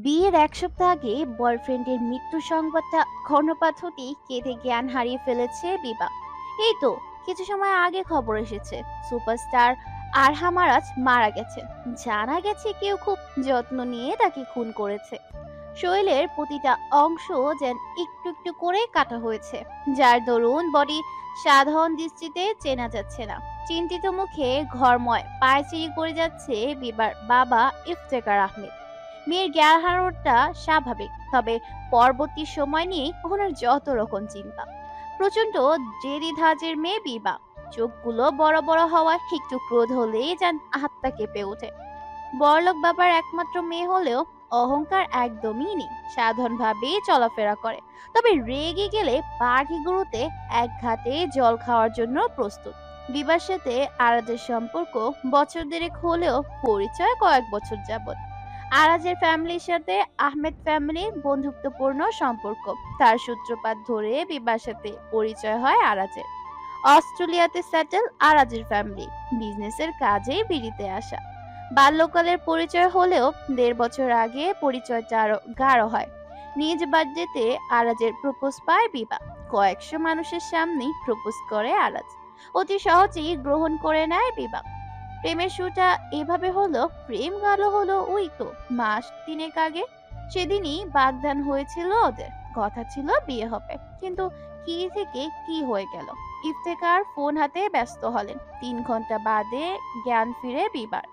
বিয়ের এক সপ্তাহ আগে বয়ফ্রেন্ডের মৃত্যু সংবাদটা কর্ণপাত হতেই কেঁদে জ্ঞান হারিয়ে ফেলেছে বিভা। এই তো কিছু সময় আগে খবর এসেছে সুপারস্টার আরহাম আরাজ মারা গেছে। জানা গেছে কেউ খুব যত্ন নিয়ে তাকে খুন করেছে। শরীরের প্রতিটা অংশ যেন একটু একটু করে কাটা হয়েছে, যার দরুন বডি সাধারণ দৃষ্টিতে চেনা যাচ্ছে না। চিন্তিত মুখে ঘরময় পায়চারি করে যাচ্ছে বিবার বাবা ইফতেখার আহমেদ। মেয়ের জ্ঞান হারানোটা স্বাভাবিক, তবে পরবর্তী সময় নিয়ে ওনার যত রকম চিন্তা। প্রচন্ড জেদি ধাঁচের মেয়ে বিবা, চোখগুলো বড় বড় হওয়ায় একটু ক্রোধ হলেই যেন আত্মা কেঁপে ওঠে। বড়লোক বাবার একমাত্র মেয়ে হলেও অহংকার একদমই নেই, সাধারণভাবেই চলাফেরা করে। তবে রেগে গেলে বাঘি গরুতে এক ঘাটে জল খাওয়ার জন্য প্রস্তুত। বিবার সাথে আরাজের সম্পর্ক বছর দেড়েক হলেও পরিচয় কয়েক বছর যাবত। আরাজের ফ্যামিলির সাথে আহমেদ ফ্যামিলির বন্ধুত্বপূর্ণ সম্পর্ক, তার সূত্রপাত ধরে বিবার সাথে পরিচয় হয় আরাজের। অস্ট্রেলিয়াতে সেটেল আরাজের ফ্যামিলি, বিজনেসের কাজেই বিড়িতে আসা। বাল্যকালের পরিচয় হলেও 1.5 বছর আগে পরিচয়টা আরো গাঢ় হয়। নিজ বার্থডেতে আরাজের প্রপোজ পায় বিবা। কয়েকশো মানুষের সামনেই প্রপোজ করে আরাজ। অতি সহজেই গ্রহণ করে নেয় বিবা। প্রেমের শুরুটা এভাবে হলো। প্রেম গাঢ় হলো ওই তো মাস 3 আগে। সেদিনই বাগদান হয়েছিল ওদের, কথা ছিল বিয়ে হবে। কিন্তু কি থেকে কি হয়ে গেল। ইফতেখার ফোন হাতে ব্যস্ত হলেন। 3 ঘন্টা বাদে জ্ঞান ফিরে বিবার।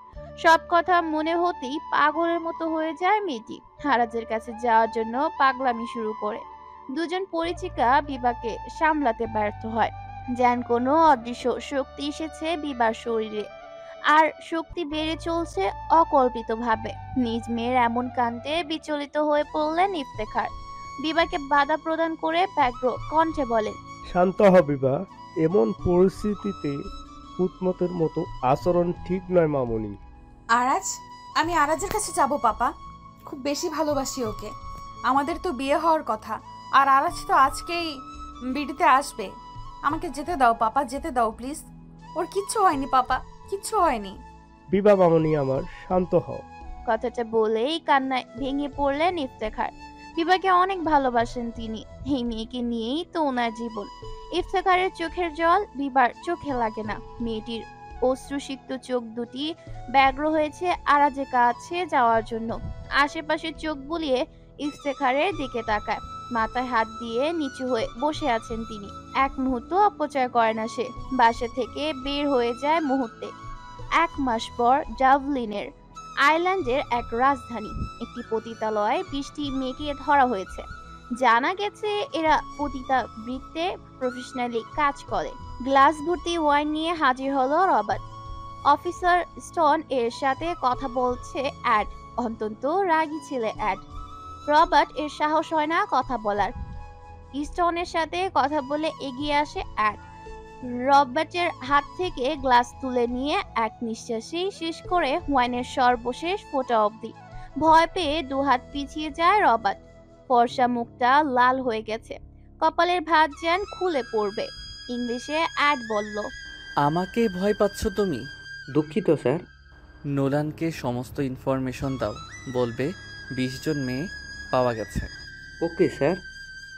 সব কথা মনে হতেই পাগলের মতো হয়ে যায় মেয়েটি। হারাজের কাছে যাওয়ার জন্য পাগলামি শুরু করে। দুজন পরিচিকা বিবাকে সামলাতে ব্যর্থ হয়। যেন কোনো অদৃশ্য শক্তি এসেছে বিবার শরীরে, আর শক্তি বেড়ে চলছে অকল্পিতভাবে। নিজ মেয়ের এমন কাণ্ডে বিচলিত হয়ে পড়লেন ইফতেখার। বিবাকে বাধা প্রদান করে ব্যগ্র কণ্ঠে বলেন, শান্ত হবি বা, এমন পরিস্থিতিতে কুটমতের মতো আচরণ ঠিক নয় মামুনি। আরাজ, আমি আরাজের কাছে যাব পাপা। খুব বেশি ভালোবাসি ওকে। আমাদের তো বিয়ে হওয়ার কথা, আর আরাজ তো আজকেই বিড়িতে আসবে। আমাকে যেতে দাও পাপা, যেতে দাও প্লিজ। ওর কিচ্ছু হয়নি পাপা, কিচ্ছু হয়নি। বিবা মামুনি আমার, শান্ত হও। কথাটা বলেই কান্নায় ভেঙে পড়লেন ইফতেখার। বিবাকে অনেক ভালোবাসেন তিনি। এই মেয়েকে নিয়েই তো ওনার জীবন। ইফতেখারের চোখের জল বিবার চোখে লাগে না। মেয়েটির অশ্রুসিক্ত চোখ দুটি ব্যগ্র হয়েছে আরাজের কাছে যাওয়ার জন্য। আশেপাশে চোখ বুলিয়ে ইফতেখারের দিকে তাকায়। মাথায় হাত দিয়ে নিচু হয়ে বসে আছেন তিনি। এক মুহূর্ত অপচয় করে না সে। বাসা থেকে বের হয়ে যায় মুহূর্তে। 1 মাস পর ডাবলিনের আয়ারল্যান্ডের এক রাজধানী একটি পতিতালয়ে বৃষ্টি মেয়েকে ধরা হয়েছে। জানা গেছে এরা পতিতাবৃত্তে প্রফেশনালি কাজ করে। গ্লাস ভর্তি ওয়াইন নিয়ে হাজির হলো রবার্ট। অফিসার স্টোন এর সাথে কথা বলছে অ্যাড। অত্যন্ত রাগী ছেলে অ্যাড। রবার্ট এর সাহস হয় না কথা বলার। স্টোনের সাথে কথা বলে এগিয়ে আসে অ্যাড। রবার্টের হাত থেকে গ্লাস তুলে নিয়ে এক নিঃশ্বাসেই শেষ করে ওয়াইনের সর্বশেষ ফোঁটা অবধি। ভয় পেয়ে দুহাত পিছিয়ে যায় রবার্ট। ফর্সা মুখটা লাল হয়ে গেছে, কপালের ভাঁজ যেন খুলে পড়বে। ইংলিশে অ্যাড বলল, আমাকে ভয় পাচ্ছ তুমি? দুঃখিত স্যার। নোলানকে সমস্ত ইনফরমেশন দাও, বলবে 20 জন মেয়ে পাওয়া গেছে। Okay sir.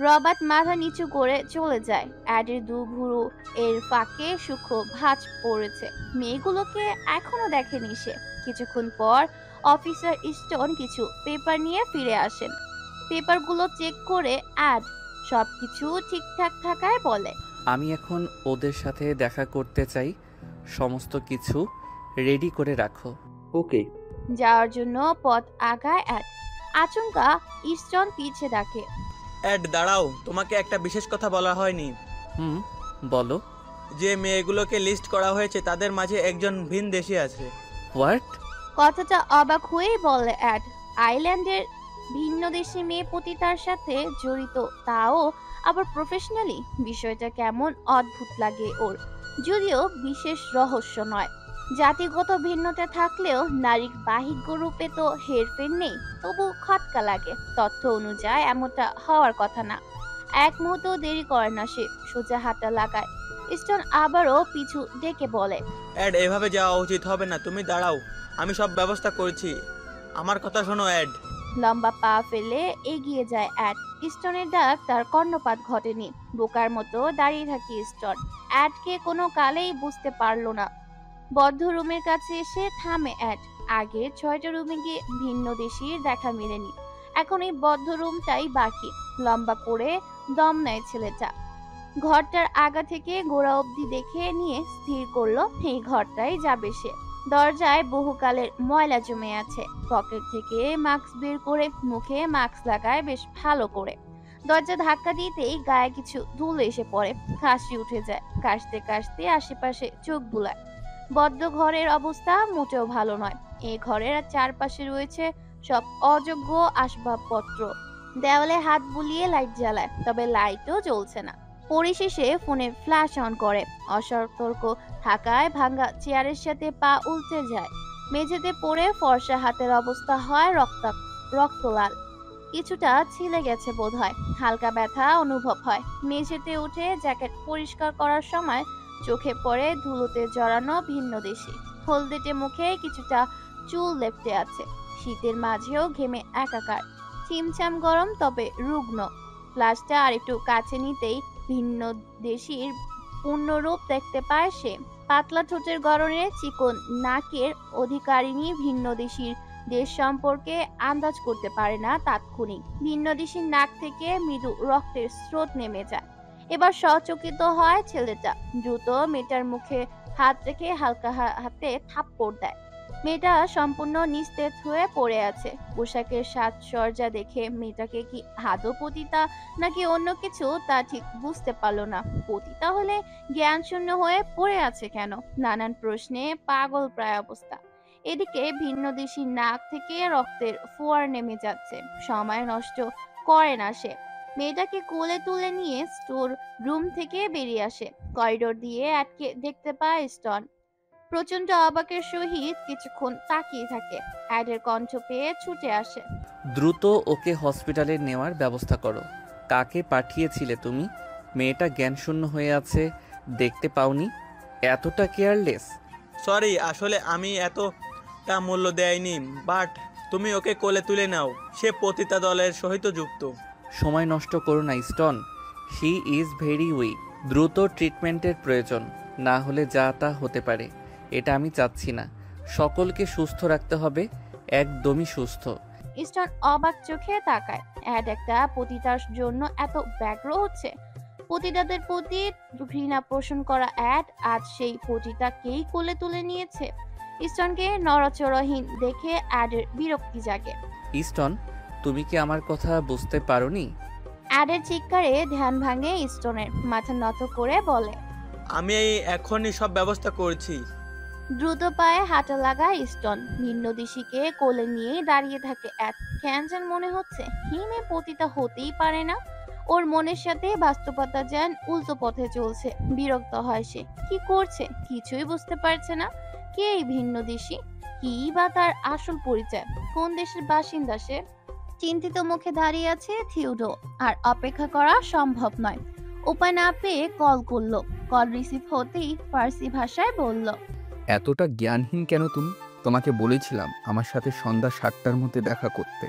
রবার্ট মাথা নিচু করে চলে যায়। অ্যাডের দুভুরু এর ফাঁকে সূক্ষ্ম ভাঁজ পড়েছে। মেয়েগুলোকে এখনো দেখেনি সে। কিছুক্ষণ পর অফিসার স্টোন কিছু পেপার নিয়ে ফিরে আসেন। পেপারগুলো চেক করে অ্যাড সবকিছু ঠিকঠাক থাকায় বলে, আমি এখন ওদের সাথে দেখা করতে চাই। সমস্ত কিছু রেডি করে রাখো। ওকে। যাওয়ার জন্য পথ আগায় অ্যাড। আচমকা স্টোন পিছে ডাকে, অ্যাড দাঁড়াও, তোমাকে একটা বিশেষ কথা বলা হয়নি। হুম, বলো। যে মেয়েগুলোকে লিস্ট করা হয়েছে তাদের মাঝে একজন ভিনদেশী আছে। হোয়াট? কথাটা অবাক হয়েই বলে অ্যাড। আইল্যান্ডের ভিন্ন দেশি মেয়ে পতিতার সাথে জড়িত, তাও আবার প্রফেশনালি। বিষয়টা কেমন অদ্ভুত লাগে ওর। যদিও বিশেষ রহস্য নয়। জাতিগত ভিন্নতা থাকলেও নারীর বাহিক রূপে তো হেরফের নেই, তবু খটকা লাগে। তথ্য অনুযায়ী এমনটা হওয়ার কথা না। এক মুহূর্ত দেরি করে না সে, সোজা হাঁটা লাগায়। স্টোন আবারও পিছু ডেকে বলে, অ্যাড এভাবে যাওয়া উচিত হবে না, তুমি দাঁড়াও, আমি সব ব্যবস্থা করেছি। আমার কথা শোনো অ্যাড। লম্বা পা ফেলে এগিয়ে যায় অ্যাড। স্টোনের ডাক তার কর্ণপাত ঘটেনি। বোকার মতো দাঁড়িয়ে থাকে স্টোন। অ্যাডকে কোনো কালেই বুঝতে পারলো না। বদ্ধ রুমের কাছে এসে থামে অ্যাড। আগে 6টা রুমে গিয়ে ভিন্ন দেশির দেখা মেলেনি, এখন এই বদ্ধ রুমটাই বাকি। লম্বা করে দম নেয় ছেলেটা। ঘরটার আগা থেকে গোড়া অবধি দেখে নিয়ে স্থির করলো এই ঘরটাই যাবে সে। দরজায় বহুকালের ময়লা জমে আছে। পকেট থেকে মাস্ক বের করে মুখে মাস্ক লাগায় বেশ ভালো করে। দরজা ধাক্কা দিতেই গায়ে কিছু ধুলো এসে পড়ে। কাশি উঠে যায়। কাশতে কাশতে আশেপাশে চোখ বুলায়। বদ্ধ ঘরের অবস্থা মোটেও ভালো নয়। এই ঘরের চারপাশে রয়েছে সব অযোগ্য আসবাবপত্র। দেওয়ালে হাত বুলিয়ে লাইট জ্বালায়, তবে লাইটও জ্বলছে না। পরিশেষে ফোনে ফ্ল্যাশ অন করে। অসতর্ক থাকায় ভাঙা চেয়ারের সাথে পা উল্টে যায়। মেঝেতে পড়ে ফর্সা হাতের অবস্থা হয় রক্তলাল। কিছুটা ছিলে গেছে বোধহয়। হালকা ব্যথা অনুভব হয়। মেঝেতে উঠে জ্যাকেট পরিষ্কার করার সময় চোখে পড়ে ধুলোতে জড়ানো ভিন্নদেশী। হলদেটে মুখে কিছুটা চুল লেপ্টে আছে। শীতের মাঝেও ঘেমে একাকার। ছিমছাম গরম, তবে রুগ্ন। ফ্ল্যাশটা আরেকটু কাছে নিতেই ভিন্ন দেশির পূর্ণরূপ দেখতে পায় সে। পাতলা ঠোঁটের গড়নে, চিকন নাকের অধিকারিণী ভিন্ন দেশির দেশ সম্পর্কে আন্দাজ করতে পারে না তাৎক্ষণিক। ভিন্ন দেশির নাক থেকে মৃদু রক্তের স্রোত নেমে যায়। এবার সচকিত হয় ছেলেটা। দ্রুত মেয়েটার মুখে হাত রেখে হালকা হাতে থাপ্পড় দেয়। মেয়েটা সম্পূর্ণ নিস্তেজ হয়ে পড়ে আছে। পোশাকের সাজসজ্জা দেখে মেয়েটাকে কি আদৌ পতিতা নাকি অন্য কিছু তা ঠিক বুঝতে পারলো না। পতিতা হলে জ্ঞান শূন্য হয়ে পড়ে আছে কেন? নানান প্রশ্নে পাগল প্রায় অবস্থা। এদিকে ভিন্ন দেশি নাক থেকে রক্তের ফোয়ার নেমে যাচ্ছে। সময় নষ্ট করে না সে। মেয়েটাকে কোলে তুলে নিয়ে স্টোর রুম থেকে বেরিয়ে আসে। করিডোর দিয়ে আটকে দেখতে পায় স্টোন। প্রচন্ড অবাকের সহিত কিছুক্ষণ তাকিয়ে থাকে। অ্যাডের কণ্ঠ পেয়ে ছুটে আসে। দ্রুত ওকে হসপিটালে নেওয়ার ব্যবস্থা করো। কাকে পাঠিয়েছিলে তুমি? মেয়েটা জ্ঞানশূন্য হয়ে আছে, দেখতে পাওনি? এতটা কেয়ারলেস? সরি, আসলে আমি এতটা মূল্য দেয়নি, বাট তুমি ওকে কোলে তুলে নাও। সে পতিতা দলের সহিত যুক্ত। সময় নষ্ট করো না stone. She is very weak. দ্রুত ট্রিটমেন্টের প্রয়োজন, না হলে যা তা হতে পারে। এটা আমি চাচ্ছি না। সকলকে সুস্থ রাখতে হবে, একদমই সুস্থ। স্টোন অবাক চোখে তাকায়। অ্যাড একটা পতিতার জন্য এত ব্যগ্র হচ্ছে। পতিতাদের প্রতি ঘৃণা পোষণ করা অ্যাড আজ সেই পতিতাকেই কোলে তুলে নিয়েছে। স্টোনকে নড়াচড়াহীন দেখে অ্যাডের বিরক্তি জাগে। স্টোন, তুমি কি আমার কথা বুঝতে পারোনি? অ্যাডের চিৎকারে ধ্যান ভাঙে স্টোনের। মাথা নত করে বলে, আমি এখনই সব ব্যবস্থা করছি। দ্রুত পায়ে হাঁটা লাগায় স্টোন। ভিন্ন দিশিকে কোলে নিয়ে দাঁড়িয়ে থাকে অ্যাড। কেন যেন মনে হচ্ছে হিমে পতিতা হতেই পারে না। ওর মনের সাথে বাস্তবতা যেন উল্টো পথে চলছে। বিরক্ত হয় সে। কি করছে কিছুই বুঝতে পারছে না। কে এই ভিন্ন দেশি? কি বা তার আসল পরিচয়? কোন দেশের বাসিন্দা সে? চিন্তিত মুখে দাঁড়িয়ে আছে থিওডো। আর অপেক্ষা করা সম্ভব নয়। উপায় না পেয়ে কল করলো। কল রিসিভ হতেই ফার্সি ভাষায় বলল, এতটা জ্ঞানহীন কেন তুমি? তোমাকে বলেছিলাম আমার সাথে সন্ধ্যা 7টার মধ্যে দেখা করতে।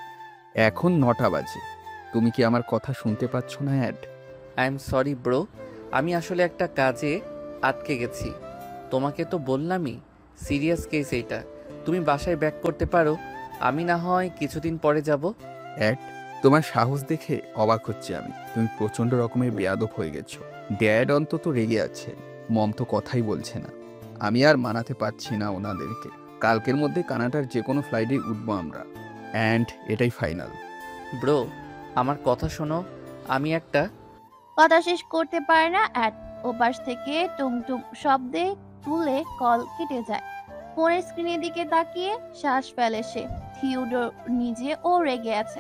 এখন 9টা বাজে। তুমি কি আমার কথা শুনতে পাচ্ছ না Ed? I am sorry bro, আমি আসলে একটা কাজে আটকে গেছি। তোমাকে তো বললামই, সিরিয়াস কেস এইটা। তুমি বাসায় ব্যাক করতে পারো, আমি না হয় কিছুদিন পরে যাব। অ্যাড, তোমার সাহস দেখে অবাক হচ্ছে আমি। তুমি প্রচণ্ড রকমের বেয়াদব হয়ে গেছো। ড্যাড অন্তত রেগে আছে, মম তো কথাই বলছে না। আমি আর মানাতে পারছি না ওনাদেরকে। কালকের মধ্যে কানাডার যে কোনো ফ্লাইটে উঠবো আমরা, অ্যান্ড এটাই ফাইনাল। ব্রো, আমার কথা শোনো। আমি একটা কথা শেষ করতে পারে না অ্যাড। ওপাশ থেকে টুংটুং শব্দে তুলে কল কেটে যায়। ফোনের স্ক্রিনের দিকে তাকিয়ে শ্বাস ফেলে সে। থিওডোর নিজে ও রেগে আছে।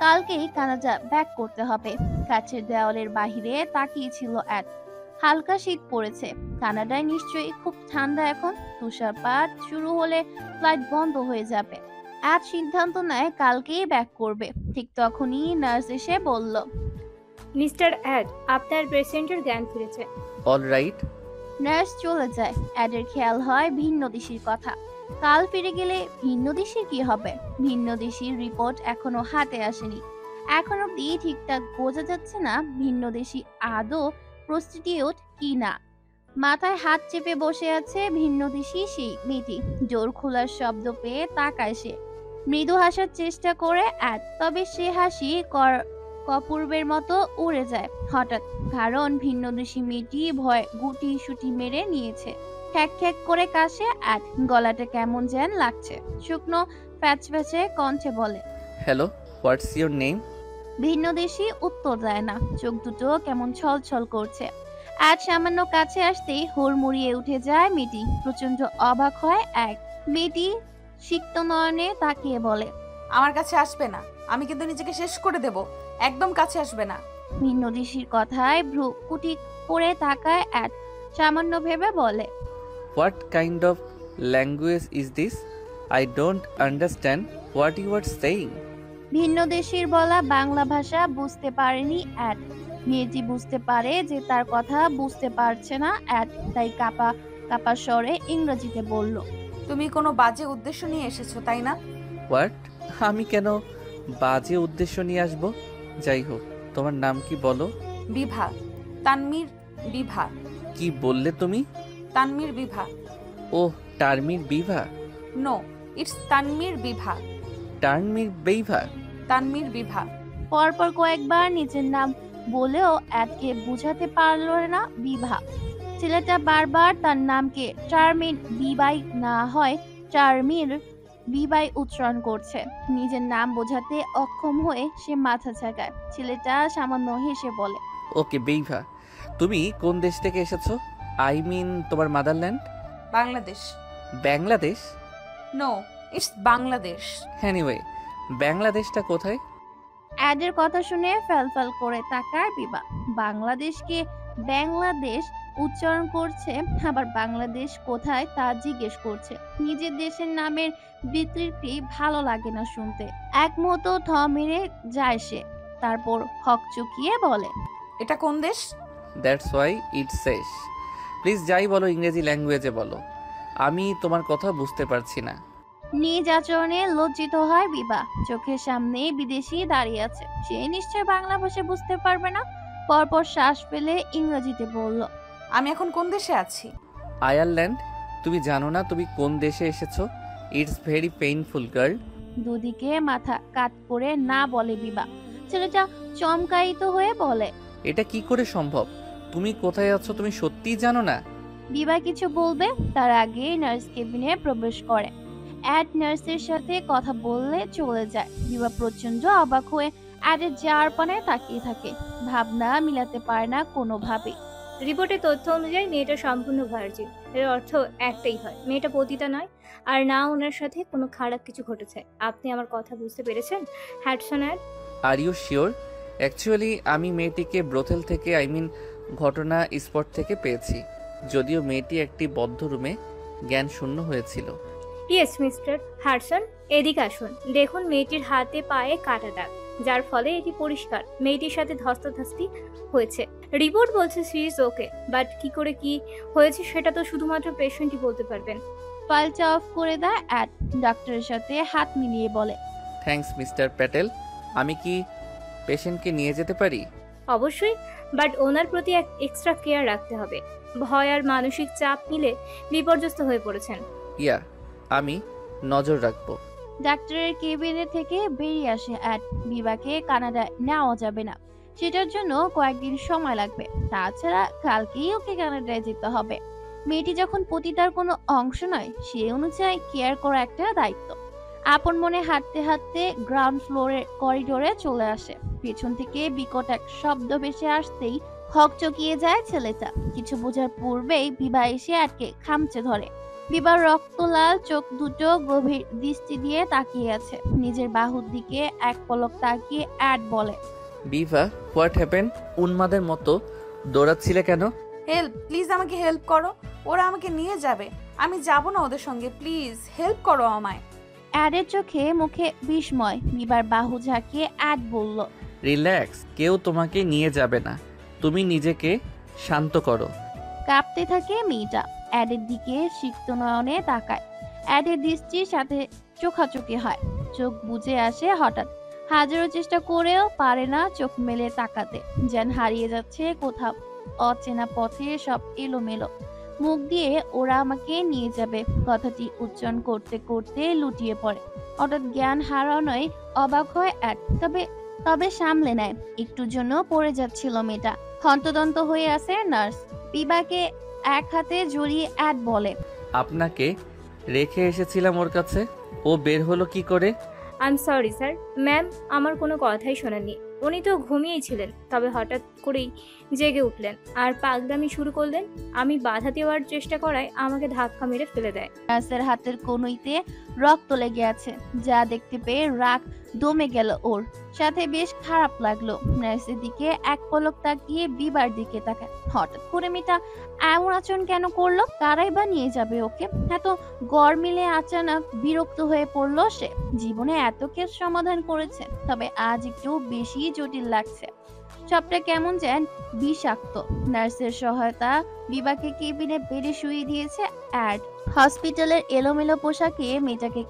কালকেই কানাডা ব্যাক করতে হবে। কাছের দেওয়ালের বাহিরে তাকিয়েছিল অ্যাড। হালকা শীত পড়েছে। কানাডায় নিশ্চয়ই খুব ঠান্ডা এখন। তুষারপাত শুরু হলে ফ্লাইট বন্ধ হয়ে যাবে। অ্যাড সিদ্ধান্ত নেয় কালকেই ব্যাক করবে। ঠিক তখনই নার্স এসে বলল, মিস্টার অ্যাড, আপনার পেশেন্টের জ্ঞান ফিরেছে। All right. নার্স চলে যায়। অ্যাডের খেয়াল হয় ভিন্ন দেশির কথা। কাল ফিরে গেলে ভিন্নদেশীর কি হবে? ভিন্নদেশীর রিপোর্ট এখনো হাতে আসেনি। এখন অব্দি ঠিকঠাক বোঝা যাচ্ছে না ভিন্নদেশী আদৌ প্রস্টিটিউট কি না। মাথায় হাত চেপে বসে আছে ভিন্নদেশী সেই মেয়েটি। জোর খোলার শব্দ পেয়ে তাকায় সে। মৃদু হাসার চেষ্টা করে তবে সে হাসি কপূর্বের মতো উড়ে যায় হঠাৎ, কারণ ভিন্নদেশী মেয়েটি ভয় গুটি সুটি মেরে নিয়েছে। খ্যাক খ্যাক করে কাশে গলাটা কেমন যেন লাগছে। শুকনো প্যাচে কণ্ঠে বলে, হ্যালো, হোয়াটস ইউর নেম? ভিন্নদেশী উত্তর দেয় না, চোখ দুটো কেমন ছলছল করছে। সামান্য কাছে আসতেই হুড়মুড়িয়ে উঠে যায় মেয়েটি। প্রচন্ড অবাক হয় মেয়েটি সিক্ত নয়নে তাকিয়ে বলে, আমার কাছে আসবে না, আমি কিন্তু নিজেকে শেষ করে দেব। একদম কাছে আসবে না। ভিন্নদেশীর কথায় ভ্রু কুটি করে তাকায় সামান্য ভেবে বলে, what kind of language is this? I don't understand what you are saying. ভিন্নদেশীর বলা বাংলা ভাষা বুঝতে পারেনি মেয়েটি বুঝতে পারে যে তার কথা বুঝতে পারছে না তাই কাপা কাপা স্বরে ইংরেজিতে বলল, তুমি কোনো বাজে উদ্দেশ্য নিয়ে এসেছো, তাই না? হোয়াট? আমি কেন বাজে উদ্দেশ্য নিয়ে আসবো? যাই হোক, তোমার নাম কি বলো? বিভা, তানমির বিভা। কি বললে তুমি? তানমির বিভা। ওহ, টার্মির বিভা। নো, ইটস তানমির বিভা। টার্মির বেইভা? তানমির বিভা। পরপর কয়েকবার নিজের নাম বলেও কে বুঝাতে পারল না বিভা। ছেলেটা বারবার তার নামকে চার্মিন বিবাই না হয় চার্মির বিবাই উচ্চারণ করছে। নিজের নাম বোঝাতে অক্ষম হয়ে সে মাথা ঝাঁকায়। ছেলেটা সামান্য হেসে বলে, ওকে বেইভা, তুমি কোন দেশ থেকে এসেছো? আই মিন তোমার motherland? Bangladesh. Bangladesh? No, it's Bangladesh. Anyway, বাংলাদেশটা কোথায়? অ্যাডের কথা শুনে ফ্যালফ্যাল করে তাকায় বিভা। বাংলাদেশকে বাংলাদেশ উচ্চারণ করছে, আবার বাংলাদেশ কোথায় তা জিজ্ঞেস করছে। নিজের দেশের নামের বিকৃতি ভালো লাগে না শুনতে। এক মুহূর্ত থ মেরে যায় সে, তারপর হকচকিয়ে বলে, এটা কোন দেশ? দ্যাটস ওয়াই ইট শেষ। প্লিজ যাই বলো ইংরেজি ল্যাঙ্গুয়েজে বলো, আমি তোমার কথা বুঝতে পারছি না। নিজ আচরণে লজ্জিত হয় বিভা। চোখের সামনে বিদেশি দাঁড়িয়ে আছে, সে নিশ্চয় বাংলা ভাষা বুঝতে পারবে না। পরপর শ্বাস ফেলে ইংরেজিতে বলল, আমি এখন কোন দেশে আছি? আয়ারল্যান্ড। তুমি জানো না তুমি কোন দেশে এসেছো? It's very painful girl. দুদিকে মাথা কাত করে না বলে বিভা। ছেলেটা চমকায়িত হয়ে বলে, এটা কি করে সম্ভব? তুমি কোথায় আছো তুমি সত্যিই জানো না? বিভা কিছু বলবে তার আগে নার্স কেবিনে প্রবেশ করে। নার্সের সাথে কথা বললে চলে যায়। বিভা প্রচন্ড অবাক হয়ে অ্যাডের যার পানে তাকিয়ে থাকে, ভাবনা মিলাতে পারে না কোনোভাবে। রিপোর্টের তথ্য অনুযায়ী মেয়েটা সম্পূর্ণ ভার্জিন। এর অর্থ একটাই হয়, মেয়েটা পতিতা নয়, আর না ওনার সাথে কোনো খারাপ কিছু ঘটেছে। আপনি আমার কথা বুঝতে পেরেছেন হ্যাডসন অ্যাড? Are you sure? অ্যাকচুয়ালি আমি মেয়েটিকে ব্রোথেল থেকে ঘটনা স্পট থেকে পেয়েছি, যদিও মেয়েটি একটি বদ্ধ রুমে জ্ঞান শূন্য হয়েছিল। ইয়েস মিস্টার হ্যাডসন, এদিকে আসুন। দেখুন মেয়েটির হাতে পায়ে কাটা দাগ, যার ফলে এটি পরিষ্কার মেয়েটির সাথে ধস্তাধস্তি হয়েছে। রিপোর্ট বলছে সি ইজ ওকে, বাট কি করে কি হয়েছে সেটা তো শুধুমাত্র পেশেন্টই বলতে পারবেন। ফাইলটা অফ করে দেয় ডাক্তারের সাথে হাত মিলিয়ে বলে, থ্যাঙ্কস মিস্টার প্যাটেল। আমি কি পেশেন্টকে নিয়ে যেতে পারি? অবশ্যই, বাট ওনার প্রতি এক এক্সট্রা কেয়ার রাখতে হবে। ভয় আর মানসিক চাপ মিলে বিপর্যস্ত হয়ে পড়েছেন। ইয়া, আমি নজর রাখবো। ডাক্তারের কেবিনে থেকে বেরিয়ে আসে বিভাকে কানাডায় নেওয়া যাবে না, সেটার জন্য কয়েকদিন সময় লাগবে। তাছাড়া কালকেই ওকে কানাডায় যেতে হবে। মেয়েটি যখন পতিতার কোনো অংশ নয়, সে অনুযায়ী কেয়ার করা একটা দায়িত্ব। আপন মনে হাঁটতে হাঁটতে গ্রাউন্ড ফ্লোরের করিডোরে চলে আসে। পেছন থেকে বিকট এক শব্দ ভেসে আসতেই হকচকিয়ে যায় ছেলেটা। কিছু বোঝার পূর্বেই বিভা এসে আটকে খামচে ধরে। বিবার রক্তলাল চোখ দুটো গভীর দৃষ্টি দিয়ে তাকিয়ে আছে। নিজের বাহুর দিকে এক পলক তাকিয়ে বলে, বিভা, হোয়াট হ্যাপেন? উন্মাদের মতো দৌড়াচ্ছিলে কেন? হেল্প, প্লিজ আমাকে হেল্প করো। ওরা আমাকে নিয়ে যাবে, আমি যাব না ওদের সঙ্গে। প্লিজ হেল্প করো আমায়। অ্যাডের চোখে মুখে বিস্ময়। বিবার বাহু ঝাঁকিয়ে বলল, রিল্যাক্স, কেউ তোমাকে নিয়ে যাবে না, তুমি নিজেকে শান্ত করো। কাঁপতে থাকে মেয়েটা। অ্যাডের দিকে সিক্ত নয়নে তাকায়। অ্যাডের দৃষ্টির সাথে চোখাচোখি হয়। চোখ বুজে আসে হঠাৎ। হাজারো চেষ্টা করেও পারে না চোখ মেলে তাকাতে, যেন হারিয়ে যাচ্ছে কোথাও অচেনা পথে, সব এলোমেলো। মুখ দিয়ে ওরা আমাকে নিয়ে যাবে কথাটি উচ্চারণ করতে করতে লুটিয়ে পড়ে। হঠাৎ জ্ঞান হারানোয় অবাক হয় অ্যাড, তবে তবে সামলে নেয়। একটুর জন্য পড়ে যাচ্ছিল মেয়েটা। হন্তদন্ত হয়ে আছে নার্স। বিবাকে এক হাতে জড়িয়ে অ্যাড বলে, আপনাকে রেখে এসেছিলাম ওর কাছে, ও বের হলো কি করে? I am sorry sir. Ma'am আমার কোনো কথাই শোনেননি। উনি তো ঘুমিয়েই ছিলেন, তবে হঠাৎ করেই জেগে উঠলেন আর পাগলামি শুরু করলেন। আমি বাধা দেওয়ার চেষ্টা করায় আমাকে ধাক্কা মেরে ফেলে দেয়। নার্সের হাতের কনুইতে রক্ত লেগে আছে, যা দেখতে পেয়ে রাগ দমে গেল ওর। সাথে বেশ খারাপ লাগলো। নার্সের দিকে এক পলক তাকিয়ে বিবার দিকে তাকায়। হঠাৎ করে মেয়েটা এমন আচরণ কেন করলো? কারাই বা নিয়ে যাবে ওকে? এত গরমিলে আচানক বিরক্ত হয়ে পড়লো সে। জীবনে এত কেস সমাধান করেছে, তবে আজ একটু বেশি জটিল লাগছে। সবটা কেমন যেন বিষাক্ত। নার্সের সহায়তা বিবাকে কেবিনে বেডে শুয়ে দিয়েছে অ্যাড। হসপিটালের এলোমেলো পোশাকে মেয়েটাকে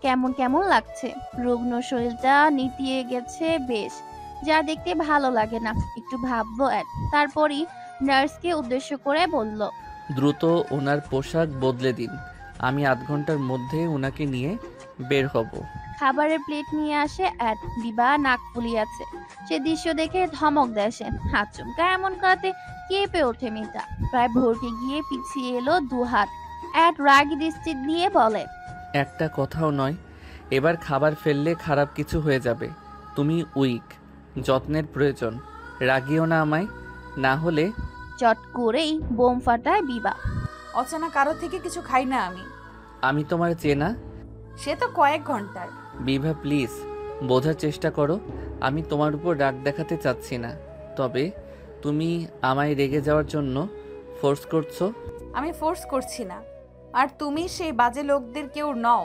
কেমন কেমন লাগছে। রুগ্ন শরীরটা নিতিয়ে গেছে বেশ, যা দেখতে ভালো লাগে না। একটু ভাবলো অ্যাড, তারপরই নার্সকে উদ্দেশ্য করে বলল, দ্রুত ওনার পোশাক বদলে দিন, আমি আধ ঘন্টার মধ্যে ওনাকে নিয়ে বের হব। খাবারের প্লেট নিয়ে আসে অ্যাড। বিবা নাক ফুলিয়ে আছে। সে দৃশ্য দেখে ধমক দেয় সে। হাত চমকা এমন করাতে কেঁপে ওঠে মেয়েটা। প্রায় ভরকে গিয়ে পিছিয়ে এলো দু হাত। অ্যাড রাগী দৃষ্টি দিয়ে বলে, একটা কথাও নয়, এবার খাবার ফেললে খারাপ কিছু হয়ে যাবে। তুমি উইক, যত্নের প্রয়োজন। রাগিও না আমায়, না হলে। চট করেই বোম ফাটায় বিবা। অচেনা কারো থেকে কিছু খাই না আমি। আমি তোমার চেনা। সে তো কয়েক ঘন্টার। বিভা প্লিজ বোঝার চেষ্টা করো, আমি তোমার উপর রাগ দেখাতে চাচ্ছি না, তবে তুমি আমায় রেগে যাওয়ার জন্য ফোর্স করছো। আমি ফোর্স করছি না। আর তুমি সেই বাজে লোকদের কেউ নও।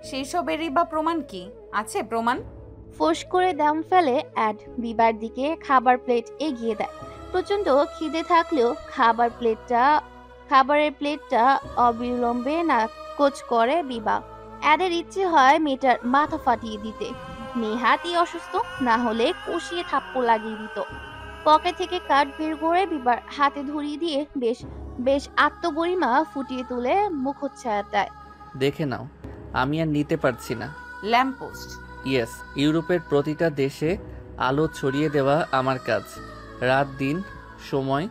সেই সবেরই বা প্রমাণ কি আছে? প্রমাণ? ফোঁস করে দাম ফেলে অ্যাড। বিবার দিকে খাবার প্লেট এগিয়ে দেয়। প্রচন্ড খিদে থাকলেও খাবারের প্লেটটা অবিলম্বে নাকচ করে বিবা। অ্যাডের ইচ্ছে হয় মেয়েটার মাথা ফাটিয়ে দিতে। নেহাতই অসুস্থ, না হলে কষিয়ে থাপ্পড় লাগিয়ে দিত। পকেট থেকে কার্ড বের করে বিবার হাতে ধরিয়ে দিয়ে বেশ বেশ আত্মগরিমা ফুটিয়ে তুলে মুখোচ্ছায়া দেয়। দেখে নাও, আমি আর নিতে পারছি না। ল্যাম্পপোস্ট। ইয়েস, ইউরোপের প্রতিটা দেশে আলো ছড়িয়ে দেওয়া আমার কাজ। রাত দিন, সময়,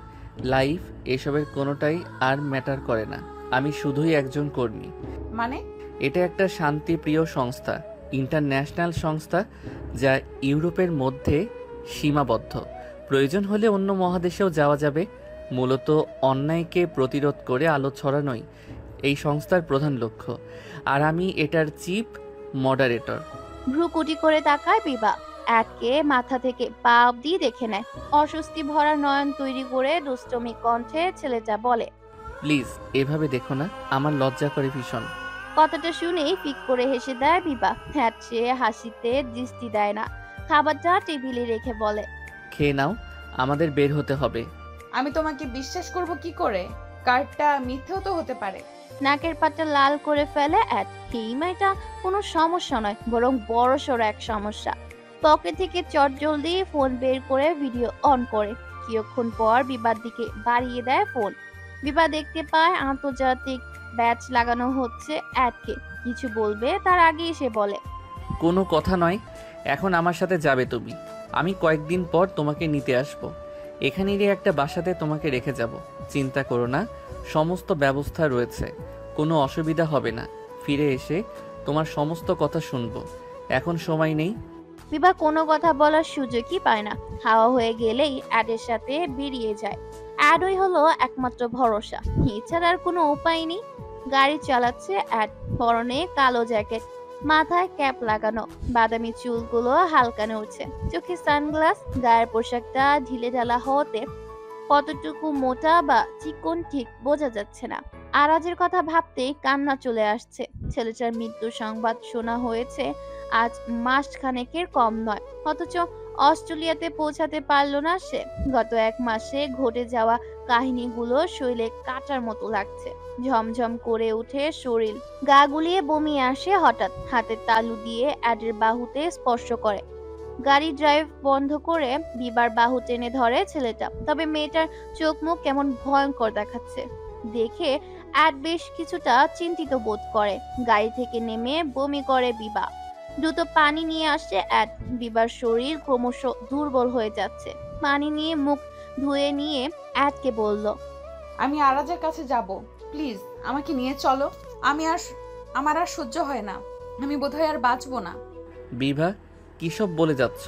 লাইফ এসবের কোনোটাই আর ম্যাটার করে না। আমি শুধুই একজন কর্মী। মানে? এটা একটা শান্তিপ্রিয় সংস্থা, ইন্টারন্যাশনাল সংস্থা, যা ইউরোপের মধ্যে সীমাবদ্ধ। প্রয়োজন হলে অন্য মহাদেশেও যাওয়া যাবে। মূলত অন্যায়কে প্রতিরোধ করে আলো ছড়ানোই এই সংস্থার প্রধান লক্ষ্য, আর আমি এটার চিফ মডারেটর। ভ্রুকুটি করে তাকায় বিবা। অ্যাডকে মাথা থেকে পা অব্দি দেখে নেয়। অস্বস্তি ভরা নয়ন তৈরি করে দুষ্টমি কণ্ঠে ছেলেটা বলে, প্লিজ এভাবে দেখো না, আমার লজ্জা করে ভীষণ। কথাটা শুনেই ফিক করে হেসে দেয় বিবা। অ্যাড সে হাসিতে দৃষ্টি দেয় না। খাবারটা টেবিলে রেখে বলে, খেয়ে নাও, আমাদের বের হতে হবে। আমি তোমাকে বিশ্বাস করব কি করে? কার্ডটা মিথ্যেও তো হতে পারে। নাকের পাটা লাল করে ফেলে অ্যাড। এই মেয়েটা কোনো সমস্যা নয়, বরং বড়সড় এক সমস্যা। পকেট থেকে চট জলদি ফোন বের করে ভিডিও অন করে। কিছুক্ষণ পর বিবার দিকে বাড়িয়ে দেয় ফোন। বিবা দেখতে পায় আন্তর্জাতিক ব্যাচ লাগানো হচ্ছে অ্যাডকে। কিছু বলবে তার আগেই সে বলে, কোনো কথা নয়, এখন আমার সাথে যাবে তুমি। আমি কয়েকদিন পর তোমাকে নিতে আসব। এখানেরই একটা বাসাতে তোমাকে রেখে যাব। চিন্তা করো না, সমস্ত ব্যবস্থা রয়েছে, কোনো অসুবিধা হবে না। ফিরে এসে তোমার সমস্ত কথা শুনবো। এখন সময় নেই। বিভা কোনো কথা বলার সুযোগই পায় না। হাওয়া হয়ে গেলেই অ্যাডের সাথে বেরিয়ে যায়। অ্যাডই হলো একমাত্র ভরসা, এছাড়া আর কোনো উপায় নেই। গাড়ি চালাচ্ছে অ্যাড। পরনে কালো জ্যাকেট, মাথায় ক্যাপ লাগানো, বাদামি চুলগুলো হালকা নড়ছে, চোখে সানগ্লাস। গায়ের পোশাকটা ঢিলে ঢালা হতে কতটুকু মোটা বা চিকন ঠিক বোঝা যাচ্ছে না। আরাজের কথা ভাবতেই কান্না চলে আসছে। ছেলেটার মৃত্যু সংবাদ শোনা হয়েছে আজ মাস খানেকের কম নয়, অথচ অস্ট্রেলিয়াতে পৌঁছাতে পারল না সে। গত 1 মাসে ঘটে যাওয়া কাহিনীগুলো শরীরে কাটার মতো লাগছে। ঝমঝম করে উঠে শরীর, গা গুলিয়ে বমি আসে হঠাৎ। হাতের তালু দিয়ে অ্যাডের বাহুতে স্পর্শ করে। গাড়ি ড্রাইভ বন্ধ করে বিবার বাহু টেনে ধরে ছেলেটা। তবে মেয়েটার চোখ মুখ কেমন ভয়ঙ্কর দেখাচ্ছে দেখে অ্যাড বেশ কিছুটা চিন্তিত বোধ করে। গাড়ি থেকে নেমে বমি করে বিবা। দ্রুত পানি নিয়ে আসছে অ্যাড। বিবার শরীর ক্রমশ দুর্বল হয়ে যাচ্ছে। পানি নিয়ে মুখ ধুয়ে নিয়ে অ্যাডকে বলল, আমি আরাজের কাছে যাব, প্লিজ আমাকে নিয়ে চলো। আমার আর সহ্য হয় না, আমি বোধহয় আর বাঁচবো না। বিভা, কী সব বলে যাচ্ছ?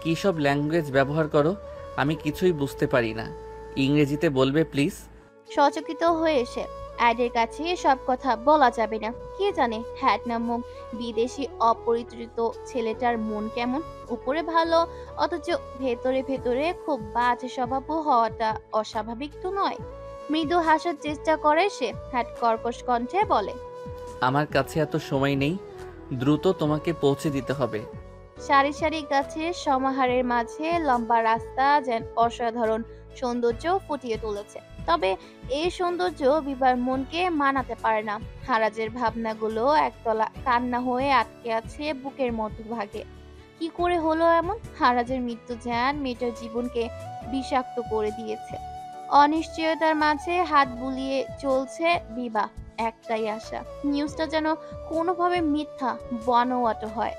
কী সব ল্যাঙ্গুয়েজ ব্যবহার করো? আমি কিছুই বুঝতে পারি না। ইংরেজিতে বলবে প্লিজ। সচকিত হয়ে এসে অ্যাডের কাছে সব কথা বলা যাবে না। কে জানে হ্যাট নামক বিদেশি অপরিচিত ছেলেটার মন কেমন। উপরে ভালো, অথচ ভেতরে ভেতরে খুব বাজে স্বভাব হওয়াটা অস্বাভাবিক তো নয়। মৃদু হাসার চেষ্টা করে সে। হ্যাট কর্কশ কণ্ঠে বলে, আমার কাছে এত সময় নেই, দ্রুত তোমাকে পৌঁছে দিতে হবে। সারি সারি গাছের সমাহারের মাঝে লম্বা রাস্তা যেন অসাধারণ সৌন্দর্য ফুটিয়ে তুলেছে। তবে এই সৌন্দর্য বিবার মনকে মানাতে পারে না। হারাজের ভাবনাগুলো একতলা কান্না হয়ে আটকে আছে বুকের মধ্যভাগে। কি করে হলো এমন? হারাজের মৃত্যু যেন মেয়েটার জীবনকে বিষাক্ত করে দিয়েছে। অনিশ্চয়তার মাঝে হাত বুলিয়ে চলছে বিবা। একটাই আশা, নিউজটা যেন কোনোভাবে মিথ্যা বানোয়াট হয়।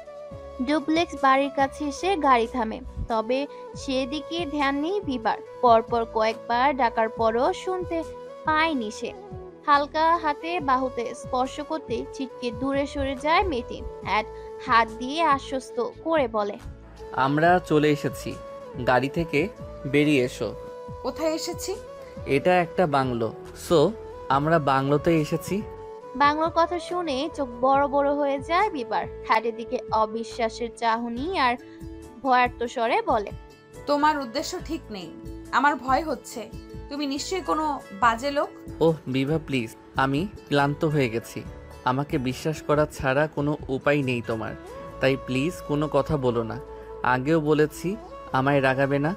ডুপ্লেক্স বাড়ির কাছে এসে গাড়ি থামে। তবে সেদিকে ধ্যান নেই বিবার। পরপর কয়েকবার ডাকার পরও শুনতে পায়নি সে। হালকা হাতে বাহুতে স্পর্শ করতে ছিটকে দূরে সরে যায় মেয়েটি। অ্যাড হাত দিয়ে আশ্বস্ত করে বলে, আমরা চলে এসেছি, গাড়ি থেকে বেরিয়ে এসো। কোথায় এসেছি? এটা একটা বাংলো, সো আমরা বাংলোতে এসেছি। বাংলোর কথা শুনে চোখ বড় বড় হয়ে যায় বিবার। হ্যাটের দিকে অবিশ্বাসের চাহনি আর ভয়ার্ত স্বরে বলে, তোমার উদ্দেশ্য ঠিক নেই, আমার ভয় হচ্ছে। তুমি নিশ্চয়ই কোনো বাজে লোক। ওহ বিভা প্লিজ, আমি ক্লান্ত হয়ে গেছি। আমাকে বিশ্বাস করা ছাড়া কোনো উপায় নেই তোমার, তাই প্লিজ কোনো কথা বলো না। আগেও বলেছি আমায় রাগাবে না।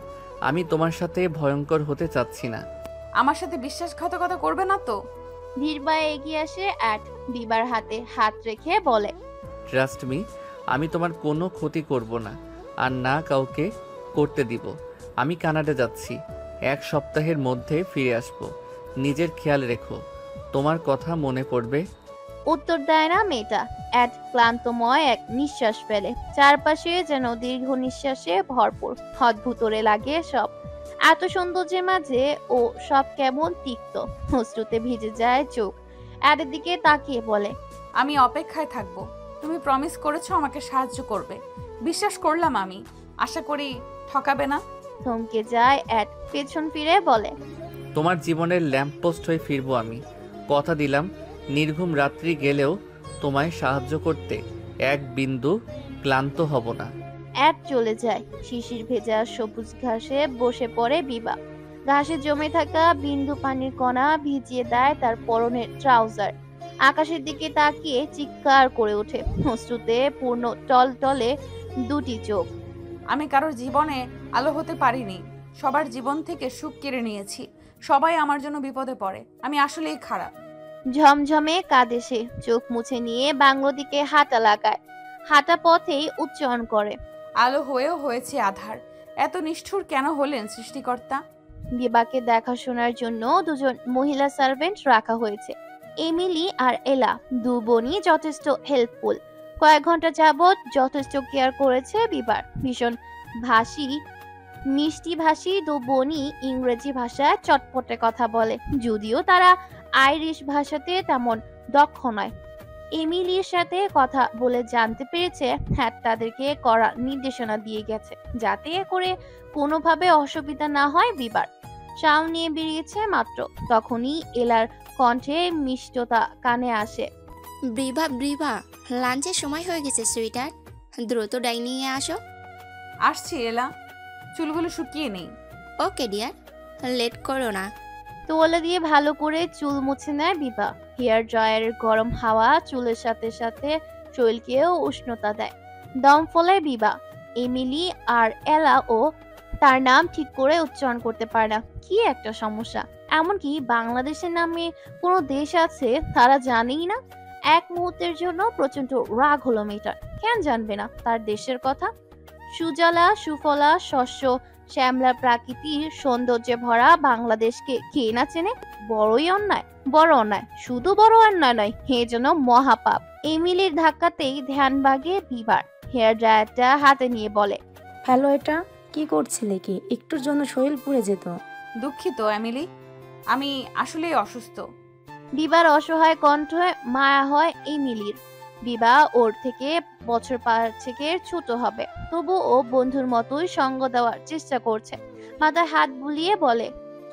আমি তোমার সাথে ভয়ঙ্কর হতে চাচ্ছি না। আমার সাথে বিশ্বাসঘাতকতা করবে না তো? ধীরবায় এগিয়ে আসে অ্যাড। বিবার হাতে হাত রেখে বলে, ট্রাস্ট মি, আমি তোমার কোনো ক্ষতি করব না, আর না কাউকে করতে দিব। আমি কানাডা যাচ্ছি, 1 সপ্তাহের মধ্যে ফিরে আসব। নিজের খেয়াল রেখো, তোমার কথা মনে পড়বে। উত্তর দেয় না মেয়েটা। অ্যাড ক্লান্তময় এক নিঃশ্বাস ফেলে। চারপাশে যেন দীর্ঘ নিঃশ্বাসে ভরপুর। অদ্ভুতরে লাগে সব। এত সৌন্দর্যের মাঝে ও সব কেমন তিক্ত। অশ্রুতে ভিজে যায় চোখ। অ্যাডের দিকে তাকিয়ে বলে, আমি অপেক্ষায় থাকবো। তুমি প্রমিস করেছো আমাকে সাহায্য করবে, বিশ্বাস করলাম আমি। আশা করি ঠকাবে না। থমকে যায় অ্যাড। পেছন ফিরে বলে, তোমার জীবনের ল্যাম্পপোস্ট হয়ে ফিরবো আমি। কথা দিলাম, নির্ঘুম রাত্রি গেলেও তোমায় সাহায্য করতে এক বিন্দু ক্লান্ত হব না। অ্যাড চলে যায়। শিশির ভেজা সবুজ ঘাসে বসে পড়ে বিবা। ঘাসে জমে থাকা বিন্দু পানির কণা ভিজিয়ে দেয় তার পরনের ট্রাউজার। আকাশের দিকে তাকিয়ে চিৎকার করে ওঠে। অশ্রুতে পূর্ণ টলটলে দুটি চোখ। আমি কারোর জীবনে আলো হতে পারিনি, সবার জীবন থেকে সুখ কেড়ে নিয়েছি। সবাই আমার জন্য বিপদে পড়ে। আমি আসলেই খারাপ। ঝমঝমে কাঁদে সে। চোখ মুছে নিয়ে বাংলো দিকে হাঁটা লাগায়। হাঁটা পথেই উচ্চারণ করে, আলো হয়েও হয়েছে আধার। এত নিষ্ঠুর কেন হলেন সৃষ্টিকর্তা? বিবাকে দেখাশোনার জন্য 2জন মহিলা সার্ভেন্ট রাখা হয়েছে। এমিলি আর এলা, 2 বোনই যথেষ্ট হেল্পফুল। কয়েক ঘন্টা যাবৎ যথেষ্ট কেয়ার করেছে বিবার। ভীষণ ভাষী, মিষ্টি ভাষী 2 বোনই ইংরেজি ভাষায় চটপটে কথা বলে, যদিও তারা আইরিশ ভাষাতে তেমন দক্ষ নয়। এমিলির সাথে কথা বলে জানতে পেরেছে হ্যাঁ তাদেরকে করা নির্দেশনা দিয়ে গেছে যাতে করে কোনোভাবে অসুবিধা না হয় বিবার। চাও নিয়ে বেরিয়েছে মাত্র, তখনই এলার কণ্ঠে মিষ্টতা কানে আসে। ব্রিভা লাঞ্চের সময় হয়ে গেছে সুইটার, দ্রুত ডাইনিংয়ে আসো। আসছি এলা, চুলগুলো শুকিয়ে নেই। ওকে ডিয়ার, লেট করো না। তোয়ালে দিয়ে ভালো করে চুল মুছে নেয় বিভা। হেয়ার ড্রায়ারের গরম হাওয়া চুলের সাথে সাথে শরীরকেও উষ্ণতা দেয়। দম ফলে বিভা। এমিলি আর এলা ও তার নাম ঠিক করে উচ্চারণ করতে পারে না। কি একটা সমস্যা! এমনকি বাংলাদেশের নামে কোনো দেশ আছে তারা জানেই না। এক মুহূর্তের জন্য প্রচন্ড রাগ হলো মেয়েটার। কেন জানবে না তার দেশের কথা? সুজলা সুফলা শস্য শ্যামলা প্রাকৃতির সৌন্দর্যে ভরা বাংলাদেশকে কে না চেনে? বড়ই অন্যায়, বড় অন্যায়, শুধু বড় অন্যায় নয়, হে যেন মহাপাপ। এমিলির ধাক্কাতেই ধ্যান ভাগে বিবার। হেয়ার ড্রায়ারটা হাতে নিয়ে বলে, হ্যালো, এটা কি করছিলে? কি একটুর জন্য শরীর পুড়ে যেত? দুঃখিত এমিলি, আমি আসলেই অসুস্থ। বিবার অসহায় কণ্ঠে মায়া হয় এমিলির। বিবা ওর থেকে বছর 5 ছোট হবে, তবু ও বন্ধুর মতোই সঙ্গ দেওয়ার চেষ্টা করছে। মাথায় হাত বুলিয়ে বলে,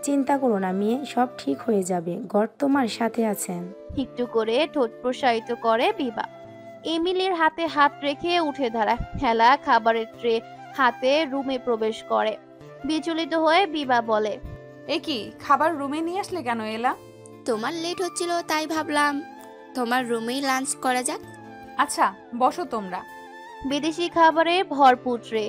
চিন্তা করো না মেয়ে, সব ঠিক হয়ে যাবে। গড তোমার সাথে আছেন। একটু করে ঠোঁট প্রসারিত করে বিবা। এমিলির হাতে হাত রেখে উঠে দাঁড়ায়। হেলা খাবারের ট্রে হাতে রুমে প্রবেশ করে। বিচলিত হয়ে বিবা বলে, এ কি, খাবার রুমে নিয়ে আসলে কেন এলা? তোমার লেট হচ্ছিল তাই ভাবলাম তোমার রুমেই লাঞ্চ করা যাক। আচ্ছা, বসো তোমরা। বিদেশি খাবারে ভরপুর ট্রে,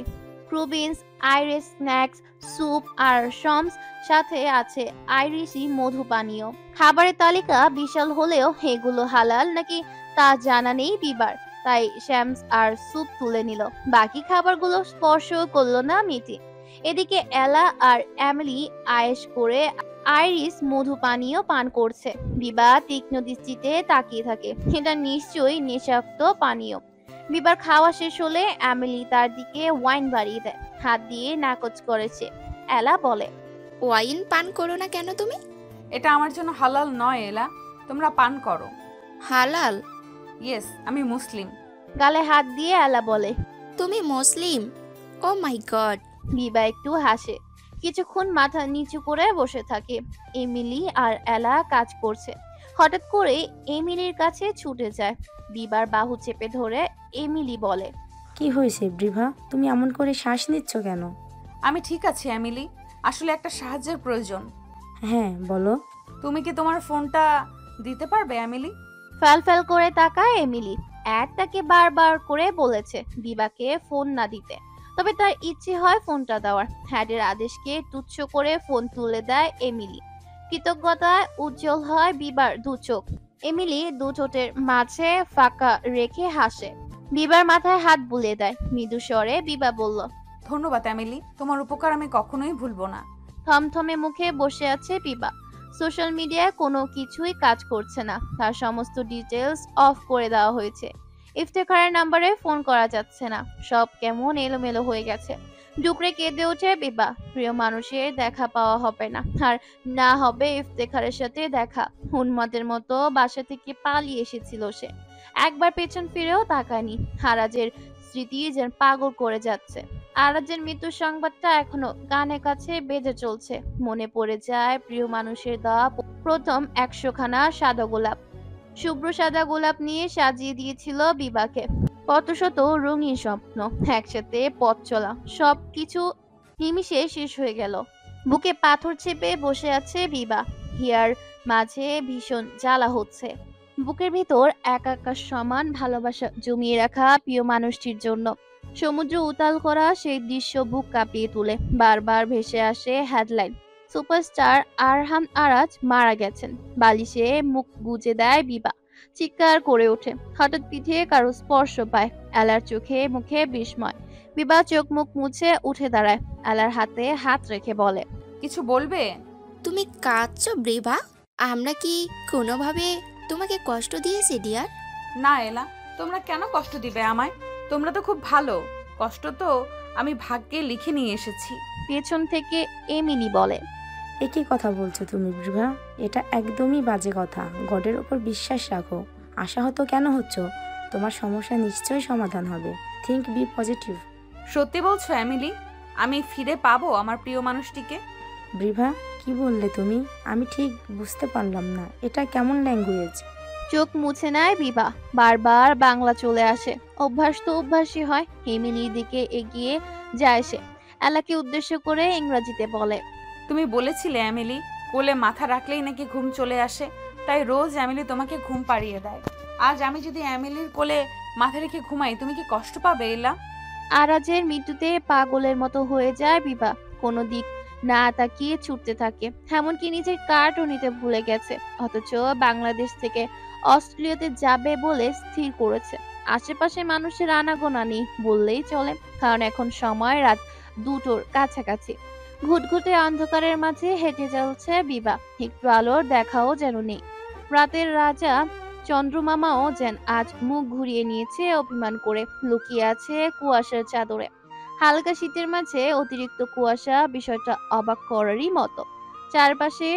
ক্রুবিন্স, আইরিশ স্ন্যাক্স, স্যুপ আর শমস, সাথে আছে আইরিশি মধু পানীয়। খাবারের তালিকা বিশাল হলেও এগুলো হালাল নাকি তা জানা নেই বিবার, তাই শ্যামস আর স্যুপ তুলে নিল। বাকি খাবারগুলো স্পর্শ করলো না মেয়েটি। এদিকে এলা আর এমিলি আয়েশ করে আইরিশ মধু পানীয় পান করছে। বিবা তীক্ষ্ণ দৃষ্টিতে তাকিয়ে থাকে। এটা নিশ্চয়ই নেশাক্ত পানীয়। বিবার খাওয়া শেষ হলে এমিলি তার দিকে ওয়াইন বাড়িয়ে দেয়। হাত দিয়ে নাকচ করেছে। এলা বলে, ওয়াইন পান করো না কেন তুমি? এটা আমার জন্য হালাল নয় এলা, তোমরা পান করো। হালাল? ইয়েস, আমি মুসলিম। গালে হাত দিয়ে এলা বলে, তুমি মুসলিম? ও মাই গড। বিবা একটু হাসে। কিছুক্ষণ মাথা নিচু করে বসে থাকে। এমিলি আর এলা কাজ করছে। হঠাৎ করে এমিলির কাছে ছুটে যায়। বিবার বাহু চেপে ধরে এমিলি বলে, কি হয়েছে ব্রিভা? তুমি এমন করে শ্বাস নিচ্ছ কেন? আমি ঠিক আছি এমিলি, আসলে একটা সাহায্যের প্রয়োজন। হ্যাঁ বলো। তুমি কি তোমার ফোনটা দিতে পারবে এমিলি? ফ্যাল করে তাকায় এমিলি। তাকে বারবার করে বলেছে বিবাকে ফোন না দিতে, তবে তার ইচ্ছে হয় ফোনটা দেওয়ার। হ্যাডের আদেশকে তুচ্ছ করে ফোন তুলে দেয় এমিলি। কৃতজ্ঞতায় উজ্জ্বল হয় বিবার দু চোখ। এমিলি দু ঠোঁটের মাঝে ফাঁকা রেখে হাসে। বিবার মাথায় হাত বুলিয়ে দেয়। মৃদু স্বরে বিবা বলল, ধন্যবাদ এমিলি, তোমার উপকার আমি কখনোই ভুলবো না। থমথমে মুখে বসে আছে বিবা। সোশ্যাল মিডিয়ায় কোনো কিছুই কাজ করছে না। তার সমস্ত ডিটেলস অফ করে দেওয়া হয়েছে। ইফতেখারের নাম্বারে ফোন করা যাচ্ছে না। সব কেমন এলোমেলো হয়ে গেছে। ডুকরে কেঁদে ওঠে বিবা। প্রিয় মানুষের দেখা পাওয়া হবে না, আর না হবে ইফতেখারের সাথে দেখা। উন্মাদের মতো বাসা থেকে পালিয়ে এসেছিল সে। একবার পেছন ফিরেও তাকায়নি। আরাজের স্মৃতি যেন পাগল করে যাচ্ছে। আরাজের মৃত্যুর সংবাদটা এখনো কানে কাছে বেজে চলছে। মনে পড়ে যায় প্রিয় মানুষের দেওয়া প্রথম 100খানা সাদা গোলাপ। শুভ্র সাদা গোলাপ নিয়ে সাজিয়ে দিয়েছিল বিবাকে। কত শত রঙিন স্বপ্ন, একসাথে পথ চলা, সবকিছু নিমিষে শেষ হয়ে গেল। বুকে পাথর চেপে বসে আছে বিবা। হিয়ার মাঝে ভীষণ জ্বালা হচ্ছে। বুকের ভিতর একাকার সমান ভালোবাসা জমিয়ে রাখা প্রিয় মানুষটির জন্য। সমুদ্র উতাল করা সেই দৃশ্য বুক কাঁপিয়ে তুলে। বারবার ভেসে আসে হেডলাইন, সুপারস্টার আরহাম আরাজ মারা গেছেন। বালিশে মুখ গুজে দেয় বিবা। চিৎকার করে ওঠে। হঠাৎ পিঠে কারো স্পর্শ পায়। এলার চোখে মুখে বিস্ময়। বিবা চোখ মুখ মুছে উঠে দাঁড়ায়। এলার হাতে হাত রেখে বলে, কিছু বলবে? তুমি কাঁদছো ব্রিভা? আমরা কি কোনোভাবে তোমাকে কষ্ট দিয়েছি ডিয়ার? না এলা, তোমরা কেন কষ্ট দিবে আমায়? তোমরা তো খুব ভালো। কষ্ট তো আমি ভাগ্যে লিখে নিয়ে এসেছি। পেছন থেকে এমিলি বলে, একই কথা বলছো তুমি ব্রিভা? এটা একদমই বাজে কথা। গডের ওপর বিশ্বাস রাখো। আশাহত কেন হচ্ছ? তোমার সমস্যা নিশ্চয়ই সমাধান হবে। Think, be positive. সত্যি বলছো এমিলি? আমি ফিরে পাবো আমার প্রিয় মানুষটিকে? ব্রিভা, কি বললে তুমি? আমি ঠিক বুঝতে পারলাম না। এটা কেমন ল্যাঙ্গুয়েজ? চোখ মুছে নেয় বিবা। বারবার বাংলা চলে আসে। অভ্যাস তো অভ্যাসই হয়। এমিলির দিকে এগিয়ে যায় সে। এলাকে উদ্দেশ্য করে ইংরেজিতে বলে, তুমি বলেছিলে এমিলি, কোলে মাথা রাখলেই নাকি ঘুম চলে আসে, তাই রোজ এমিলি তোমাকে ঘুম পাড়িয়ে দেয়। আজ আমি যদি এমিলির কোলে মাথা রেখে ঘুমাই, তুমি কি কষ্ট পাবে এলা? আরাজের মৃত্যুতে পাগলের মতো হয়ে যায় বিভা। কোনো দিক না তাকিয়ে ছুটতে থাকে, এমনকি নিজের কার্ডও নিতে ভুলে গেছে। অথচ বাংলাদেশ থেকে অস্ট্রেলিয়াতে যাবে বলে স্থির করেছে। আশেপাশে মানুষের আনাগোনা নেই বললেই চলে, কারণ এখন সময় রাত 2টোর কাছাকাছি। ঘুটঘুটে অন্ধকারের মাঝে হেঁটে চলছে বিভা, একটু আলোর দেখাও যেন নেই। রাতের রাজা চন্দ্রমামাও যেন আজ মুখ ঘুরিয়ে নিয়েছে, অভিমান করে লুকিয়ে আছে কুয়াশার চাদরে। হালকা শীতের মাঝে অতিরিক্ত কুয়াশা বিষয়টা অবাক করারই মতো। চারপাশে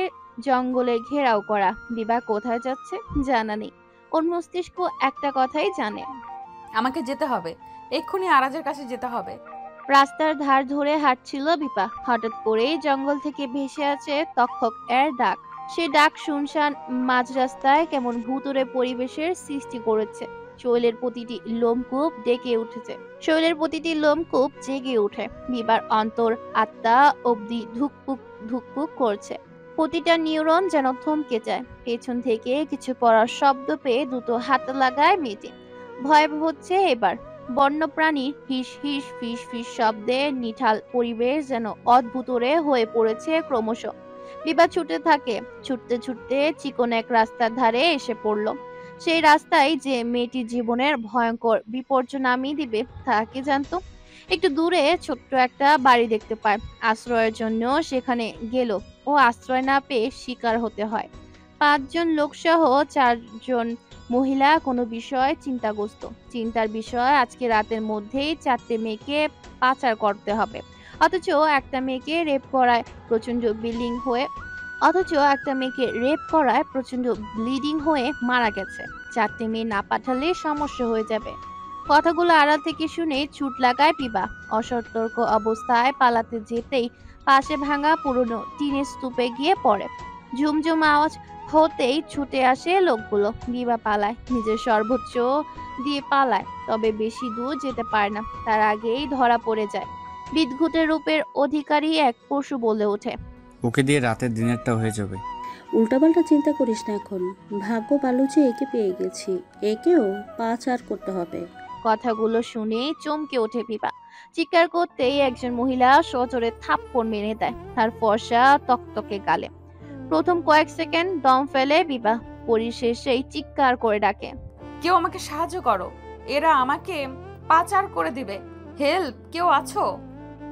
জঙ্গলে ঘেরাও করা। বিভা কোথায় যাচ্ছে জানা নেই, ওর মস্তিষ্ক একটা কথাই জানে, আমাকে যেতে হবে, এক্ষুনি আরাজের কাছে যেতে হবে। রাস্তার ধার ধরে হাঁটছিল বিপা, হঠাৎ করেই জঙ্গল থেকে ভেসে আছে তক্ষক এর ডাক। সে ডাক শুনশান মাঝ রাস্তায় কেমন ভুতুড়ে পরিবেশের সৃষ্টি করেছে। শৈলের প্রতিটি লোমকূপ ডেকে উঠেছে, শৈলের প্রতিটি লোমকূপ জেগে উঠে। বিবার অন্তর আত্মা অবধি ধুকপুক ধুকপুক করছে। প্রতিটা নিউরন যেন থমকে যায়। পেছন থেকে কিছু পড়ার শব্দ পেয়ে দুটো হাত লাগায় মেয়েটি। ভয় হচ্ছে এবার। বন্যপ্রাণীর হিস হিস ফিস ফিস শব্দে নিঠাল পরিবেশ যেন অদ্ভুতরে হয়ে পড়েছে ক্রমশ। বিভা ছুটে থাকে, ছুটতে ছুটতে চিকন এক রাস্তার ধারে এসে পড়ল। সেই রাস্তায় যে মেয়েটির জীবনের ভয়ঙ্কর বিপর্যয় নামিয়ে দিবে তা কে জানতো। একটু দূরে ছোট্ট একটা বাড়ি দেখতে পায়। আশ্রয়ের জন্য সেখানে গেল, ও আশ্রয় না পেয়ে শিকার হতে হয়। 5 জন লোকসহ 4 জন মহিলা কোনো বিষয় চিন্তাগ্রস্ত। চিন্তার বিষয় আজকে রাতের মধ্যেই 4টে মেয়েকে পাচার করতে হবে। অথচ একটা মেয়েকে রেপ করায় প্রচন্ড ব্লিডিং হয়ে মারা গেছে। 4টে মেয়ে না পাঠালে সমস্যা হয়ে যাবে। কথাগুলো আড়াল থেকে শুনে ছুট লাগায় বিভা। অসতর্ক অবস্থায় পালাতে যেতেই পাশে ভাঙা পুরনো টিনের স্তূপে গিয়ে পড়ে। ঝুমঝুম আওয়াজ হতেই ছুটে আসে লোকগুলো। বিভা পালায়, নিজের সর্বোচ্চ দিয়ে পালায়, তবে বেশি দূর যেতে পারে না, তার আগেই ধরা পড়ে যায়। বিদঘুটের রূপের অধিকারী এক পশু বলে ওঠে, ওকে দিয়ে রাতের দিনেরটা হয়ে যাবে। উল্টাপাল্টা চিন্তা করিস না এখন, ভাগ্য ভালো যে একে পেয়ে গেছি, একেও পাচার করতে হবে। কথাগুলো শুনে চমকে ওঠে বিভা। চিৎকার করতেই একজন মহিলা সজোরে থাপ্পড় মেরে দেয় তার ফর্সা তকতকে গালে। প্রথম কয়েক সেকেন্ড দম ফেলে বিভা, পরিশেষেই চিৎকার করে ডাকে, কেউ আমাকে সাহায্য করো, এরা আমাকে পাচার করে দিবে, হেল্প, কেউ আছো?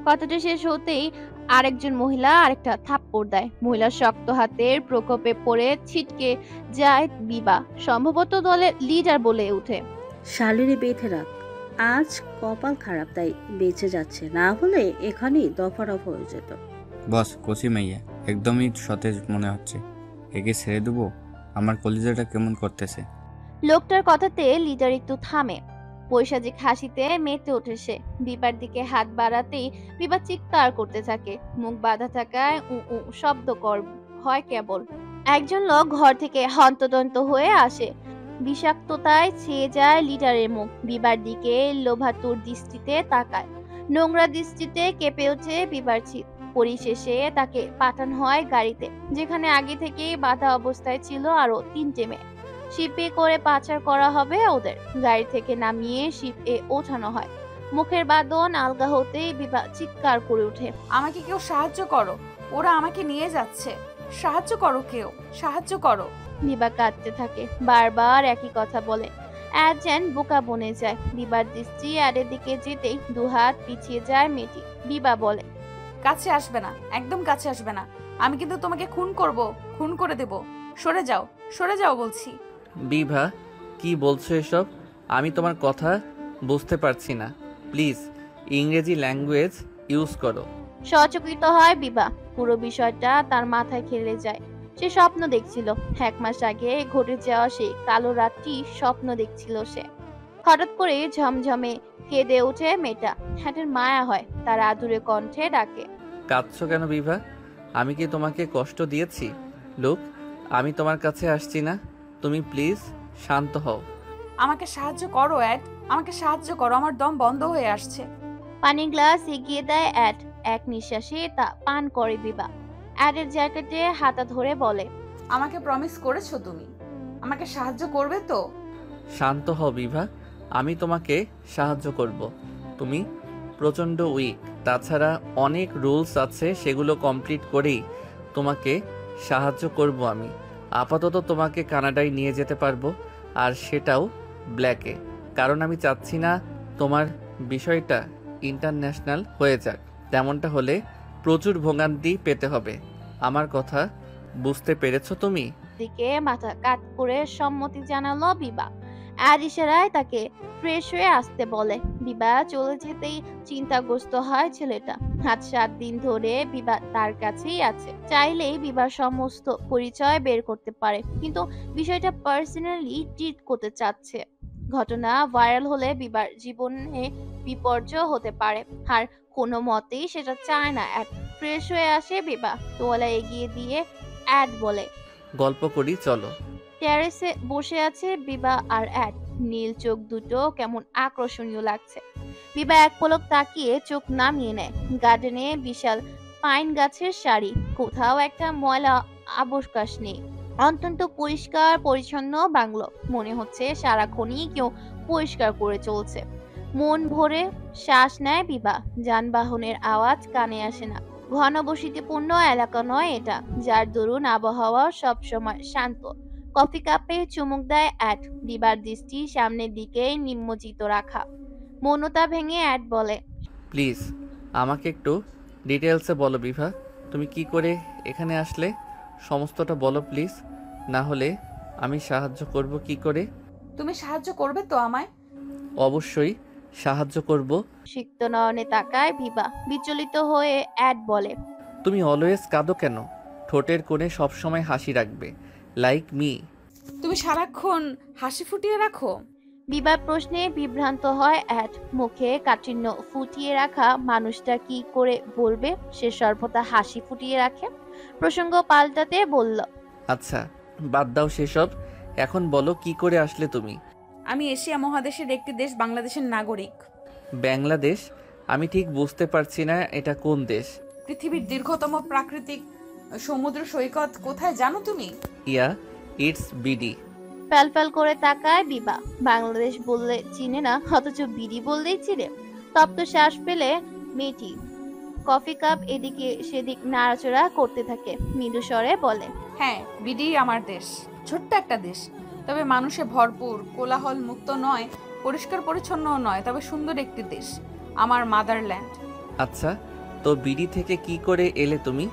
কথাটা শেষ হতেই আরেকজন মহিলা আরেকটা থাপ্পড় দেয়। মহিলার শক্ত হাতের প্রকোপে পড়ে ছিটকে যায় বিভা। সম্ভবত দলের লিডার বলে ওঠে, শালিনী বেঁধে রাখ, আজ কপাল খারাপ তাই বেঁচে যাচ্ছে, না হলে এখানেই দফারফ হয়ে যেত। বস, কচি মাইয়া একদমই সতেজ মনে হচ্ছে, একে ছেড়ে দেবো? আমার কলিজাটা কেমন করতেছে। লোকটার কথাতে লিডার একটু থামে, পৈশাচিক হাসিতে মেতে ওঠে সে। বিবার দিকে হাত বাড়াতেই বিভা চিৎকার করতে থাকে। মুখ বাঁধা থাকায় শব্দ হয় কেবল। একজন লোক ঘর থেকে হন্তদন্ত হয়ে আসে। বিষাক্ততায় ছেয়ে যায় লিডারের মুখ। বিবার দিকে লোভাতুর দৃষ্টিতে তাকায়। নোংরা দৃষ্টিতে কেঁপে ওঠে বিবার চিত। পরিশেষে তাকে পাঠানো হয় গাড়িতে, যেখানে আগে থেকেই বাধা অবস্থায় ছিল আরো 3টে মেয়ে। শিপে করে পাচার করা হবে ওদের। গাড়ি থেকে নামিয়ে শিপে ওঠানো হয়। মুখের বাঁধন আলগা হতেই বিভা চিৎকার করে ওঠে, আমাকে কেউ সাহায্য করো, ওরা আমাকে নিয়ে যাচ্ছে, সাহায্য করো, কেউ সাহায্য করো। বিভা কাঁদতে থাকে, বারবার একই কথা বলে। অ্যাড যেন বোকা বনে যায়। বিবার দৃষ্টি অ্যাডের দিকে যেতেই দুহাত পিছিয়ে যায় মেয়েটি। বিভা বলে, কাছে আসবে না, একদম কাছে আসবে না, আমি কিন্তু তোমাকে খুন করব, খুন করে দেব, সরে যাও, সরে যাও বলছি। বিভা, কি বলছো এসব? আমি তোমার কথা বুঝতে পারছি না, প্লিজ ইংরেজি ল্যাঙ্গুয়েজ ইউজ করো। সচকিত হয় বিভা। পুরো বিষয়টা তার মাথায় খেলে যায়। সে স্বপ্ন দেখছিল, 1 মাস আগে ঘটে যাওয়া সেই কালো রাতটি স্বপ্ন দেখছিল সে। হঠাৎ করে ঝমঝমে কেঁদে ওঠে মেয়েটা। হ্যাটের মায়া হয়, তার আদুরে কণ্ঠে ডাকে, কাঁদছো কেন বিভা? আমি কি তোমাকে কষ্ট দিয়েছি? লোক, আমি তোমার কাছে আসছি না, তুমি প্লিজ শান্ত হও। আমাকে সাহায্য করো অ্যাড, আমাকে সাহায্য করো, আমার দম বন্ধ হয়ে আসছে। পানির গ্লাস এগিয়ে দেয় অ্যাড। এক নিঃশ্বাসে তা পান করে বিভা। অ্যাডের জ্যাকেটে হাতা ধরে বলে, আমাকে প্রমিস করেছো তুমি, আমাকে সাহায্য করবে তো? শান্ত হও বিভা, আমি তোমাকে সাহায্য করব, তুমি প্রচণ্ড উইক। তাছাড়া অনেক রুলস আছে, সেগুলো কমপ্লিট করেই তোমাকে সাহায্য করব আমি। আপাতত তোমাকে কানাডায় নিয়ে যেতে পারবো, আর সেটাও ব্ল্যাকে, কারণ আমি চাচ্ছি না তোমার বিষয়টা ইন্টারন্যাশনাল হয়ে যাক। তেমনটা হলে প্রচুর ভোগান্তি পেতে হবে। আমার কথা বুঝতে পেরেছো তুমি? দিকে মাথা কাত করে সম্মতি জানালো বিভা। আর ইশারায় তাকে ফ্রেশ হয়ে আসতে বলে। বিভা চলে যেতেই চিন্তাগ্রস্ত হয় ছেলেটা। আজ 7 দিন ধরে বিভা তার কাছেই আছে, চাইলেই বিভার সমস্ত পরিচয় বের করতে পারে, কিন্তু বিষয়টা পার্সোনালি ট্রিট করতে চাচ্ছে। ঘটনা ভাইরাল হলে বিভার জীবনে বিপর্যয় হতে পারে, আর কোনো মতেই সেটা চায় না। ফ্রেশ হয়ে আসে বিভা, তোয়ালা এগিয়ে দিয়ে অ্যাড বলে, গল্প করি চলো। টেরেসে বসে আছে বিভা আর অ্যাড। নীল চোখ দুটো কেমন আকর্ষণীয় লাগছে। বিভা এক পলক তাকিয়ে চোখ নামিয়ে নেয়। গার্ডেনে বিশাল পাইন গাছের সারি, কোথাও একটা ময়লা আবকাশ নেই। অত্যন্ত পরিষ্কার পরিচ্ছন্ন বাংলো, মনে হচ্ছে সারাক্ষণই কেউ পরিষ্কার করে চলছে। মন ভরে শ্বাস নেয় বিভা। যানবাহনের আওয়াজ কানে আসে না। ঘনবসতিপূর্ণ এলাকা নয় এটা, যার দরুন আবহাওয়া সবসময় শান্ত। কফি কাপে চুমুক দেয় অ্যাড, বিবার দৃষ্টি সামনের দিকে নিমজ্জিত রাখা। মৌনতা ভেঙে অ্যাড বলে, প্লিজ আমাকে একটু ডিটেলসে বলো বিভা, তুমি কি করে এখানে আসলে? সমস্তটা বলো প্লিজ, না হলে আমি সাহায্য করব কি করে। তুমি সাহায্য করবে তো আমায়? অবশ্যই সাহায্য করব। সিক্ত নয়নে তাকায় বিভা। বিচলিত হয়ে অ্যাড বলে, তুমি অলওয়েজ কাঁদো কেন? ঠোঁটের কোণে সবসময় হাসি রাখবে, লাইক মি। তুমি সারাক্ষণ হাসি ফুটিয়ে রাখো? বিবার প্রশ্নে বিভ্রান্ত হয় অ্যাড। মুখে কাঠিন্য ফুটিয়ে রাখা মানুষটা কি করে বলবে সে সর্বদা হাসি ফুটিয়ে রাখে? প্রসঙ্গ পাল্টাতে বলল, আচ্ছা বাদ দাও সেসব, এখন বলো কি করে আসলে তুমি? আমি এশিয়া মহাদেশের একটি দেশ বাংলাদেশের নাগরিক। বাংলাদেশ? আমি ঠিক বুঝতে পারছি না, এটা কোন দেশ? পৃথিবীর দীর্ঘতম প্রাকৃতিক সমুদ্র সৈকত কোথায় জানো তুমি? ইয়া, ইটস বিডি। ফ্যালফ্যাল করে তাকায় বিভা। বাংলাদেশ বললে চিনে না, অথচ বিডি বললেই চিনে। তপ্ত শ্বাস ফেলে মেয়েটি কফি কাপ এদিকে সেদিক নাড়াচড়া করতে থাকে। মৃদু স্বরে বলে, হ্যাঁ, বিডি আমার দেশ। ছোট্ট একটা দেশ, তবে মানুষে ভরপুর, কোলাহল মুক্ত নয়, পরিষ্কার পরিচ্ছন্ন নয়, তবে সুন্দর একটি দেশ, আমার মাদারল্যান্ড। আচ্ছা, তো বিডি থেকে কি করে এলে তুমি?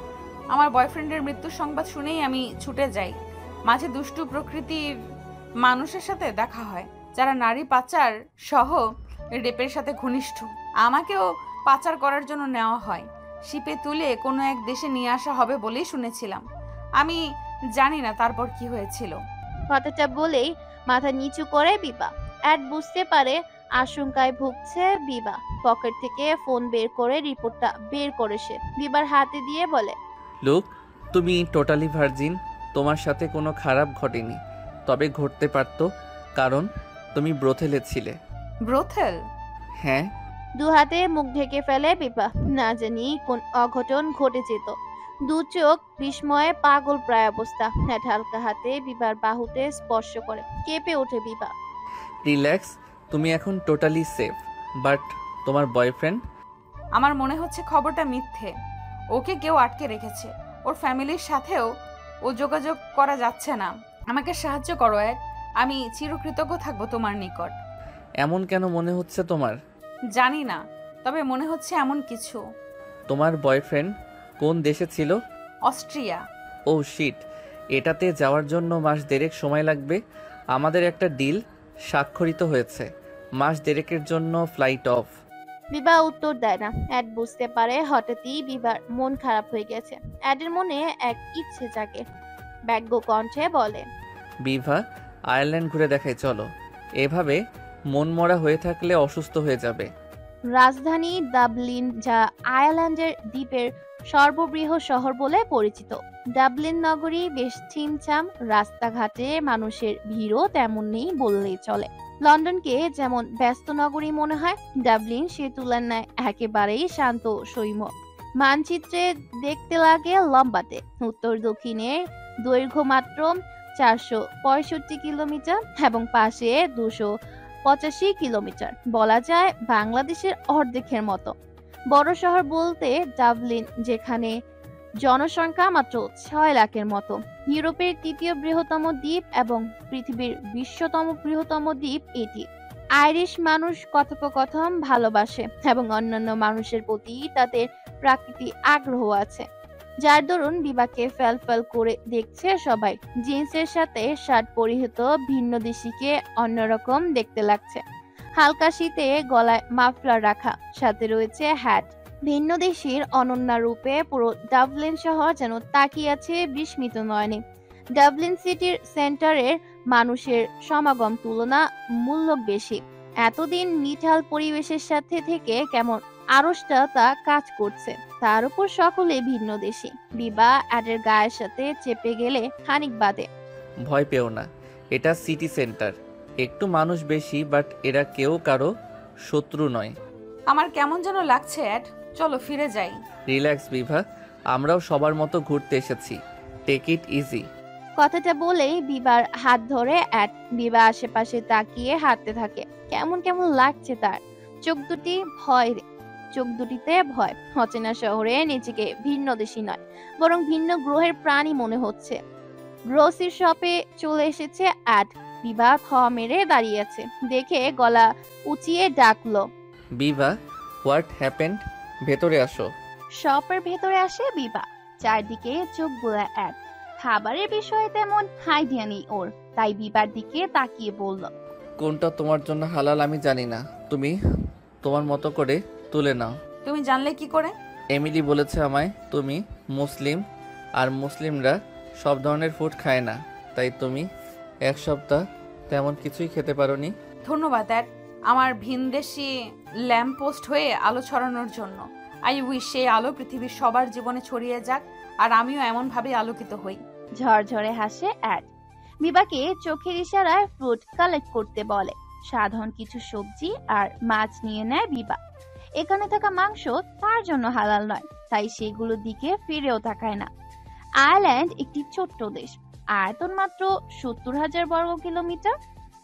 আমার বয়ফ্রেন্ডের মৃত্যুর সংবাদ শুনেই আমি ছুটে যাই। মাঝে দুষ্টু প্রকৃতির মানুষের সাথে দেখা হয়, যারা নারী পাচার সহ রেপের সাথে ঘনিষ্ঠ। আমাকেও পাচার করার জন্য নেওয়া হয়। শিপে তুলে কোনো এক দেশে নিয়ে আসা হবে বলেই শুনেছিলাম। আমি জানি না তারপর কি হয়েছিল। কথাটা বলেই মাথা নিচু করে বিভা। অ্যাড বুঝতে পারে আশঙ্কায় ভুগছে বিভা। পকেট থেকে ফোন বের করে রিপোর্টটা বের করে সে বিভার হাতে দিয়ে বলে, লুক, তুমি টোটালি ভার্জিন, তোমার সাথে কোনো খারাপ ঘটেনি, তবে ঘটতে পারতো, কারণ তুমি ব্রোথেলে ছিলে। ব্রোথেল? হ্যাঁ। দু হাতে মুখ ঢেকে ফেলে বিভা। না জানি কোন অঘটন ঘটে যেত। দু চোখ বিস্ময়ে পাগল প্রায় অবস্থা। অ্যাড হালকা হাতে বিভার বাহুতে স্পর্শ করে কেঁপে ওঠে বিভা। রিল্যাক্স, তুমি এখন টোটালি সেফ। বাট তোমার বয়ফ্রেন্ড? আমার মনে হচ্ছে খবরটা মিথ্যে। ওকে কেউ আটকে রেখেছে। ওর ফ্যামিলির সাথেও ও যোগাযোগ করা যাচ্ছে না। আমাকে সাহায্য করো অ্যাড, আমি চিরকৃতজ্ঞ থাকবো তোমার নিকট। এমন কেন মনে হচ্ছে তোমার? জানি না, তবে মনে হচ্ছে এমন কিছু। তোমার বয়ফ্রেন্ড কোন দেশে ছিল? অস্ট্রিয়া। ও শিট, এটাতে যাওয়ার জন্য মাস দেড়েক সময় লাগবে। আমাদের একটা ডিল স্বাক্ষরিত হয়েছে, মাস দেড়েকের জন্য ফ্লাইট অফ। বিভা উত্তর দেয় না। অ্যাড বুঝতে পারে হঠাৎই বিভার মন খারাপ হয়ে গেছে। অ্যাডের মনে এক ইচ্ছে জাগে। ব্যগ্র কণ্ঠে বলে, বিভা, আয়ারল্যান্ড ঘুরে দেখাই চলো। এভাবে মনমরা হয়ে থাকলে অসুস্থ হয়ে যাবে। রাজধানী ডাবলিন, যা আয়ারল্যান্ডের দ্বীপের সর্ববৃহৎ শহর বলে পরিচিত। ডাবলিন নগরী বেশ ছিমছাম, রাস্তাঘাটে মানুষের ভিড়ও তেমন নেই বললেই চলে। লন্ডনকে যেমন ব্যস্ত নগরী মনে হয়, ডাবলিন সে তুলনায় একেবারেই শান্ত সৌম্য। মানচিত্রে দেখতে লাগে লম্বাতে। উত্তর দক্ষিণে দৈর্ঘ্য মাত্র 465 কিলোমিটার এবং পাশে কিলোমিটার, বলা যায় বাংলাদেশের অর্ধেকের মতো। বড় শহর বলতে ডাবলিন, যেখানে জনসংখ্যা মাত্র 6 লাখের মতো। ইউরোপের তৃতীয় বৃহত্তম দ্বীপ এবং পৃথিবীর 20তম বৃহত্তম দ্বীপ এটি। আইরিশ মানুষ কথোপকথন ভালোবাসে এবং অন্যান্য মানুষের প্রতি তাদের প্রাকৃতিক আগ্রহ আছে, যার দরুন বিবাকে ফ্যাল করে দেখছে সবাই। জিন্সের সাথে শার্ট পরিহিত ভিন্নদেশীকে অন্যরকম দেখতে লাগছে। হালকা শীতে গলায় মাফলার রাখা, সাথে রয়েছে হ্যাট। ভিন্নদেশীর অনন্য রূপে পুরো ডাবলিন শহর যেন তাকিয়ে আছে বিস্মিত নয়নে। ডাবলিন সিটির সেন্টারের মানুষের সমাগম তুলনা মূল্য বেশি। এতদিন নিঠাল পরিবেশের সাথে থেকে কেমন আড়ষ্টতা কাজ করছে। তার উপর সকলে ভিন্নদেশী। বিবা অ্যাডের গায়ের সাথে চেপে গেলে খানিক বাদে। ভয় পেও না, এটা সিটি সেন্টার, একটু মানুষ বেশি, বাট এরা কেউ কারো শত্রু নয়। আমার কেমন যেন লাগছে অ্যাড, চলো ফিরে যাই। রিল্যাক্স বিভা, আমরাও সবার মতো ঘুরতে এসেছি, টেক ইট ইজি। কথাটা বলেই বিবার হাত ধরে অ্যাড। বিবা আশেপাশে তাকিয়ে হাঁটতে থাকে। কেমন কেমন লাগছে তার। চোখ দুটিতে ভয়। অচেনা শহরে নিজেকে ভিন্নদেশী নয়, বরং ভিন্ন গ্রহের প্রাণী মনে হচ্ছে। গ্রোসারি শপে চলে এসেছে অ্যাড। বিভা থ মেরে দাঁড়িয়ে আছে দেখে গলা উঁচিয়ে ডাকলো, বিভা, হোয়াট হ্যাপেন্ড? ভেতরে আসো। শপের ভেতরে আসে বিভা। চারদিকে চোখ বোলায় অ্যাড। খাবারের বিষয়ে তেমন আইডিয়া নেই ওর, তাই বিবার দিকে তাকিয়ে বলল, কোনটা তোমার জন্য হালাল আমি জানি না, তুমি তোমার মতো করে তুলে নাও। তুমি জানলে কি করে? এমিলি বলেছে আমায় তুমি মুসলিম, আর মুসলিমরা সব ধরনের ফুড খায় না, তাই তুমি এক সপ্তাহ তেমন কিছুই খেতে পারোনি। ধন্যবাদ অ্যাড, আমার ভিনদেশি ল্যাম্প পোস্ট হয়ে আলো ছড়ানোর জন্য। আই উইশ সেই আলো পৃথিবীর সবার জীবনে ছড়িয়ে যাক, আর আমিও এমনভাবে আলোকিত হই। ঝরঝরে হাসে অ্যাড। বিবাকে চোখের ইশারায় ফ্রুট কালেক্ট করতে বলে। সাধারণ কিছু সবজি আর মাছ নিয়ে নেয় বিবা। এখানে থাকা মাংস তার জন্য হালাল নয়, তাই সেগুলোর দিকে ফিরেও তাকায় না। আয়ারল্যান্ড একটি ছোট্ট দেশ, আয়তন মাত্র 70,000 বর্গ কিলোমিটার।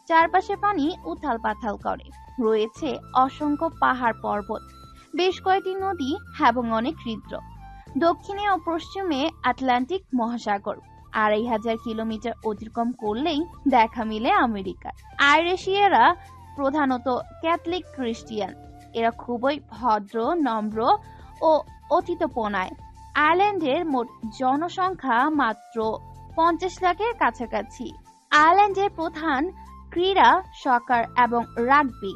চারপাশে পানি উথাল পাথাল করে। রয়েছে অসংখ্য পাহাড় পর্বত, বেশ কয়েকটি নদী এবং অনেক হ্রদ। দক্ষিণে ও পশ্চিমে আটলান্টিক মহাসাগর। 2,500 কিলোমিটার অতিক্রম করলেই দেখা মিলে আমেরিকার। আইরিশিয়ারা প্রধানত ক্যাথলিক খ্রিস্টিয়ান। এরা খুবই ভদ্র, নম্র ও অতিথপনায়। আয়ারল্যান্ডের মোট জনসংখ্যা মাত্র 50 লাখের কাছাকাছি। আয়ারল্যান্ডের প্রধান ক্রীড়া সকার এবং রাগবি।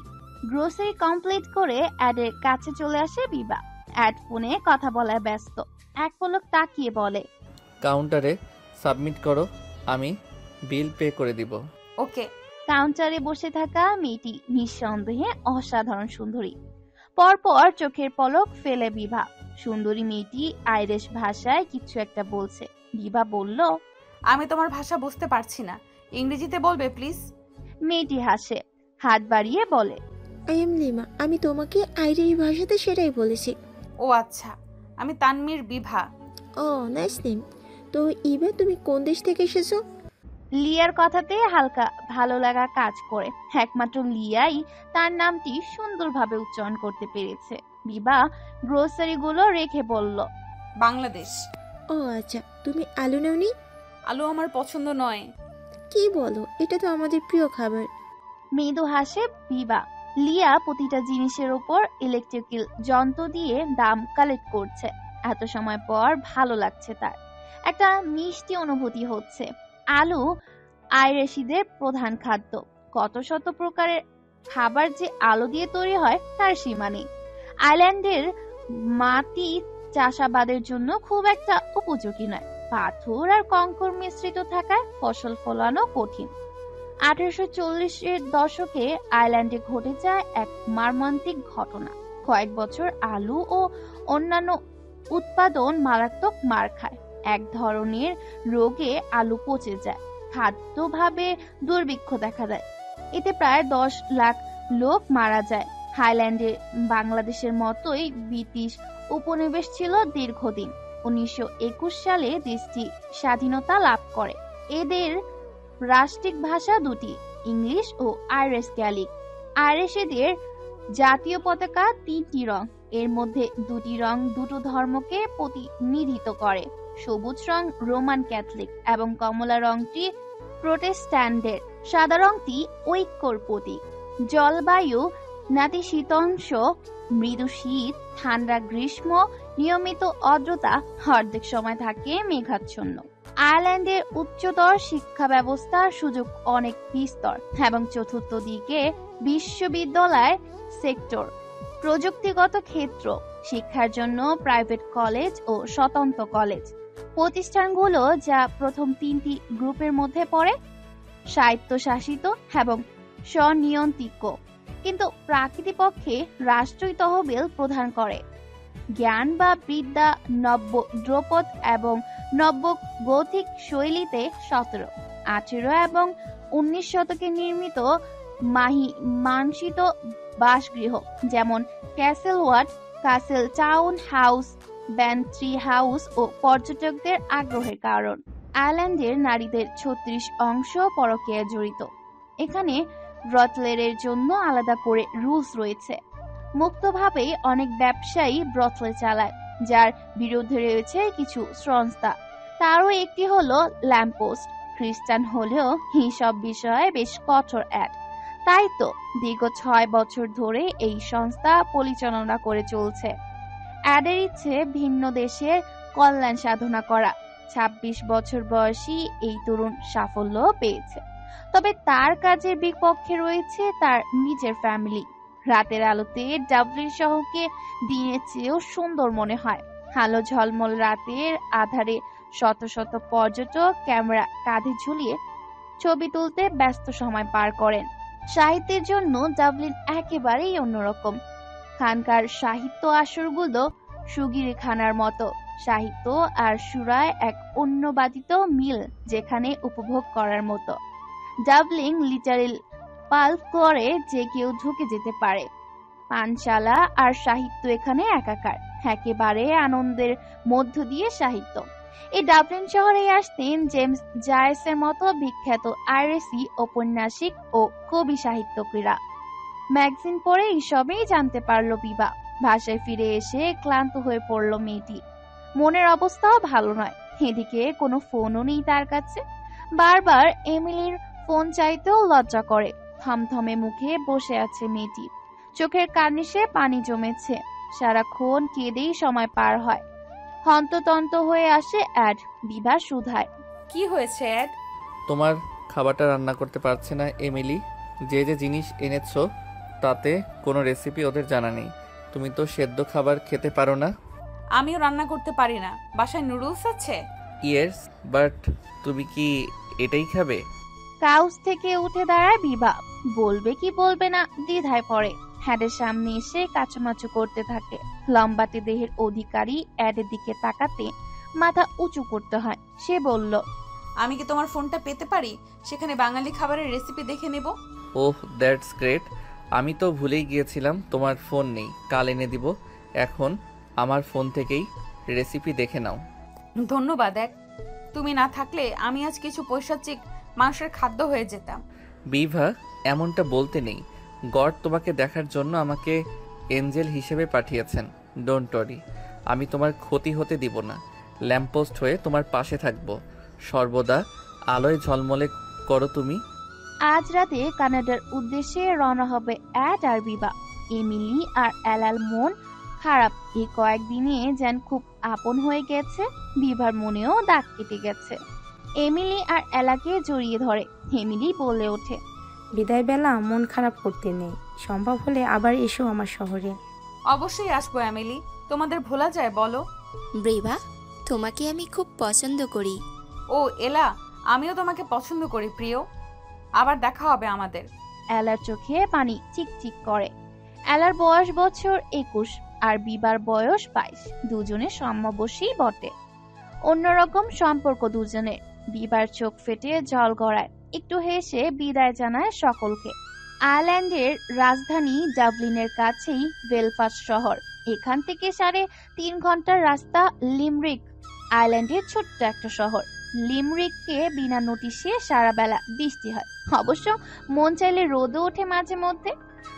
গ্রোসারি কমপ্লিট করে অ্যাডের কাছে চলে আসে বিবা। অ্যাড ফোনে কথা বলায় ব্যস্ত। এক পলক তাকিয়ে বলে, কাউন্টারে সাবমিট করো, আমি বিল পে করে দিব। ওকে। কাউন্টারে বসে থাকা মেয়েটি নিঃসন্দেহে অসাধারণ সুন্দরী। পরপর চোখের পলক ফেলে বিভা। সুন্দরী মেয়েটি আইরিশ ভাষায় কিছু একটা বলছে। বিভা বলল, আমি তোমার ভাষা বুঝতে পারছি না, ইংরেজিতে বলবে প্লিজ। মেয়েটি হাসে, হাত বাড়িয়ে বলে, আই এম লিমা, আমি তোমাকে আইরিশ ভাষাতে সেটাই বলেছি। ও আচ্ছা, আমি তানমির বিভা। ও নাইস নেম। তো ইবা, তুমি কোন দেশ থেকে এসেছো? লিয়ার কথাতে হালকা ভালো লাগা কাজ করে। একমাত্র লিয়াই তার নামটি সুন্দরভাবে উচ্চারণ করতে পেরেছে। বিভা গ্রোসারি গুলো রেখে বলল, বাংলাদেশ। ও আচ্ছা, তুমি আলু নাওনি? আলু আমার পছন্দ নয়। কি বলো, এটা তো আমাদের প্রিয় খাবার। মৃদু হাসে বিভা। লিয়া প্রতিটা জিনিসের উপর ইলেকট্রিক্যাল যন্ত্র দিয়ে দাম কালেক্ট করছে। এত সময় পর ভালো লাগছে তার। একটা মিষ্টি অনুভূতি হচ্ছে। আলু আইরিশদের প্রধান খাদ্য। কত শত প্রকারের খাবার যে আলু দিয়ে তৈরি হয় তার সীমা নেই। আইল্যান্ডের মাটি চাষাবাদের জন্য খুব একটা উপযোগী নয়। পাথর আর কংকর মিশ্রিত থাকায় ফসল ফলানো কঠিন। 1840-এর দশকে আইল্যান্ডে ঘটে যায় এক মর্মান্তিক ঘটনা। কয়েক বছর আলু ও অন্যান্য উৎপাদন মারাত্মক মার খায়। এক ধরনের রোগে আলু পচে যায়। খাদ্যভাবে দুর্ভিক্ষ দেখা দেয়। এতে প্রায় 10 লাখ লোক মারা যায়। হাইল্যান্ডে বাংলাদেশের মতোই ব্রিটিশ উপনিবেশ ছিল দীর্ঘদিন। 1921 সালে দেশটি স্বাধীনতা লাভ করে। এদের রাষ্ট্রিক ভাষা দুটি, ইংলিশ ও আইরিশ গ্যালিক। আইরিশদের জাতীয় পতাকা 3টি রং, এর মধ্যে 2টি রং দুটো ধর্মকে প্রতিনিধিত্ব করে। সবুজ রং রোমান ক্যাথলিক এবং কমলা রংটি প্রোটেস্ট্যান্টদের। সাদা রংটি ঐক্যর প্রতীক। জলবায়ু নাতিশীতোষ্ণ, মৃদু শীত, ঠান্ডা গ্রীষ্ম, নিয়মিত আর্দ্রতা, অর্ধেক সময় থাকে মেঘাচ্ছন্ন। আয়ারল্যান্ডের উচ্চতর শিক্ষা ব্যবস্থার সুযোগ অনেক বিস্তর এবং চতুর্থ দিকে বিশ্ববিদ্যালয় সেক্টর, প্রযুক্তিগত ক্ষেত্র, শিক্ষার জন্য প্রাইভেট কলেজ ও স্বতন্ত্র কলেজ প্রতিষ্ঠানগুলো যা প্রথম 3টি গ্রুপের মধ্যে পড়ে, স্বায়ত্তশাসিত এবং স্বনিয়ন্ত্রিত, কিন্তু প্রকৃতপক্ষে রাষ্ট্রীয় তহবিল প্রদান করে। জ্ঞান বা বিদ্যা নব্য দ্রুপদ এবং নব্য গথিক শৈলীতে 17, 18 এবং 19 শতকে নির্মিত মানসিত বাসগৃহ যেমন Castle Ward, Castletown House, Bantry House ও পর্যটকদের আগ্রহের কারণ। আয়ারল্যান্ডের নারীদের 36% পরকীয়ায় জড়িত। এখানে ব্রথলের জন্য আলাদা করে রুলস রয়েছে। মুক্তভাবে অনেক ব্যবসায়ী ব্রথলে চালায়, যার বিরুদ্ধে রয়েছে কিছু সংস্থা। তারও একটি হলো ল্যাম্পপোস্ট। খ্রিস্টান হলেও এইসব বিষয়ে বেশ কঠোর অ্যাড। তাই তো দীর্ঘ 6 বছর ধরে এই সংস্থা পরিচালনা করে চলছে। অ্যাডের ইচ্ছে ভিন্ন দেশের কল্যাণ সাধনা করা। 26 বছর বয়সী এই তরুণ সাফল্য পেয়েছে, তবে তার কাজের বিপক্ষে রয়েছে তার নিজের ফ্যামিলি। রাতের আলোতে ডাবলিন শহরকে দিনের চেয়েও সুন্দর মনে হয়। আলো ঝলমল রাতের আধারে শত শত পর্যটক ক্যামেরা কাঁধে ঝুলিয়ে ছবি তুলতে ব্যস্ত সময় পার করেন। সাহিত্যের জন্য ডাবলিন একেবারেই অন্যরকম। খানকার সাহিত্য আসরগুলো সুগিরিখানার মতো। সাহিত্য আর সুরায় এক অন্যবাদিত মিল যেখানে উপভোগ করার মতো। ডাবলিন লিটারেল পাল্প করে যে কেউ ঢুকে যেতে পারে। পানশালা আর সাহিত্য এখানে একাকার, একেবারে আনন্দের মধ্য দিয়ে সাহিত্য। এই ডাবলিন শহরে আসতেন জেমস জয়েসের মতো বিখ্যাত আইরিশি ঔপন্যাসিক ও কবি সাহিত্যিকরা। ম্যাগাজিন পড়ে এইসবই জানতে পারল বিভা। ভাষায় ফিরে এসে ক্লান্ত হয়ে পড়ল মেয়েটি। মনের অবস্থাও ভালো নয়। এদিকে কোনো ফোনও নেই তার কাছে। বারবার এমিলির ফোন চাইতেও লজ্জা করে। থমথমে মুখে বসে আছে মেয়েটি। চোখের কার্নিশে পানি জমেছে। সারাক্ষণ কেঁদেই সময় পার হয়। হন্ততন্ত হয়ে আসে অ্যাড। বিভা শুধায়, কি হয়েছে অ্যাড? তোমার খাবারটা রান্না করতে পারছে না এমিলি। যে যে জিনিস এনেছো তাতে কোনো রেসিপি ওদের জানা নেই। তুমি তো সেদ্ধ খাবার খেতে পারো না। আমিও রান্না করতে পারি না। বাসায় নুডলস আছে? ইয়েস, বাট তুমি কি এটাই খাবে? কাউচ থেকে উঠে দাঁড়ায় বিভা। বলবে কি বলবে না দ্বিধায় পড়ে। হ্যাডের সামনে এসে কাচুমাচু করতে থাকে। লম্বাটে দেহের অধিকারী অ্যাডের দিকে তাকাতে মাথা উঁচু করতে হয়। সে বলল, আমি কি তোমার ফোনটা পেতে পারি? সেখানে বাঙালি খাবারের রেসিপি দেখে নেব। ওহ, দ্যাটস গ্রেট। আমি তো ভুলেই গিয়েছিলাম তোমার ফোন নেই। কাল এনে দিব। এখন আমার ফোন থেকেই রেসিপি দেখে নাও। ধন্যবাদ অ্যাড। তুমি না থাকলে আমি আজ কিছু পৈশাচিক মাংসের খাদ্য হয়ে যেতাম। বিভা, এমনটা বলতে নেই। গড তোমাকে দেখার জন্য আমাকে এঞ্জেল হিসেবে পাঠিয়েছেন। ডোন্ট ওয়ারি, আমি তোমার ক্ষতি হতে দিব না। ল্যাম্পপোস্ট হয়ে তোমার পাশে থাকবো। সর্বদা আলোয় ঝলমলে করো তুমি। আজ রাতে কানাডার উদ্দেশ্যে রওনা হবে অ্যাড আর বিভা। এমিলি আর এলার মন খারাপ। এই কয়েকদিনে যেন খুব আপন হয়ে গেছে। বিভার মনেও দাগ কেটে গেছে। এমিলি আর এলাকে জড়িয়ে ধরে। এমিলি বলে ওঠে, বিদায় বেলা মন খারাপ করতে নেই। সম্ভব হলে আবার এসো আমার শহরে। অবশ্যই আসবো এমিলি। তোমাদের ভোলা যায় বলো? ব্রিভা, তোমাকে আমি খুব পছন্দ করি। ও এলা, আমিও তোমাকে পছন্দ করি প্রিয়। আবার দেখা হবে আমাদের। এলার চোখে পানি চিকচিক করে। এলার বয়স বছর 21 আর বিবার বয়স 22। দুজনে সমবয়সী বটে। অন্যরকম সম্পর্ক দুজনের। বিবার চোখ ফেটে জল গড়ায়। একটু হেসে বিদায় জানায় সকলকে। আয়ারল্যান্ডের রাজধানী ডাবলিনের কাছেই বেলফাস্ট শহর। এখান থেকে 3.5 ঘন্টার রাস্তা লিমরিক। আয়ারল্যান্ডের ছোট্ট একটা শহর। লিমরিককে বিনা নোটিশে সারা বেলা বৃষ্টি হয়। অবশ্য মন চাইলে রোদও ওঠে মাঝে মধ্যে।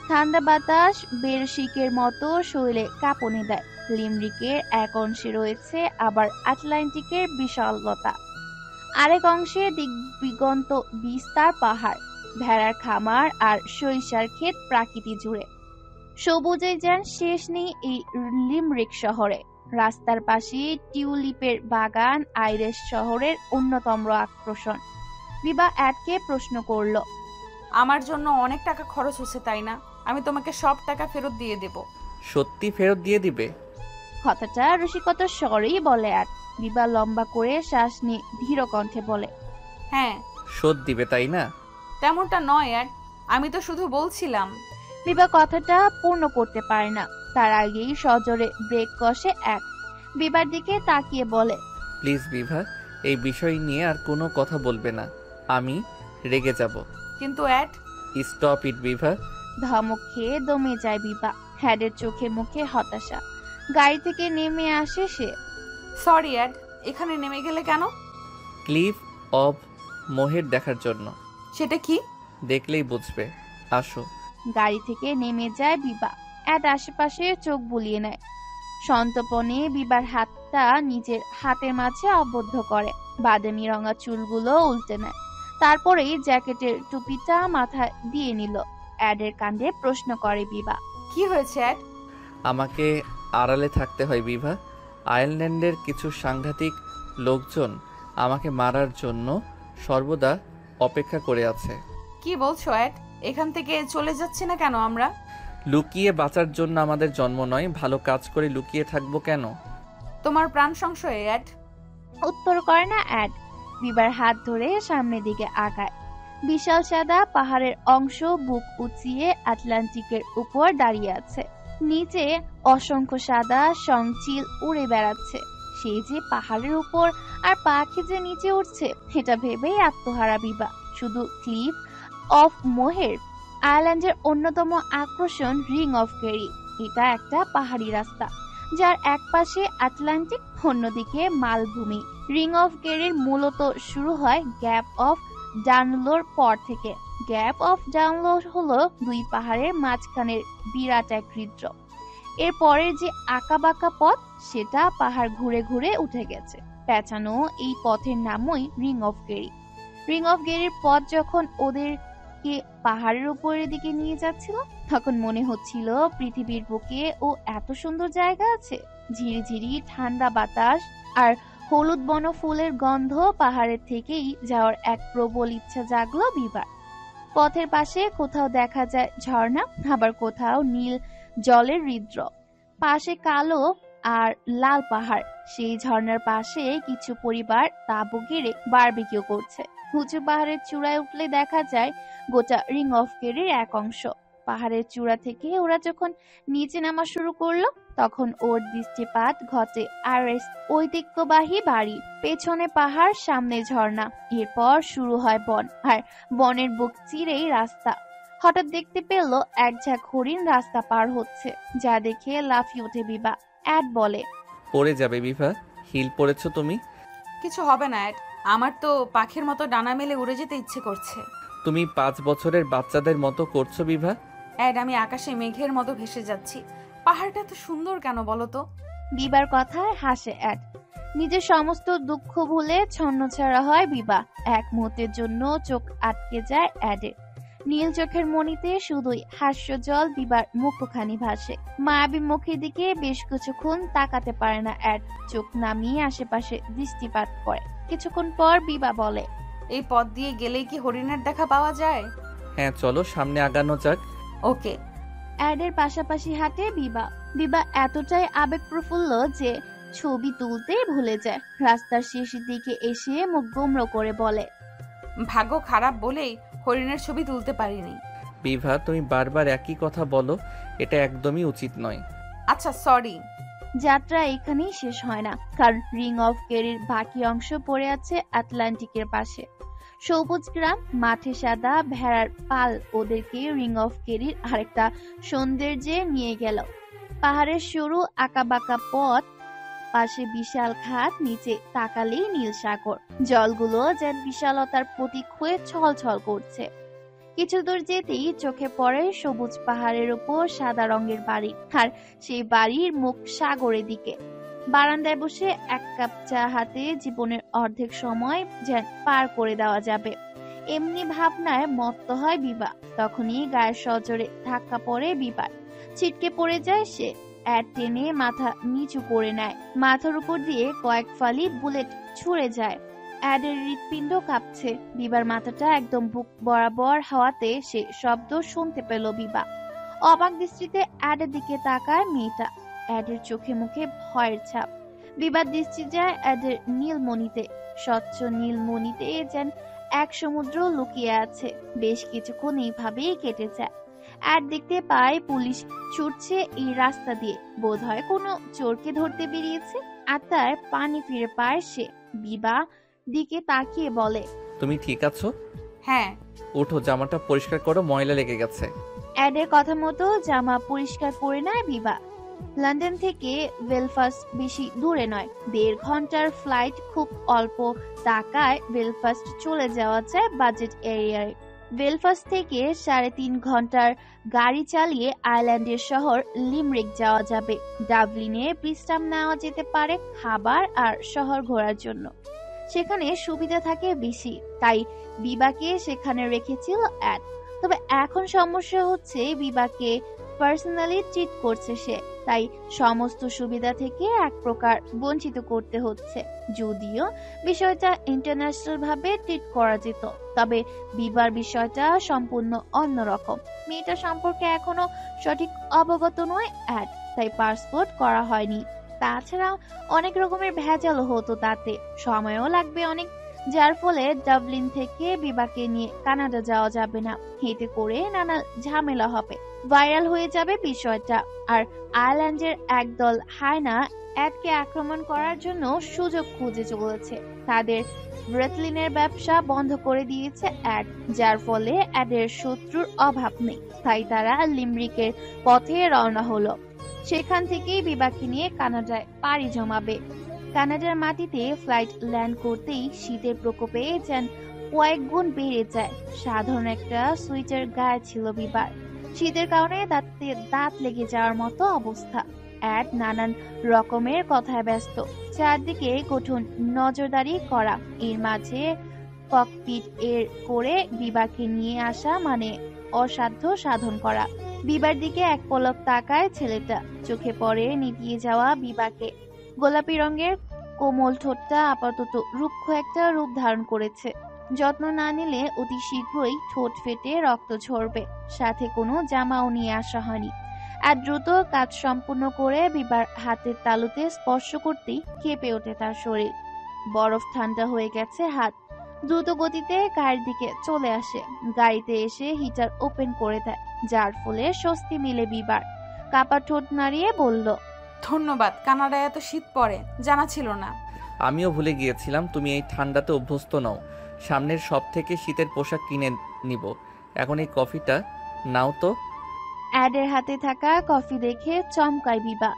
ঠান্ডা বাতাস বেরশিকের মতো শরীরে কাঁপুনি দেয়। লিমরিকের এক অংশে রয়েছে আবার আটলান্টিকের বিশালতা, আরেক অংশে দিগন্ত বিস্তার পাহাড়, ভেড়ার খামার আর সরিষার ক্ষেত প্রাকৃতি জুড়ে। সবুজে যেন শেষ নেই এই লিমরিক শহরে। রাস্তার পাশে টিউলিপের বাগান আইরিশ শহরের অন্যতম আকর্ষণ। বিভা অ্যাডকে প্রশ্ন করল, আমার জন্য অনেক টাকা খরচ হচ্ছে তাই না? আমি তোমাকে সব টাকা ফেরত দিয়ে দেব। সত্যি ফেরত দিয়ে দিবে? কথাটা রসিকতার স্বরেই বলে অ্যাড। বিভা লম্বা করে শ্বাস নিয়ে ধীর কণ্ঠে বলে, হ্যাঁ। শোধ দিবে তাই না? তেমনটা নয় অ্যাড, আমি তো শুধু বলছিলাম। বিভা কথাটা পূর্ণ করতে পারে না, তার আগেই সজোরে ব্রেক কষে অ্যাড। বিভার দিকে তাকিয়ে বলে, প্লিজ বিভা, এই বিষয় নিয়ে আর কোনো কথা বলবে না, আমি রেগে যাব। কিন্তু অ্যাড। স্টপ ইট বিভা। ধমক খেয়ে দমে যায় বিভা। হ্যাডের চোখে মুখে হতাশা। গাড়ি থেকে নেমে আসে সে। সরি অ্যাড, এখানে নেমে গেলে কেন? ক্লিফ অফ মোহের দেখার জন্য। সেটা কি? দেখলেই বুঝবে, আসো। গাড়ি থেকে নেমে যায় বিভা। অ্যাড আশেপাশে চোখ বুলিয়ে নেয়। সন্তপনে বিবার হাতটা নিজের হাতের মাঝে আবদ্ধ করে, বাদামি রঙা চুলগুলো উল্টে নেয়। তারপরেই জ্যাকেটের টুপিটা মাথায় দিয়ে নিল। অ্যাডের কাণ্ডে প্রশ্ন করে বিভা, কি হয়েছে অ্যাড? আমাকে আড়ালে থাকতে হয় বিভা। আয়ারল্যান্ডের কিছু সাংঘাতিক লোকজন আমাকে মারার জন্য সর্বদা অপেক্ষা করে আছে। কি বলছো অ্যাড? এখান থেকে চলে যাচ্ছি না কেন আমরা? লুকিয়ে বাঁচার জন্য আমাদের জন্ম নয়, ভালো কাজ করে লুকিয়ে থাকবো কেন? তোমার প্রাণ সংশয়ে অ্যাড। উত্তর করে না অ্যাড। বিবার হাত ধরে সামনের দিকে আগায়। বিশাল সাদা পাহাড়ের অংশ বুক উঁচিয়ে আটলান্টিকের উপর দাঁড়িয়ে আছে। নিচে অসংখ্য সাদা সংচিল উড়ে বেড়াচ্ছে। সেই যে পাহাড়ের উপর আর পাখি যে নিচে উঠছে, এটা ভেবেই আত্মহারা বিভা। শুধু ক্লিফ অফ মোহের আয়ারল্যান্ডের অন্যতম আকর্ষণ রিং অফ কেরি। এটা একটা পাহাড়ি রাস্তা, যার এক পাশে আটলান্টিক, অন্যদিকে মালভূমি। রিং অফ কেরির মূলত শুরু হয় গ্যাপ অফ ডানলোর পর থেকে। গ্যাপ অফ ডানলো হলো দুই পাহাড়ের মাঝখানের বিরাট এক হৃদ্র। এর পরের যে আঁকাবাঁকা পথ, সেটা পাহাড় ঘুরে ঘুরে উঠে গেছে। পেঁচানো এই পথের নামই Ring of Kerry. Ring of কেরির পথ যখন ওদেরকে পাহাড়ের উপরের দিকে নিয়ে যাচ্ছিল, তখন মনে হচ্ছিল পৃথিবীর বুকে ও এত সুন্দর জায়গা আছে। ঝিরিঝিরি ঠান্ডা বাতাস আর হলুদ বন ফুলের গন্ধ পাহাড়ের থেকেই যাওয়ার এক প্রবল ইচ্ছা জাগলো বিবার। পথের পাশে কোথাও দেখা যায় ঝর্ণা, আবার কোথাও নীল জলের হৃদ্র। পাশে কালো আর লাল পাহাড়। সেই ঝর্ণার পাশে কিছু পরিবার তাঁবু গেড়ে বারবিকিউ করছে। উঁচু পাহাড়ের চূড়ায় উঠলে দেখা যায় গোটা রিং অফ কেরির এক অংশ। পাহাড়ের চূড়া থেকে ওরা যখন নিচে নামা শুরু করলো, তখন ওর দৃষ্টিপাত ঘটে আইরিশ ঐতিহ্যবাহী বাড়ি। পেছনে পাহাড়, সামনে ঝর্ণা। এরপর শুরু হয় বন, আর বনের বুক চিরেই রাস্তা। হঠাৎ দেখতে পেল এক ঝাঁক হরিণ রাস্তা পার হচ্ছে, যা দেখে লাফিয়ে ওঠে বিভা। অ্যাড বলে, পড়ে যাবে বিভা, হিল পড়েছো তুমি। কিছু হবে না অ্যাড, আমার তো পাখির মতো ডানা মেলে উড়ে যেতে ইচ্ছে করছে। তুমি 5 বছরের বাচ্চাদের মতো করছো বিভা। অ্যাড, আমি আকাশে মেঘের মতো ভেসে যাচ্ছি। পাহাড়টা এত সুন্দর কেন বলো তো? বিবার কথায় হাসে অ্যাড। নিজের সমস্ত দুঃখ ভুলে ছন্নছাড়া হয় বিভা। এক মুহূর্তের জন্য চোখ আটকে যায় অ্যাডের। নীল চোখের মণিতে শুধুই হাস্যজল বিবার মুখখানি ভাসে। মায়াবী মুখের দিকে বেশ কিছুক্ষণ তাকাতে পারে না অ্যাড। চোখ নামিয়ে আশেপাশে দৃষ্টিপাত করে। কিছুক্ষণ পর বিভা বলে, এই পথ দিয়ে গেলেই কি হরিণের দেখা পাওয়া যায়? হ্যাঁ, চলো সামনে আগানো যাক। ওকে। অ্যাডের পাশাপাশি হাঁটে বিভা। বিভা এতটাই আবেগপ্রফুল্ল যে ছবি তুলতে ভুলে যায়। রাস্তার শেষের দিকে এসে মুখ গোমড়ো করে বলে, ভাগ্য খারাপ বলেই হরিণের ছবি তুলতে পারিনি। বিভা, তুমি বারবার একই কথা বলো, এটা একদমই উচিত নয়। আচ্ছা, সরি। যাত্রা এখানেই শেষ হয় না, কারণ রিং অফ কেরির বাকি অংশ পড়ে আছে আটলান্টিকের পাশে। সবুজ গ্রাম, মাঠে সাদা ভেড়ার পাল ওদেরকে রিং অফ কেরির আরেকটা সৌন্দর্যে নিয়ে গেল। পাহাড়ের সরু আঁকাবাঁকা পথ, পাশে বিশাল খাত, নিচে তাকালেই নীল সাগর। জলগুলো যেন বিশালতার প্রতীক হয়ে ছলছল করছে। কিছু দূর যেতেই চোখে পড়ে সবুজ পাহাড়ের উপর সাদা রঙের বাড়ি, আর সেই বাড়ির মুখ সাগরের দিকে। বারান্দায় বসে এক কাপ চা হাতে জীবনের অর্ধেক সময় যেন পার করে দেওয়া যাবে, এমনি ভাবনায় মত্ত হয় বিভা। তখনই গায়ের সজোরে ধাক্কা পড়ে বিভার, ছিটকে পড়ে যায় সে। অ্যাড টেনে মাথা নিচু করে নেয়, মাথার উপর দিয়ে কয়েক ফালি বুলেট ছুড়ে যায়। অ্যাডের হৃৎপিণ্ড কাঁপছে, বিবার মাথাটা একদম বুক বরাবর হওয়াতে সে শব্দ শুনতে পেল বিভা। অবাক দৃষ্টিতে অ্যাডের দিকে তাকায় মেয়েটা, অ্যাডের চোখে মুখে ভয়ের ছাপ। বিবার দৃষ্টি যায় অ্যাডের নীলমণিতে, স্বচ্ছ নীলমণিতে যেন এক সমুদ্র লুকিয়ে আছে। বেশ কিছুক্ষণ এইভাবেই কেটে যায়। অ্যাড দেখতে পায় পুলিশ ছুটছে এই রাস্তা দিয়ে, বোধহয় কোনো চোরকে ধরতে বেরিয়েছে। আর তার পানি ফিরে পায় সে। বিভা দিকে তাকিয়ে বলে, তুমি ঠিক আছো? হ্যাঁ। উঠো, জামাটা পরিষ্কার করো, ময়লা লেগে গেছে। অ্যাডের কথা মতো জামা পরিষ্কার করে নেয় বিভা। লন্ডন থেকে বেলফাস্ট বেশি দূরে নয়, 1.5 ঘন্টার ফ্লাইট। খুব অল্প টাকায় বেলফাস্ট চলে যাওয়া যায় বাজেট এরিয়ায়। বেলফাস্ট থেকে 3.5 ঘন্টার গাড়ি চালিয়ে আয়ারল্যান্ডের শহর লিমরিক যাওয়া যাবে। ডাবলিনে বিশ্রাম নেওয়া যেতে পারে খাবার আর শহর ঘোরার জন্য, সেখানে সুবিধা থাকে বেশি। তাই বিভাকে সেখানে রেখেছিল অ্যাড। তবে এখন সমস্যা হচ্ছে বিভাকে পার্সোনালি ট্রিট করছে সে, তাই সমস্ত সুবিধা থেকে এক প্রকার বঞ্চিত করতে হচ্ছে। যদিও বিষয়টা ইন্টারন্যাশনাল ভাবে ট্রিট করা যেত, তবে বিবার বিষয়টা সম্পূর্ণ অন্যরকম। মেয়েটা সম্পর্কে এখনো সঠিক অবগত নয় অ্যাড, তাই পাসপোর্ট করা হয়নি। তাছাড়া অনেক রকমের ভেজালও হতো, তাতে সময়ও লাগবে অনেক, যার ফলে ডাবলিন থেকে বিভাকে নিয়ে কানাডা যাওয়া যাবে না। এতে করে নানা ঝামেলা হবে, ভাইরাল হয়ে যাবে বিষয়টা। আর আয়ারল্যান্ডের একদল হায়না অ্যাডকে আক্রমণ করার জন্য সুযোগ খুঁজে চলেছে। তাদের ব্রেথলিনের ব্যবসা বন্ধ করে দিয়েছে অ্যাড, যার ফলে অ্যাডের শত্রুর অভাব নেই। তাই তারা লিমরিকের পথে রওনা হলো। সেখান থেকেই বিভাকে নিয়ে কানাডায় পাড়ি জমাবে। কানাডার মাটিতে ফ্লাইট ল্যান্ড করতেই শীতের প্রকোপে যেন কয়েক গুণ বেড়ে যায়। সাধারণ একটা সুইটার গায়ে ছিল বিবার। শীতের কারণে দাঁতে দাঁত লেগে যাওয়ার মতো অবস্থা। অ্যাড নানান রকমের কথায় ব্যস্ত, চারদিকে কঠোর নজরদারি করা। এর মাঝে ককপিট এর করে বিভাকে নিয়ে আসা মানে অসাধ্য সাধন করা। বিবার দিকে এক পলক তাকায় ছেলেটা, চোখে পড়ে নিভিয়ে যাওয়া বিভাকে। গোলাপি রঙের কোমল ঠোঁটটা আপাতত রুক্ষ একটা রূপ ধারণ করেছে। যত্ন না নিলে অতি শীঘ্রই ঠোঁট ফেটে রক্ত ঝরবে। সাথে কোনো জামাও নিয়ে আসা হয়নি। আর দ্রুত কাজ সম্পূর্ণ করে বিবার হাতের তালুতে স্পর্শ করতেই কেঁপে ওঠে তার শরীর। বরফ ঠান্ডা হয়ে গেছে হাত। দ্রুত গতিতে গাড়ির দিকে চলে আসে। গাড়িতে এসে হিটার ওপেন করে দেয়, যার ফলে স্বস্তি মিলে বিবার। কাপা ঠোঁট নাড়িয়ে বলল, ধন্যবাদ, কানাডায় এত শীত পড়ে, জানা ছিল না। আমিও ভুলে গিয়েছিলাম তুমি এই ঠান্ডাতে অভ্যস্ত নও। সামনের সব থেকে শীতের পোশাক কিনে নিব। এখন এই কফিটা নাও তো। অ্যাডের হাতে থাকা কফি দেখে চমকায় বিভা।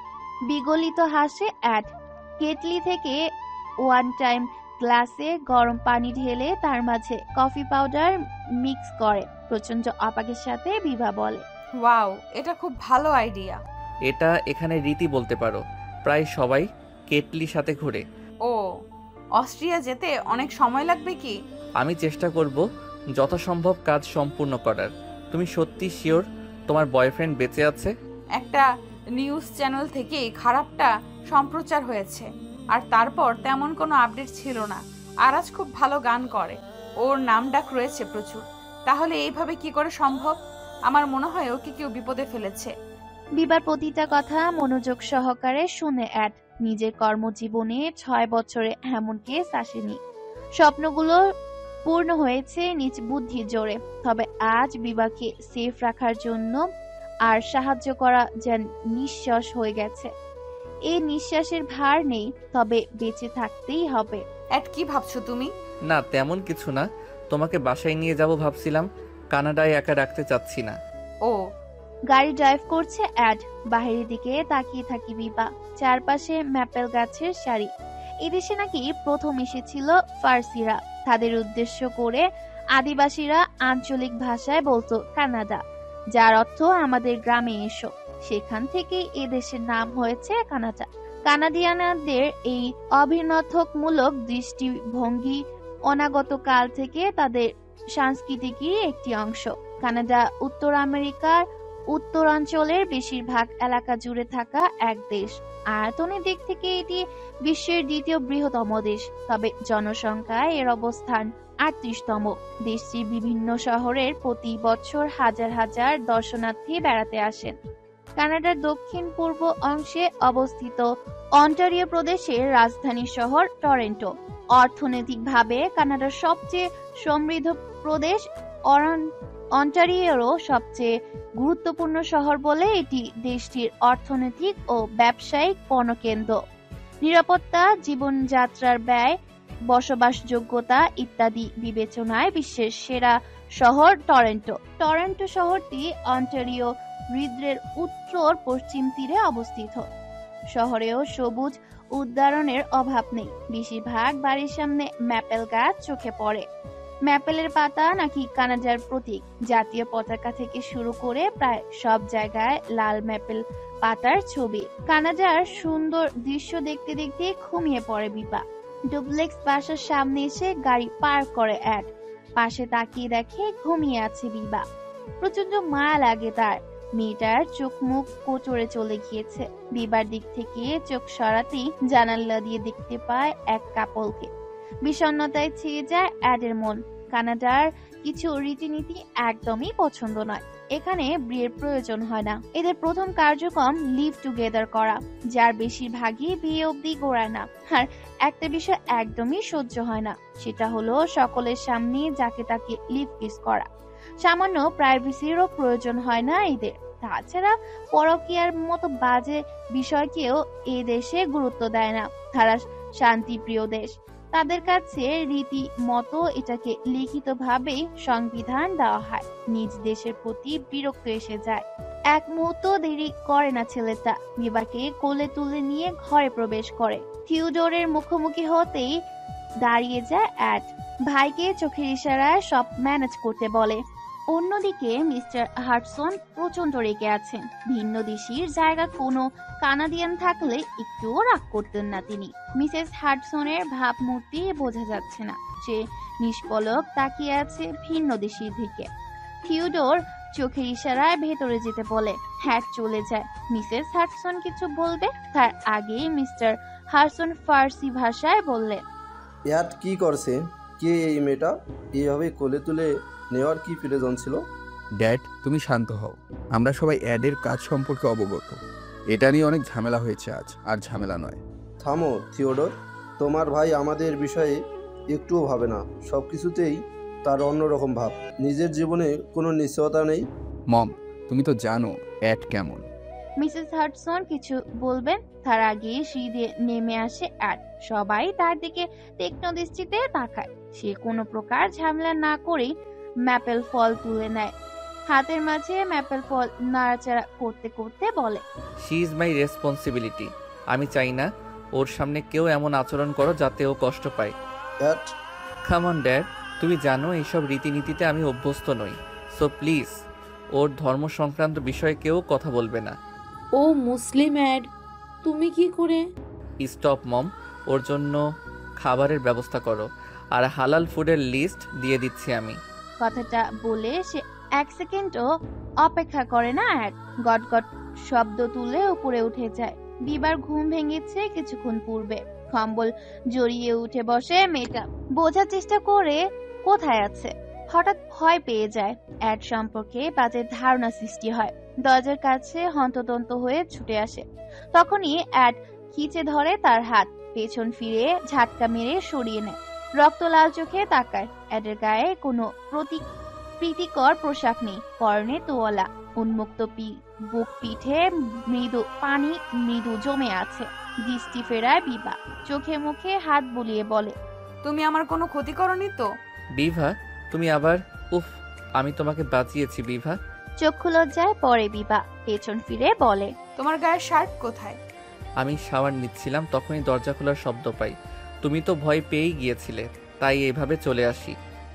বিগলিত হাসে অ্যাড। কেটলি থেকে 1 টাইম গ্লাসে গরম পানি ঢেলে তার মাঝে কফি পাউডার মিক্স করে প্রচন্ড অবাকের সাথে বিভা বলে, ওয়াও, এটা খুব ভালো আইডিয়া। এটা এখানে রীতি বলতে পারো, প্রায় সবাই কেটলির সাথে ঘুরে। ও, অস্ট্রিয়া যেতে অনেক সময় লাগবে কি? আমি চেষ্টা করব যথাসম্ভব কাজ সম্পূর্ণ করার। তুমি সত্যি শিওর তোমার বয়ফ্রেন্ড বেঁচে আছে? একটা নিউজ চ্যানেল থেকে খারাপটা সম্প্রচার হয়েছে, আর তারপর তেমন কোনো আপডেট ছিল না। আরাজ খুব ভালো গান করে, ওর নাম ডাক রয়েছে প্রচুর। তাহলে এইভাবে কি করে সম্ভব? আমার মনে হয় ওকে কেউ বিপদে ফেলেছে। বিবার প্রতিটা কথা মনোযোগ সহকারে শুনে অ্যাড। নিজের কর্মজীবনে 6 বছরে এমন কেস আসেনি। স্বপ্নগুলো পূর্ণ হয়েছে নিজ বুদ্ধির জোরে। তবে আজ বিবাকে সেফ রাখার জন্য আর সাহায্য করা যেন নিঃশ্বাস হয়ে গেছে। এই নিঃশ্বাসের ভার নেই, তবে বেঁচে থাকতেই হবে। অ্যাড, কি ভাবছো তুমি? না, তেমন কিছু না। তোমাকে বাসায় নিয়ে যাব ভাবছিলাম, কানাডায় একা রাখতে চাচ্ছি না। ও। গাড়ি ড্রাইভ করছে অ্যাড। বাহিরের দিকে তাকিয়ে থাকি বিভা। চারপাশে ম্যাপেল গাছের সারি। এদেশে নাকি প্রথম এসেছিল ফার্সিরা। তাদের উদ্দেশ্য করে আদিবাসীরা আঞ্চলিক ভাষায় বলতো কানাডা, যার অর্থ আমাদের গ্রামে এসো। সেখান থেকে এ দেশের নাম হয়েছে কানাডা। কানাডিয়ানদের এই অভিনথকমূলক দৃষ্টিভঙ্গি অনাগত কাল থেকে তাদের সংস্কৃতিরই একটি অংশ। কানাডা উত্তর আমেরিকার উত্তরাঞ্চলের বেশিরভাগ এলাকা জুড়ে থাকা এক দেশ। আয়তনের দিক থেকে এটি বিশ্বের দ্বিতীয় বৃহত্তম দেশ, তবে জনসংখ্যায় এর অবস্থান 38তম। দেশটির বিভিন্ন শহরের প্রতি বছর হাজার হাজার দর্শনার্থী বেড়াতে আসেন। কানাডার দক্ষিণ পূর্ব অংশে অবস্থিত অন্টারিও প্রদেশের রাজধানী শহর টরন্টো। অর্থনৈতিকভাবে কানাডার সবচেয়ে সমৃদ্ধ প্রদেশ অন্টারিওরও সবচেয়ে গুরুত্বপূর্ণ শহর বলে এটি দেশটির অর্থনৈতিক ও ব্যবসায়িক পণ্যকেন্দ্র। নিরাপত্তা, জীবনযাত্রার ব্যয়, বসবাসযোগ্যতা ইত্যাদি বিবেচনায় বিশ্বের সেরা শহর টরন্টো। টরন্টো শহরটি অন্টারিও হ্রদের উত্তর পশ্চিম তীরে অবস্থিত। শহরেও সবুজ উদ্যানের অভাব নেই। বেশিরভাগ বাড়ির সামনে ম্যাপেল গাছ চোখে পড়ে। ম্যাপেলের পাতা নাকি কানাডার প্রতীক। জাতীয় পতাকা থেকে শুরু করে প্রায় সব জায়গায় লাল ম্যাপেল পাতার ছবি। কানাডার সুন্দর দৃশ্য দেখতে দেখতে ঘুমিয়ে পড়ে বিপা। ডুপ্লেক্স বাসার সামনে এসে গাড়ি পার্ক করে অ্যাড। পাশে তাকিয়ে দেখে ঘুমিয়ে আছে বিবা। প্রচন্ড মায়া লাগে তার। মেয়েটার চোখ মুখ কোচরে চলে গিয়েছে। বিবার দিক থেকে চোখ সরাতেই জানালা দিয়ে দেখতে পায় এক কাপলকে। বিষণ্ণতায় ছেয়ে যায় অ্যাডের মন। কানাডার কিছু রীতিনীতি একদমই পছন্দ নয়। এখানে বিয়ের প্রয়োজন হয় না। এদের প্রথম কার্যক্রম লিভ টুগেদার করা, যার বেশিরভাগই বিয়ে অবধি গোড়ায় না। আর একটা বিষয় একদমই সহ্য হয় না, সেটা হলো সকলের সামনে যাকে তাকে লিভ কিস করা। সামান্য প্রাইভেসিরও প্রয়োজন হয় না এদের। তাছাড়া পরকীয়ার মতো বাজে বিষয়কেও এ দেশে গুরুত্ব দেয় না। তারা শান্তিপ্রিয় দেশ। তাদের কাছে রীতি মতো এটাকে লিখিতভাবেই সংবিধান দেওয়া হয়। নিজ দেশের প্রতি বিরক্ত এসে যায়। এক মুহূর্ত দেরি করে না ছেলেটা। বিবাকে কোলে তুলে নিয়ে ঘরে প্রবেশ করে। থিওডোরের মুখোমুখি হতেই দাঁড়িয়ে যায় অ্যাড। ভাইকে চোখের ইশারায় সব ম্যানেজ করতে বলে। অন্যদিকে মিস্টার হাডসন প্রচন্ড রেগে আছেন। ভিন্ন দেশির জায়গা কোনো কানাডিয়ান থাকলে একটুও রাগ করতেন না তিনি। মিসেস হাডসনের ভাবমূর্তি বোঝা যাচ্ছে না। সে নিষ্পলক তাকিয়ে আছে ভিন্ন দেশির দিকে। থিওডোর চোখের ইশারায় ভেতরে যেতে বলে। হ্যাট চলে যায়। মিসেস হাডসন কিছু বলবে তার আগেই মিস্টার হাডসন ফার্সি ভাষায় বললেন, ইয়াত কি করছে? কে এই মেয়েটা? এইভাবে কোলে তুলে নেওয়ার কি প্রয়োজন ছিল? ড্যাড, তুমি শান্ত হও। আমরা সবাই অ্যাডের কাজ সম্পর্কে অবগত। এটা নিয়ে অনেক ঝামেলা হয়েছে আজ, আর ঝামেলা নয়। থামো থিওডোর, তোমার ভাই আমাদের বিষয়ে একটুও ভাবে না। সব কিছুতেই তার অন্যরকম ভাব। নিজের জীবনে কোনো নিশ্চয়তা নেই। মম, তুমি তো জানো অ্যাড কেমন। মিসেস হাডসন কিছু বলবেন তার আগে সিঁড়ি দিয়ে নেমে আসে অ্যাড। সবাই তার দিকে তীক্ষ্ণ দৃষ্টিতে তাকায়। সে কোনো প্রকার ঝামেলা না করেই ম্যাপেল ফল তুলে নেয়। হাতের মাঝে ম্যাপেল ফল নাড়াচাড়া করতে করতে বলে, শি ইজ মাই রেসপন্সিবিলিটি। আমি চাই না ওর সামনে কেউ এমন আচরণ করো যাতে ও কষ্ট পায়। কাম অন ড্যাড, তুমি জানো এইসব রীতিনীতিতে আমি অভ্যস্ত নই। সো প্লিজ ওর ধর্ম সংক্রান্ত বিষয়ে কেউ কথা বলবে না। ও মুসলিম অ্যাড, তুমি কি করে? স্টপ মম, ওর জন্য খাবারের ব্যবস্থা করো, আর হালাল ফুডের লিস্ট দিয়ে দিচ্ছি আমি। কথাটা বলে সে এক সেকেন্ডও অপেক্ষা করে না অ্যাড। গট গট শব্দ তুলে উপরে উঠে যায়। বিবার ঘুম ভেঙেছে কিছুক্ষণ পূর্বে। কম্বল জড়িয়ে উঠে বসে মেয়েটা। বোঝার চেষ্টা করে কোথায় আছে। হঠাৎ ভয় পেয়ে যায়। অ্যাড সম্পর্কে বাজে ধারণা সৃষ্টি হয়। দরজার কাছে হন্তদন্ত হয়ে ছুটে আসে। তখনই অ্যাড খিচে ধরে তার হাত। পেছন ফিরে ঝাটকা মেরে সরিয়ে নেয়। রক্ত লাল চোখে তাকায়। অ্যাডের গায়ে কোনো প্রীতিকর পোশাক নেই। পরনে তোয়ালা। উন্মুক্ত বুক পিঠে মৃদু জমে আছে। দৃষ্টি ফেরায় বিভা। চোখে মুখে হাত বুলিয়ে বলে, তুমি আমার কোনো ক্ষতি করনি তো? বিভা, তুমি আবার? উফ, আমি তোমাকে বাঁচিয়েছি বিভা। চক্ষু লজ্জায় পড়ে বিভা। পেছন ফিরে বলে, তোমার গায়ের শার্ট কোথায়? আমি শাওয়ার নিচ্ছিলাম, তখনই দরজা খোলার শব্দ পাই। তুমি তো ভয় পেয়েই গিয়েছিলে, তাই এভাবে চলে আসি।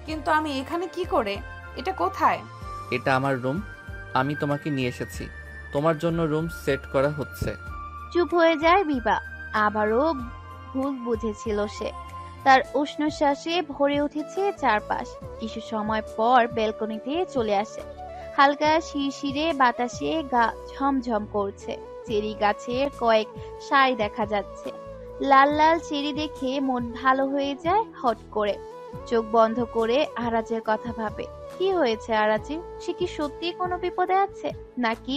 কিন্তু আমি এখানে কি করে? এটা কোথায়? এটা আমার রুম, আমি তোমাকে নিয়ে এসেছি। তোমার জন্য রুম সেট করা হচ্ছে। চুপ হয়ে যায় বিভা। আবারও ভুল বুঝেছিল সে। তার উষ্ণশ্বাসে ভরে উঠেছে চারপাশ। কিছু সময় পর ব্যালকনিতে চলে আসে। হালকা শিরশিরে বাতাসে গা ঝমঝম করছে। চেরি গাছের কয়েক সারি দেখা যাচ্ছে। লাল লাল চেরি দেখে মন ভালো হয়ে যায় হট করে। চোখ বন্ধ করে আরাজের কথা ভাবে। কি হয়েছে আরাজের? সে কি সত্যি কোনো বিপদে আছে, নাকি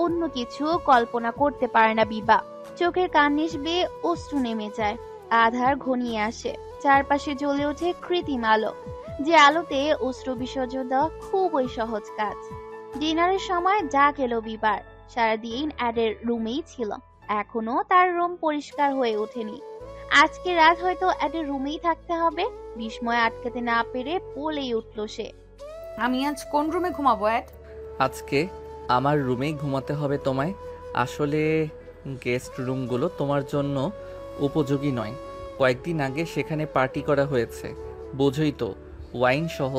অন্য কিছু কল্পনা করতে পারে না বিভা। চোখের কার্নিশ বেয়ে অশ্রু নেমে যায়। আধার ঘনিয়ে আসে। চারপাশে জ্বলে ওঠে কৃত্রিম আলো, যে আলোতে অশ্রু বিসর্জন দেওয়া খুবই সহজ কাজ। ডিনারের সময় ডাক এলো বিবার। সারাদিন অ্যাডের রুমেই ছিল। এখনো তার রুম পরিষ্কার হয়ে ওঠেনি। আজকে রাত হয়তো অ্যাডের রুমেই থাকতে হবে। বিস্ময় আটকাতে না পেরে বলেই উঠল সে, আমি আজ কোন রুমে ঘুমাবো অ্যাড? আজকে আমার রুমেই ঘুমাতে হবে তোমায়। আসলে গেস্ট রুমগুলো তোমার জন্য উপযোগী নয়। কয়েকদিন আগে সেখানে পার্টি করা হয়েছে, বোঝোই তো, ওয়াইন সহ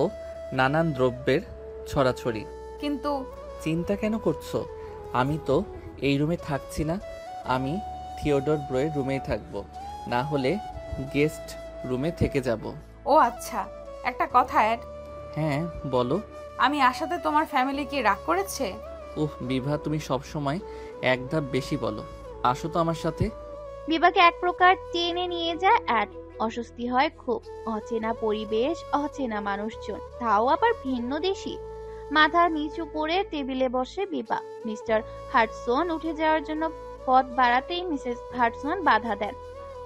নানান দ্রব্যের ছড়াছড়ি। কিন্তু চিন্তা কেন করছো? আমি তো এই রুমে থাকছি না। আমি থিওডর ব্রোয়ের রুমেই থাকবো, না হলে গেস্ট রুমে থেকে যাব। ও আচ্ছা, একটা কথা অ্যাড। হ্যাঁ বলো। আমি আসাতে তোমার ফ্যামিলি কি রাগ করেছে? বিভা, তুমি সবসময় এক ধাপ বেশি বলো। আসো তো আমার সাথে। বিভাকে এক প্রকার টেনে নিয়ে যায় অ্যাড। অস্বস্তি হয় খুব। অচেনা পরিবেশ, অচেনা মানুষজন, তাও আবার ভিন্ন দেশি। মাথা নিচু করে টেবিলে বসে বিভা। মিস্টার হাডসন উঠে যাওয়ার জন্য পথ বাড়াতেই মিসেস হাডসন বাধা দেন।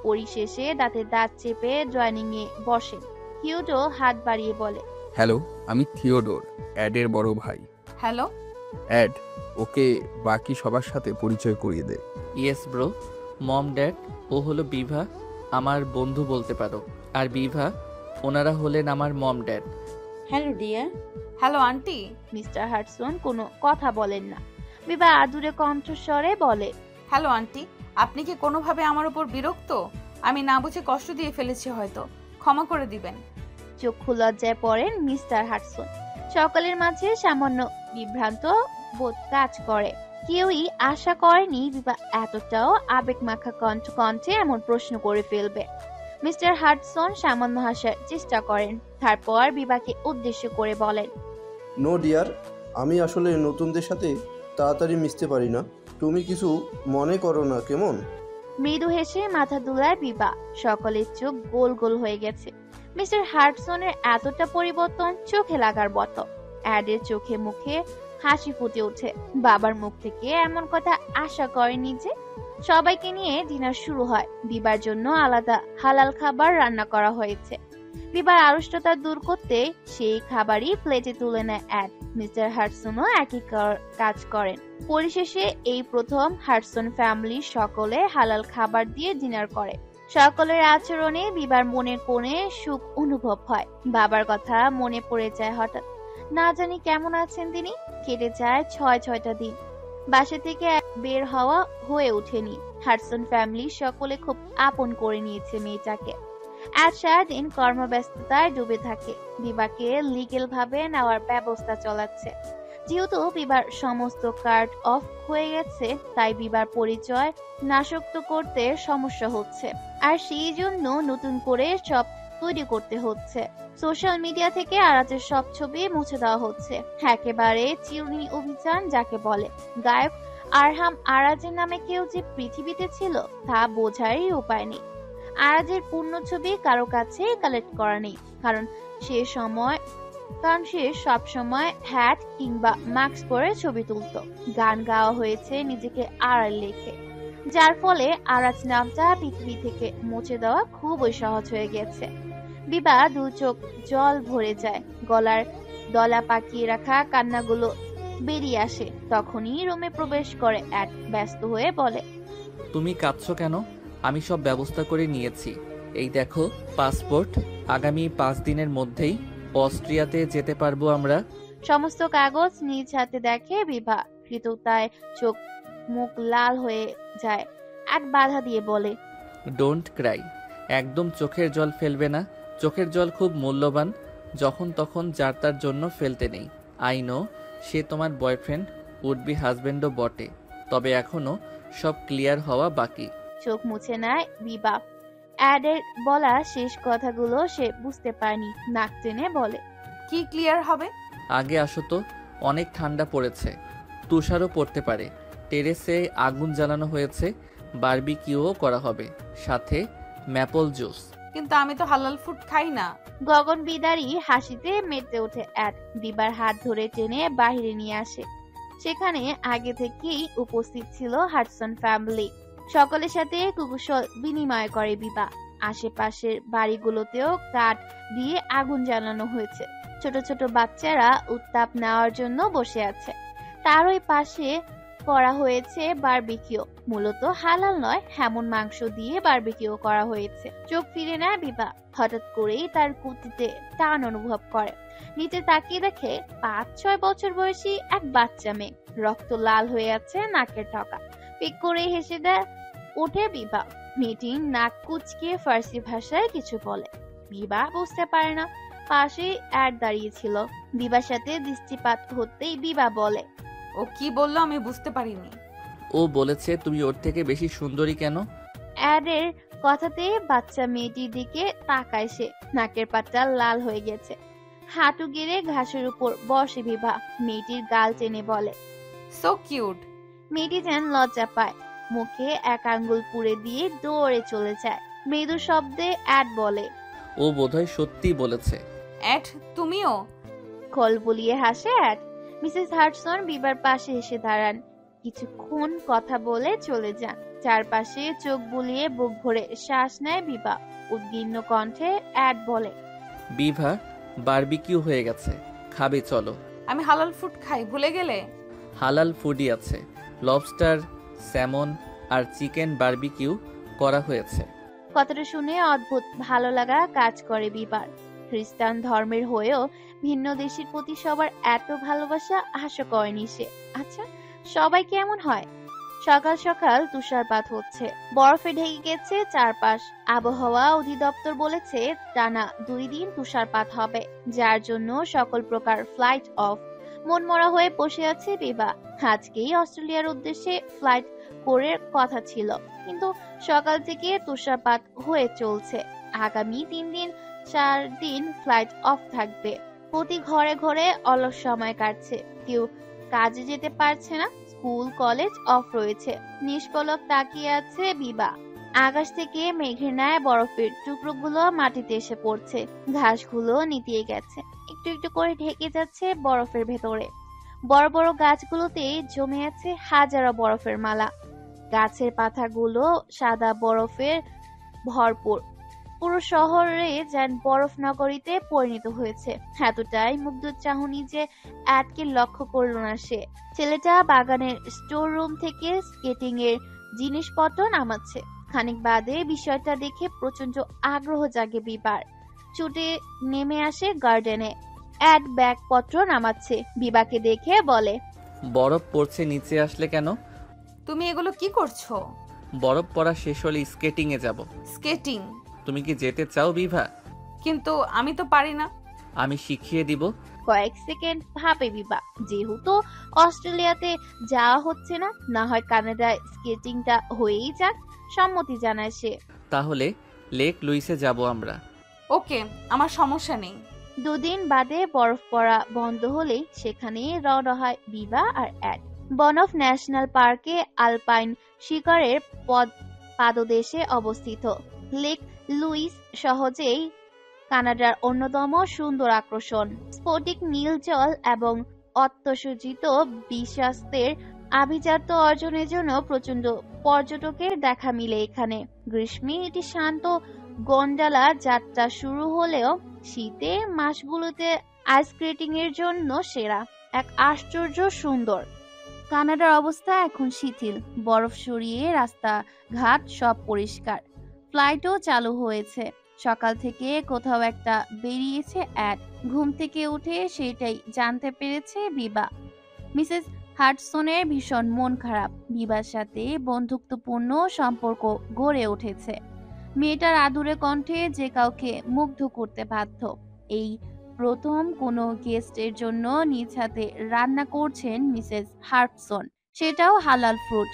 পরিশেষে দাঁতে দাঁত চেপে জয়নিং এ বসেন। থিওডো হাত বাড়িয়ে বলে, হ্যালো, আমি থিওডোর, অ্যাডের বড় ভাই। হ্যালো অ্যাড, ওকে বাকি সবার সাথে পরিচয় করিয়ে দে। Yes bro. মম ড্যাড, ও হলো বিভা, আমার বন্ধু বলতে পারো। আর বিভা, ওনারা হলেন আমার mom dad. Hello dear. Hello aunty. Mister Hudson কোনো কথা বলেন না। বিভা আদুরে কণ্ঠস্বরে বলে, হ্যালো আন্টি, আপনি কি কোনোভাবে আমার উপর বিরক্ত? আমি না বুঝে কষ্ট দিয়ে ফেলেছি, হয়তো ক্ষমা করে দিবেন। চক্ষু লজ্জায় পড়েন মিস্টার হাডসন। সকলের মাঝে সামান্য বিভ্রান্ত বোধ কাজ করে। কেউই আশা করেনি বিভা এতটাও আবেগ মাখা কণ্ঠে এমন প্রশ্ন করে ফেলবে। মিস্টার হাডসন সামান্য হাসার চেষ্টা করেন, তারপর বিভাকে উদ্দেশ্য করে বলেন, নো ডিয়ার, আমি আসলে নতুনদের সাথে তাড়াতাড়ি মিশতে পারি না। তুমি কিছু মনে করো না, কেমন? মৃদু হেসে মাথা দুলায় বিভা। সকলের চোখ গোল গোল হয়ে গেছে। মিস্টার হাডসনের এতটা পরিবর্তন চোখে লাগার মতো। অ্যাডের চোখে মুখে হাসি ফুটে ওঠে। বাবার মুখ থেকে এমন কথা আশা করেনি যে। সবাইকে নিয়ে ডিনার শুরু হয়। বিবার জন্য আলাদা হালাল খাবার রান্না করা হয়েছে। বিবার আড়ষ্টতা দূর করতে সেই খাবারই প্লেটে তুলে নেয় অ্যাড। মিস্টার হাডসনও একই কাজ করেন। পরিশেষে এই প্রথম হাডসন ফ্যামিলির সকলে হালাল খাবার দিয়ে ডিনার করে। সকলের আচরণে বিবার মনের কোণে সুখ অনুভব হয়। বাবার কথা মনে পড়ে যায় হঠাৎ। না জানি কেমন আছেন তিনি। কেটে যায় 6-6টা দিন। বাসা থেকে বের হওয়া হয়ে ওঠেনি। হাডসন ফ্যামিলি সকলে খুব আপন করে নিয়েছে মেয়েটাকে। আজ সারাদিন কর্মব্যস্ততায় ডুবে থাকে। বিবাকে লিগেল ভাবে নেওয়ার ব্যবস্থা চলাচ্ছে। যেহেতু বিবার সমস্ত কার্ড অফ হয়ে গেছে, তাই বিবার পরিচয় নাশক্ত করতে সমস্যা হচ্ছে। আর সেই জন্য নতুন করে সব তৈরি করতে হচ্ছে। সোশ্যাল মিডিয়া থেকে আরাজের সব ছবি মুছে দেওয়া হচ্ছে। একেবারে চিরুনি অভিযান যাকে বলে। গায়ক আরহাম আরাজের নামে কেউ যে পৃথিবীতে ছিল তা বোঝারই উপায় নেই। আরাজের পূর্ণ ছবি কারো কাছে কালেক্ট করা নেই, কারণ সে সব সময় হ্যাট কিংবা মাস্ক পরে ছবি তুলতো। গান গাওয়া হয়েছে নিজেকে আড়াল রেখে, যার ফলে আরাজ নামটা পৃথিবী থেকে মুছে দেওয়া খুবই সহজ হয়ে গেছে। বিভা দু চোখ জল ভরে যায়। গলার দলা পাকিয়ে রাখা কান্নাগুলো বেরিয়ে আসে। তখনই রুমে প্রবেশ করে অ্যাড। ব্যস্ত হয়ে বলে, তুমি কাঁদছো কেন? আমি সব ব্যবস্থা করে নিয়েছি। এই দেখো পাসপোর্ট। আগামী 5 দিনের মধ্যেই অস্ট্রিয়াতে যেতে পারবো আমরা। সমস্ত কাগজ নিজ হাতে দেখে বিভা। কৃতজ্ঞতায় চোখ মুখ লাল হয়ে যায়। এক বাধা দিয়ে বলে, ডোন্ট ক্রাই। একদম চোখের জল ফেলবে না। চোখের জল খুব মূল্যবান। যখন তখন যার তার জন্য ফেলতে নেই। আই নো সে তোমার বয়ফ্রেন্ড, উড বি হাজব্যান্ডও বটে, তবে এখনো সব ক্লিয়ার হওয়া বাকি। চোখ মুছে নেয় বিবা। অ্যাডের বলা শেষ কথাগুলো সে বুঝতে পারেনি। নাক টেনে বলে, কি ক্লিয়ার হবে? আগে আসো তো, অনেক ঠান্ডা পড়েছে, তুষারও পড়তে পারে। টেরেসে আগুন জ্বালানো হয়েছে, বারবিকিউও করা হবে, সাথে ম্যাপল জুস। কিন্তু আমি তো হালাল ফুড খাই না। গগন বিদারী হাসিতে মেতে ওঠে অ্যাড। বিবার হাত ধরে টেনে বাহিরে নিয়ে আসে। সেখানে আগে থেকেই উপস্থিত ছিল হাডসন ফ্যামিলি। সকলের সাথে কুকুশল বিনিময় করে বিবা। আশেপাশের বাড়িগুলোতেও কাঠ দিয়ে আগুন জ্বালানো হয়েছে। ছোট ছোট বাচ্চারা উত্তাপ নেওয়ার জন্য বসে আছে। তার ওই পাশে করা হয়েছে বারবিকিউ। মূলত হালাল নয়, এমন মাংস দিয়ে বারবিকিউ করা হয়েছে। চোখ ফিরে নেয় বিবা। হঠাৎ করেই তার কুতিতে টান অনুভব করে। নিচে তাকিয়ে দেখে 5-6 বছর বয়সী এক বাচ্চা মেয়ে। রক্ত লাল হয়ে আছে নাকের টকা। পিক করে হেসে দেয় ওঠে বিবা। মেয়েটি নাক কুচকে ফার্সি ভাষায় কিছু বলে। বিবা বুঝতে পারে না। পাশে অ্যাড দাঁড়িয়েছিল। বিবার সাথে দৃষ্টিপাত হতেই বিবা বলে, ও কি বললো আমি বুঝতে পারিনি। ও বলেছে তুমি ওর থেকে বেশি সুন্দরী কেন? অ্যাডের কথাতে বাচ্চা মেয়েটির দিকে তাকায় সে। নাকের পাটটা লাল হয়ে গেছে। হাঁটু গেড়ে ঘাসের উপর বসে বিভা। মেয়েটির গাল টেনে বলে, সো কিউট। মেয়েটি যেন লজ্জা পায়। মুখে এক আঙ্গুল পুড়ে দিয়ে দৌড়ে চলে যায়। মৃদু শব্দে অ্যাড বলে, ও বোধহয় সত্যি বলেছে। অ্যাড তুমিও? কল বলিয়ে হাসে অ্যাড। মিসেস হাডসন বিবার পাশে এসে দাঁড়ান। কিছুক্ষণ কথা বলে চলে যান। চারপাশে চোখ বুলিয়ে বুক ভরে শ্বাস নেয় বিবা। উদ্বিগ্ন কণ্ঠে অ্যাড বলে, বিভা, বারবিকিউ হয়ে গেছে, খাবে চলো। আমি হালাল ফুড খাই, ভুলে গেলে? হালাল ফুডই আছে, লবস্টার, স্যামন আর চিকেন বারবিকিউ করা হয়েছে। কথাটা শুনে অদ্ভুত ভালো লাগা কাজ করে বিবার। খ্রিস্টান ধর্মের হয়েও ভিন্ন দেশের প্রতি সবার এত ভালোবাসা আশা করেনি সে। আচ্ছা, সবাই কেমন হয়? সকাল সকাল তুষারপাত হচ্ছে। বরফে ঢেকে গেছে চারপাশ। আবহাওয়া অধিদপ্তর বলেছে টানা 2 দিন তুষারপাত হবে, যার জন্য সকল প্রকার ফ্লাইট অফ। মনমরা হয়ে বসে আছে বিবা। আজকেই অস্ট্রেলিয়ার উদ্দেশ্যে ফ্লাইট করে কথা ছিল, কিন্তু সকাল থেকে তুষারপাত হয়ে চলছে। আগামী 3-4 দিন ফ্লাইট অফ থাকবে। প্রতি ঘরে ঘরে অলস সময় কাটছে। কেউ কাজে যেতে পারছে না। স্কুল কলেজ অফ রয়েছে। নিষ্পলক তাকিয়ে আছে বিবা। আকাশ থেকে মেঘের ন্যায় বরফের টুকরোগুলো মাটিতে এসে পড়ছে। ঘাসগুলো নিতিয়ে গেছে, একটু একটু করে ঢেকে যাচ্ছে বরফের ভেতরে। বড় বড় গাছগুলোতে জমে আছে হাজারো বরফের মালা। গাছের পাতাগুলো সাদা বরফের ভরপুর। পুরো শহরে যেন বরফ নগরীতে পরিণত হয়েছে। এতটাই মুগ্ধ চাহনি যে অ্যাডকে লক্ষ্য করল না সে। ছেলেটা বাগানের স্টোর রুম থেকে স্কেটিং এর জিনিসপত্র নামাচ্ছে। খানিক বাদে বিষয়টা দেখে প্রচন্ড আগ্রহ জাগে বিবার। ছুটে নেমে আসে গার্ডেনে। অ্যাড ব্যাগপত্র নামাচ্ছে। বিবাকে দেখে বলে, বরফ পড়ছে, নিচে আসলে কেন? তুমি এগুলো কি করছো? বরফ পড়া শেষ হলে স্কেটিং এ যাব। স্কেটিং? তুমি কি যেতে চাও বিভা? কিন্তু আমি তো পারি না। আমি শিখিয়ে দিব। কয়েক সেকেন্ড ভাবে বিবা। যেহেতু অস্ট্রেলিয়াতে যাওয়া হচ্ছে না, না হয় কানাডায় স্কেটিংটা হয়েই যাক। সম্মতি জানায় সে। তাহলে লেক লুইসে যাব আমরা। ওকে, আমার সমস্যা নেই। 2 দিন বাদে বরফ পড়া বন্ধ হলেই সেখানে রওনা হয় বিবা আর অ্যাড। বনফ ন্যাশনাল পার্কে আলপাইন শিকারের পাদদেশে অবস্থিত লেক লুইস সহজেই কানাডার অন্যতম সুন্দর আকর্ষণ। স্ফটিক নীল জল এবং অত্যসজ্জিত বিশাস্তের আভিজাত্য অর্জনের জন্য প্রচন্ড পর্যটকের দেখা মিলে এখানে। গ্রীষ্মে এটি শান্ত গন্ডালা যাত্রা শুরু হলেও শীতের মাসগুলোতে আইস স্কেটিং এর জন্য সেরা। এক আশ্চর্য সুন্দর। কানাডার অবস্থা এখন শিথিল। বরফ সরিয়ে রাস্তাঘাট সব পরিষ্কার। ফ্লাইটও চালু হয়েছে। সকাল থেকে কোথাও একটা বেরিয়েছে অ্যাড। ঘুম থেকে উঠে সেটাই জানতে পেরেছে বিবা। মিসেস হাডসনের ভীষণ মন খারাপ। বিবার সাথে বন্ধুত্বপূর্ণ সম্পর্ক গড়ে উঠেছে। মেয়েটার আদুরে কণ্ঠে যে কাউকে মুগ্ধ করতে বাধ্য। এই প্রথম কোনো গেস্টের জন্য নিজ হাতে রান্না করছেন মিসেস হার্টসন, সেটাও হালাল ফ্রুট।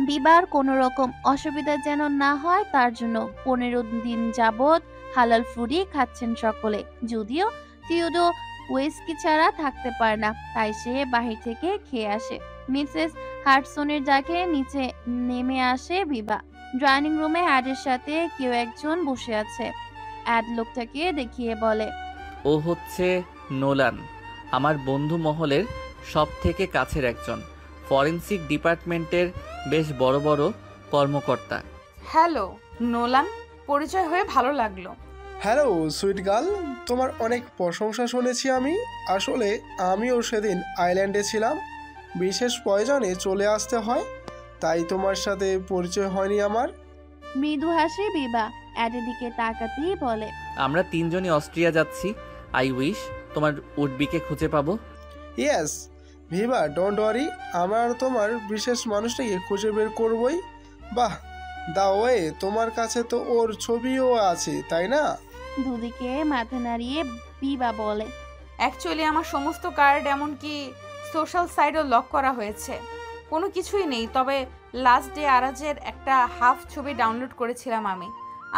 বিবার কোনো রকম অসুবিধা যেন না হয় তার জন্য 15 দিন যাবৎ হালাল ফ্রুটই খাচ্ছেন সকলে। যদিও থিওডো ওয়েস্কি ছাড়া থাকতে পারে না, তাই সে বাহির থেকে খেয়ে আসে। মিসেস হার্টসনের ডাকে নিচে নেমে আসে বিবা। ডাইনিং রুমে অ্যাডের সাথে কেউ একজন বসে আছে। অ্যাড লোকটাকে দেখিয়ে বলে, ও হচ্ছে নোলান, আমার বন্ধু মহলের সব থেকে কাছের একজন, ফরেনসিক ডিপার্টমেন্টের বেশ বড় বড় কর্মকর্তা। হ্যালো নোলান, পরিচয় হয়ে ভালো লাগলো। হ্যালো সুইট গার্ল, তোমার অনেক প্রশংসা শুনেছি আমি। আসলে আমিও সেদিন আইল্যান্ডে ছিলাম, বিশেষ প্রয়োজনে চলে আসতে হয়, তাই তোমার সাথে পরিচয় হয়নি আমার। মৃদু হাসি বিবা অ্যাডের দিকে তাকাতেই বলে, আমরা তিনজনই অস্ট্রিয়া যাচ্ছি। আই উইশ তোমার উডবিকে খুঁজে পাবো। ইয়েস ভিভা, ডোন্ট ওয়ারি, আমার তোমার বিশেষ মানুষটাকে খুঁজে বের করবই। বাহ, দা ওয়ে, তোমার কাছে তো ওর ছবিও আছে তাই না? দুদিকে মাথা নাড়িয়ে বিবা বলে, অ্যাকচুয়ালি আমার সমস্ত কার্ড এমনকি সোশ্যাল সাইটও লক করা হয়েছে, কোনো কিছুই নেই। তবে লাস্ট ডে আরাজের একটা হাফ ছবি ডাউনলোড করেছিলাম আমি,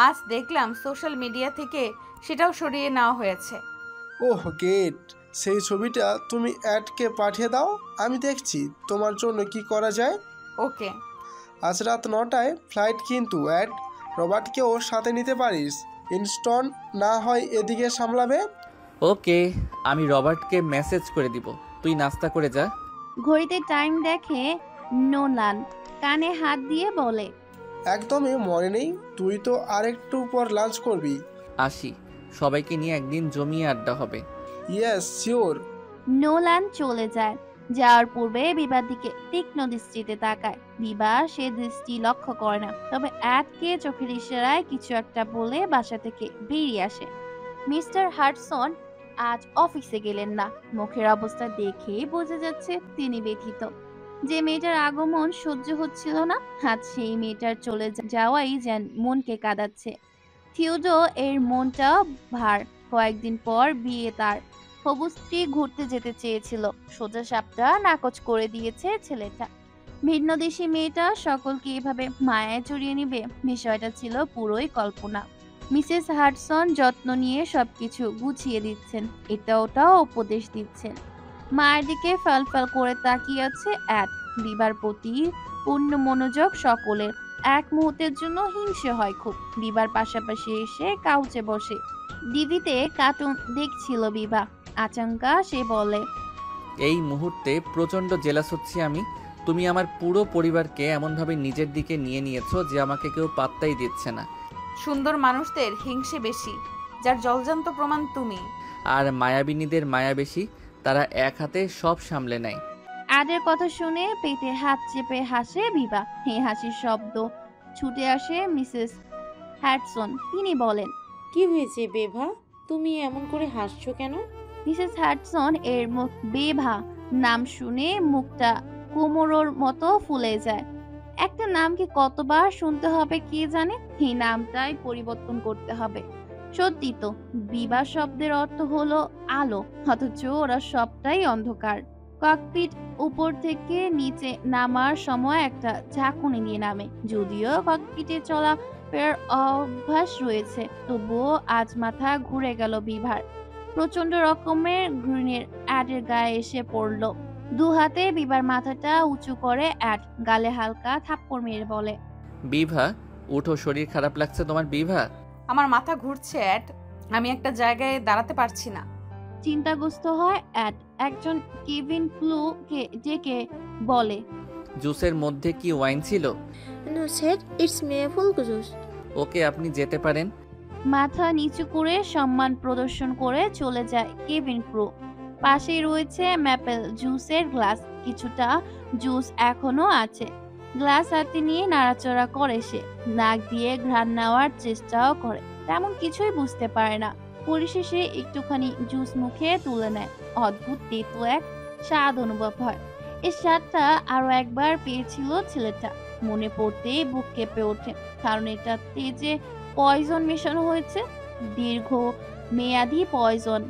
আজ দেখলাম সোশ্যাল মিডিয়া থেকে সেটাও সরিয়ে নেওয়া হয়েছে। ওহ গেট, সেই ছবিটা তুমি অ্যাডকে পাঠিয়ে দাও, আমি দেখছি তোমার জন্য কি করা যায়। ওকে। আজ রাত 9টায় ফ্লাইট কিন্তু অ্যাড, রবার্টকেও সাথে নিতে পারিস, ইনস্টন না হয় এদিকে সামলাবে। ওকে, আমি রবার্টকে মেসেজ করে দিব, তুই নাস্তা করে যা। ঘড়িতে টাইম দেখে নোলান কানে হাত দিয়ে বলে, একদমই মনে নেই, তুই তো আরেকটু পর লাঞ্চ করবি। আসি, সবাইকে নিয়ে একদিন জমিয়ে আড্ডা হবে। Yes sure. নোলান চলে যায়। যাওয়ার পূর্বে বিবার দিকে তীক্ষ্ণ দৃষ্টিতে তাকায়। বিবা সে দৃষ্টি লক্ষ্য করে না, তবে অ্যাডকে চোখের ইশারায় কিছু একটা বলে বাসা থেকে বেরিয়ে আসে। মিস্টার হার্টসন আজ অফিসে গেলেন না, মুখের অবস্থা দেখে বোঝা যাচ্ছে তিনি ব্যথিত। যে মেয়েটার আগমন সহ্য হচ্ছিল না, আজ সেই মেয়েটার চলে যাওয়াই যেন মনকে কাঁদাচ্ছে। থিওডো এর মনটাও ভার। কয়েকদিন পর বিয়ে তার। হবু স্ত্রী ঘুরতে যেতে চেয়েছিল, সোজা সাপটা নাকচ করে দিয়েছে ছেলেটা। ভিন্নদেশী মেয়েটা সকলকে এভাবে মায়ায় জড়িয়ে নিবে, বিষয়টা ছিল পুরোই কল্পনা। মিসেস হার্টসন যত্ন নিয়ে সবকিছু গুছিয়ে দিচ্ছেন, এটা ওটাও উপদেশ দিচ্ছেন। মায়ের দিকে ফাল করে তাকিয়ে আছে অ্যাড। বিবার প্রতি পূর্ণ মনোযোগ সকলের। এক মুহূর্তের জন্য হিংসে হয় খুব। বিবার পাশাপাশি এসে কাউচে বসে টিভিতে কার্টুন দেখছিল বিবা। আচমকা সে বলে, এই মুহূর্তে প্রচন্ড জেলাস হচ্ছি আমি। তুমি আমার পুরো পরিবারকে এমনভাবে নিজের দিকে নিয়ে নিয়েছো যে আমাকে কেউ পাত্তাই দিচ্ছে না। সুন্দর মানুষদের হিংসে বেশি, যার জলজান্ত প্রমাণ তুমি। আর মায়াবিনীদের মায়া বেশি, তারা এক হাতে সব সামলে নেয়। অ্যাডের কথা শুনে পেটে হাত চেপে হাসে বিবা। এই হাসির শব্দ ছুটে আসে মিসেস হ্যাটসন। তিনি বলেন, কি হয়েছে বেভা, তুমি এমন করে হাসছো কেন? মিসেস হ্যাটসন এর মুখ বেভা নাম শুনে মুখটা কুমড়োর মতো ফুলে যায়। একটা নামকে কতবার শুনতে হবে কে জানে, এই নামটাই পরিবর্তন করতে হবে। সত্যি তো, বিবা শব্দের অর্থ হলো আলো, অথচ ওরা সবটাই অন্ধকার। ককপিট উপর থেকে নিচে নামার সময় একটা ঝাঁকুনি দিয়ে নামে। যদিও ককপিটে চলা ফেরার অভ্যাস রয়েছে, তবুও আজ মাথা ঘুরে গেল বিভার। প্রচন্ড রকমের ঘৃণের অ্যাডের গায়ে এসে পড়ল। দু হাতে বিবার মাথাটা উঁচু করে অ্যাড গালে হালকা থাপ্পড় মেরে বলে, বিভা উঠো, শরীর খারাপ লাগছে তোমার বিভা? আমার মাথা ঘুরছে অ্যাড, আমি একটা জায়গায় দাঁড়াতে পারছি না। চিন্তাগ্রস্ত হয় অ্যাড। একজন কেভিন ক্লুকে ডেকে বলে, জুসের মধ্যে কি ওয়াইন ছিল? No sir, it's maple juice. Okay, আপনি যেতে পারেন। মাথা নিচু করে সম্মান প্রদর্শন করে চলে যায় কেভিন ক্লু। পাশেই রয়েছে ম্যাপেল জুসের গ্লাস, কিছুটা জুস এখনো আছে। গ্লাস হাতে নিয়ে নাড়াচড়া করে সে, নাক দিয়ে ঘ্রাণ নেওয়ার চেষ্টাও করে, তেমন কিছুই বুঝতে পারে না। পরিশেষে একটুখানি জুস মুখে তুলে নেয়। অদ্ভুত তেতো এক স্বাদ অনুভব হয়। এই স্বাদটা আরো একবার পেয়েছিল ছেলেটা। মনে পড়তেই বুক কেঁপে ওঠে, কারণ এটাতে যে পয়জন মেশানো হয়েছে, দীর্ঘ মেয়াদি পয়জন।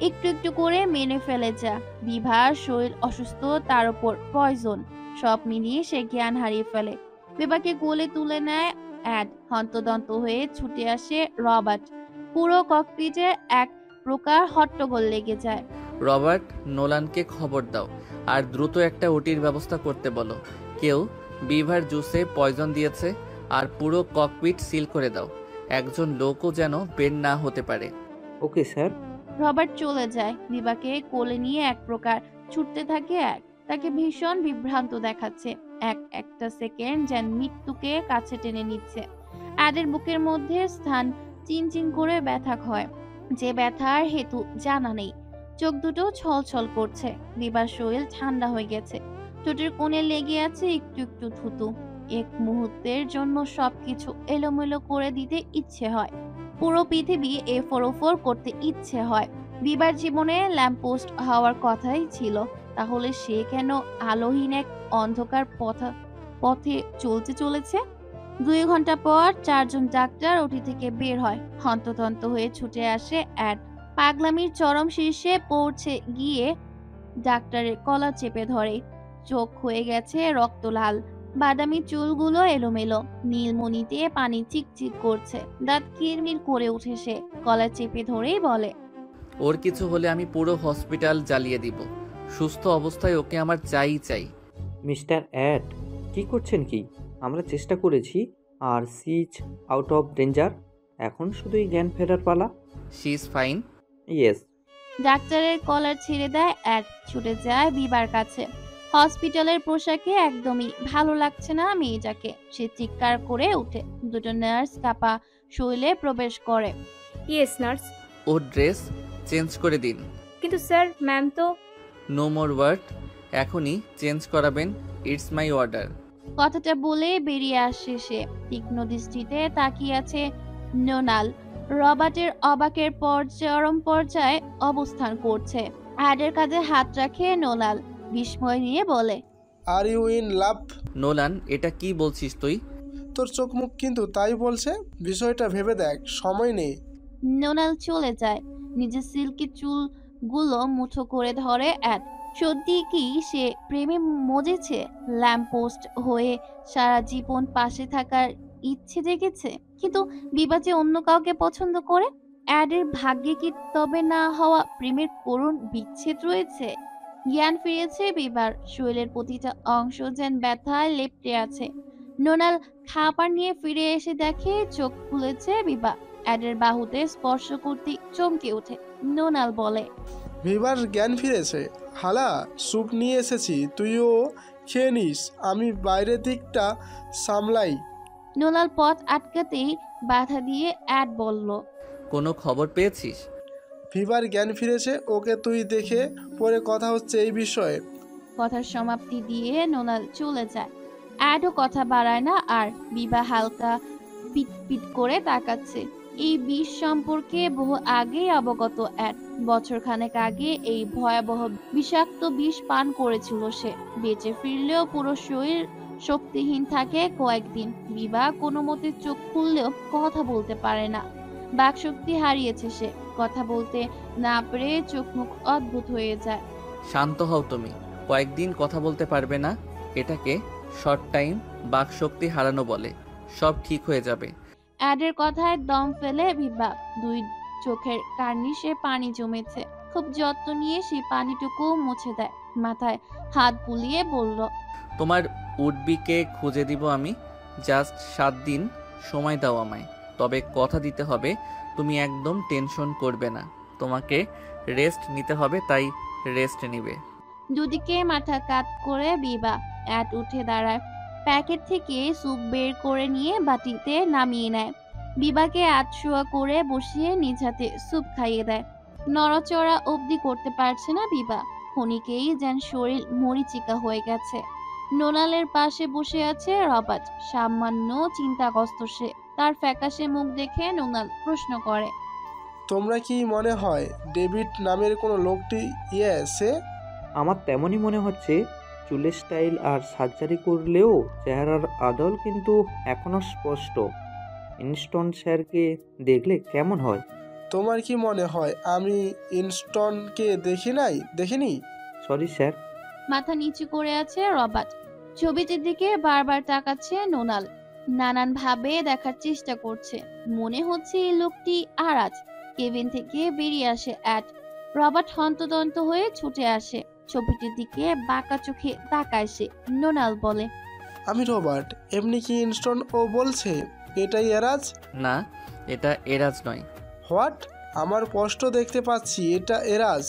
একটু একটু করে মেনে ফেলে যা। বিভার শরীর অসুস্থ, তার উপর পয়জন, সব মিলিয়ে সে জ্ঞান হারিয়ে ফেলে। বিভাকে কোলে তুলে নেয় অ্যাড। হন্তদন্ত হয়ে ছুটে আসে রবার্ট। পুরো ককপিটে এক প্রকার হট্টগোল লেগে যায়। রবার্ট, নোলানকে খবর দাও আর দ্রুত একটা ওটির ব্যবস্থা করতে বলো। কেউ বিভার জুসে পয়জন দিয়েছে আর পুরো ককপিট সিল করে দাও। একজন লোকও যেন বের না হতে পারে। Okay sir. রবার্ট চলে যায়। বিভাকে কোলে নিয়ে এক প্রকার ছুটতে থাকে এক। তাকে ভীষণ বিভ্রান্ত দেখাচ্ছে। একটা সেকেন্ড যেন মৃত্যুকে কাছে টেনে নিচ্ছে। অ্যাডের বুকের মধ্যে স্থান চিনচিন করে ব্যথা হয়, যে ব্যথার হেতু জানা নেই। চোখ দুটো ছলছল করছে। বিভার শরীর ঠান্ডা হয়ে গেছে। ঠোঁটের কোণে লেগে আছে একটু একটু থুতু। এক মুহূর্তের জন্য সবকিছু এলোমেলো করে দিতে ইচ্ছে হয়। পুরো পৃথিবী এফোর করতে ইচ্ছে হয়। বিবার জীবনে ল্যাম্পপোস্ট হওয়ার কথাই ছিল, তাহলে সে কেন আলোহীন এক অন্ধকার পথে চলেছে? 2 ঘন্টা পর 4 জন ডাক্তার ওটি থেকে বের হয়। হন্তদন্ত হয়ে ছুটে আসে অ্যাড। পাগলামির চরম শীর্ষে পৌঁছে গিয়ে ডাক্তারের কলার চেপে ধরে। চোখ হয়ে গেছে রক্ত লাল, বাদামি চুলগুলো এলোমেলো, নীলমণিতে পানি চিকচিক করছে। দাঁত কিরমির করে উঠে সে কলার চেপে ধরেই বলে, ওর কিছু হলে আমি পুরো হসপিটাল জ্বালিয়ে দিব। সুস্থ অবস্থায় ওকে আমার চাই। মিস্টার অ্যাড, কি করছেন কি? আমরা চেষ্টা করেছি আর সিজ আউট অফ ডেঞ্জার। এখন শুধুই জ্ঞান ফেরার পালা। She is fine. ইয়েস। ডাক্তারের কলার ছেড়ে দেয় অ্যাড। ছুটে যায় বিবার কাছে। হসপিটালের পোশাকে একদমই ভালো লাগছে না মেয়েটাকে। সে চিৎকার করে উঠে। দুটো নার্স কাপা শৈলে প্রবেশ করে। Yes nurse. ওর ড্রেস চেঞ্জ করে দিন। কিন্তু স্যার, ম্যাম তো। No more word. এখনই চেঞ্জ করাবেন। It's my order. কথাটা বলে বেরিয়ে আসে সে। তীক্ষ্ণ দৃষ্টিতে তাকিয়ে আছে নোনাল। রবার্টের অবাকের চরম পর্যায়ে অবস্থান করছে। অ্যাডের কাঁধে হাত রাখে নোনাল বিস্ময় নিয়ে বলে, are you in love? Nolan, এটা কি বলছিস তুই? তোর চোখ মুখ কিন্তু তাই বলছে। বিষয়টা ভেবে দেখ, সময় নেই। নোনাল চলে যায়। নিজের সিল্কি চুলগুলো মুঠো করে ধরে অ্যাড। সত্যি কি সে প্রেমে মজেছে? ল্যাম্পপোস্ট হয়ে সারা জীবন পাশে থাকার ইচ্ছে জেগেছে। কিন্তু বিভা যে অন্য কাউকে পছন্দ করে। অ্যাডের ভাগ্যে কি তবে না হওয়া প্রেমের করুণ বিচ্ছেদ রয়েছে? জ্ঞান ফিরেছে বিবার। শরীরের প্রতিটা অংশ যেন ব্যথায় লেপ্টে আছে। নোনাল খাবার নিয়ে ফিরে এসে দেখে চোখ খুলেছে বিভা। অ্যাডের বাহুতে স্পর্শ করতে চমকে ওঠে। নোনাল বলে, ভিভার জ্ঞান ফিরেছে। হালা, স্যুপ নিয়ে এসেছি, তুইও খেয়ে নিস। আমি বাইরের দিকটা সামলাই। নোনাল পথ আটকাতেই বাধা দিয়ে অ্যাড বলল, কোনো খবর পেয়েছিস? ভিভার জ্ঞান ফিরেছে, ওকে তুই দেখে পরে কথা হচ্ছে এই বিষয়ে। কথার সমাপ্তি দিয়ে নোনাল চলে যায়। অ্যাডও কথা বাড়ায় না আর। বিভা হালকা পিট করে তাকাচ্ছে। এই বিষ সম্পর্কে বহু আগেই অবগত অ্যাড। বছরখানেক আগে এই ভয়াবহ বিষাক্ত বিষ পান করেছিল সে। বেঁচে ফিরলেও পুরো শরীর শক্তিহীন থাকে কয়েকদিন। বিভা কোনো মতে চোখ খুললেও কথা বলতে পারে না। বাকশক্তি হারিয়েছে সে। কথা বলতে না পেরে চোখ মুখ অদ্ভুত হয়ে যায়। শান্ত হও তুমি। কয়েকদিন কথা বলতে পারবে না, এটাকে শর্ট টাইম বাকশক্তি হারানো বলে। সব ঠিক হয়ে যাবে। অ্যাডের কথায় দম ফেলে বিভা। 2 চোখের কার্নিশে পানি জমেছে। খুব যত্ন নিয়ে সেই পানিটুকু মুছে দেয়। মাথায় হাত বুলিয়ে বলল, তোমার উডবিকে খুঁজে দিব আমি। জাস্ট 7 দিন সময় দাও আমায়। তবে কথা দিতে হবে তুমি একদম টেনশন করবে না। তোমাকে রেস্ট নিতে হবে, তাই রেস্ট নিবে। দুদিকে মাথা কাত করে বিভা। অ্যাড উঠে দাঁড়ায়। প্যাকেট থেকে স্যুপ বের করে নিয়ে বাটিতে নামিয়ে নেয়। বিভাকে আধশোয়া করে বসিয়ে নিজ হাতে স্যুপ খাইয়ে দেয়। নড়াচড়া অবধি করতে পারছে না বিভা। ক্ষণিকেই যেন শরীর মরিচিকা হয়ে গেছে। নোনালের পাশে বসে আছে রবার্ট। সামান্য চিন্তাগ্রস্ত সে। তার ফ্যাকাশে মুখ দেখে নোনাল প্রশ্ন করে, তোমরা কি মনে হয় ডেভিড নামের কোনো লোকটি সে? আমার তেমনই মনে হচ্ছে। চুলের স্টাইল আর সার্জারি করলেও চেহারার আদল কিন্তু এখনো স্পষ্ট। ইনস্টন স্যারকে দেখলে কেমন হয়? তোমার কি মনে হয় আমি ইনস্টনকে দেখিনি? Sorry sir. মাথা নিচু করে আছে রবার্ট। ছবিটির দিকে বারবার তাকাচ্ছে নোনাল। নানান ভাবে দেখার চেষ্টা করছে। মনে হচ্ছে এই লোকটি আরাজ। কেবিন থেকে বেরিয়ে আসে অ্যাড। রবার্ট হন্তদন্ত হয়ে ছুটে আসে। ছবিটির দিকে বাঁকা চোখে তাকায় সে। নোনাল বলে, আমি রবার্ট। এমনি কি ইনস্টন ও বলছে এটাই এরাজ? না, এটা এরাজ নয়। হোয়াট? আমার স্পষ্ট দেখতে পাচ্ছি এটা এরাজ।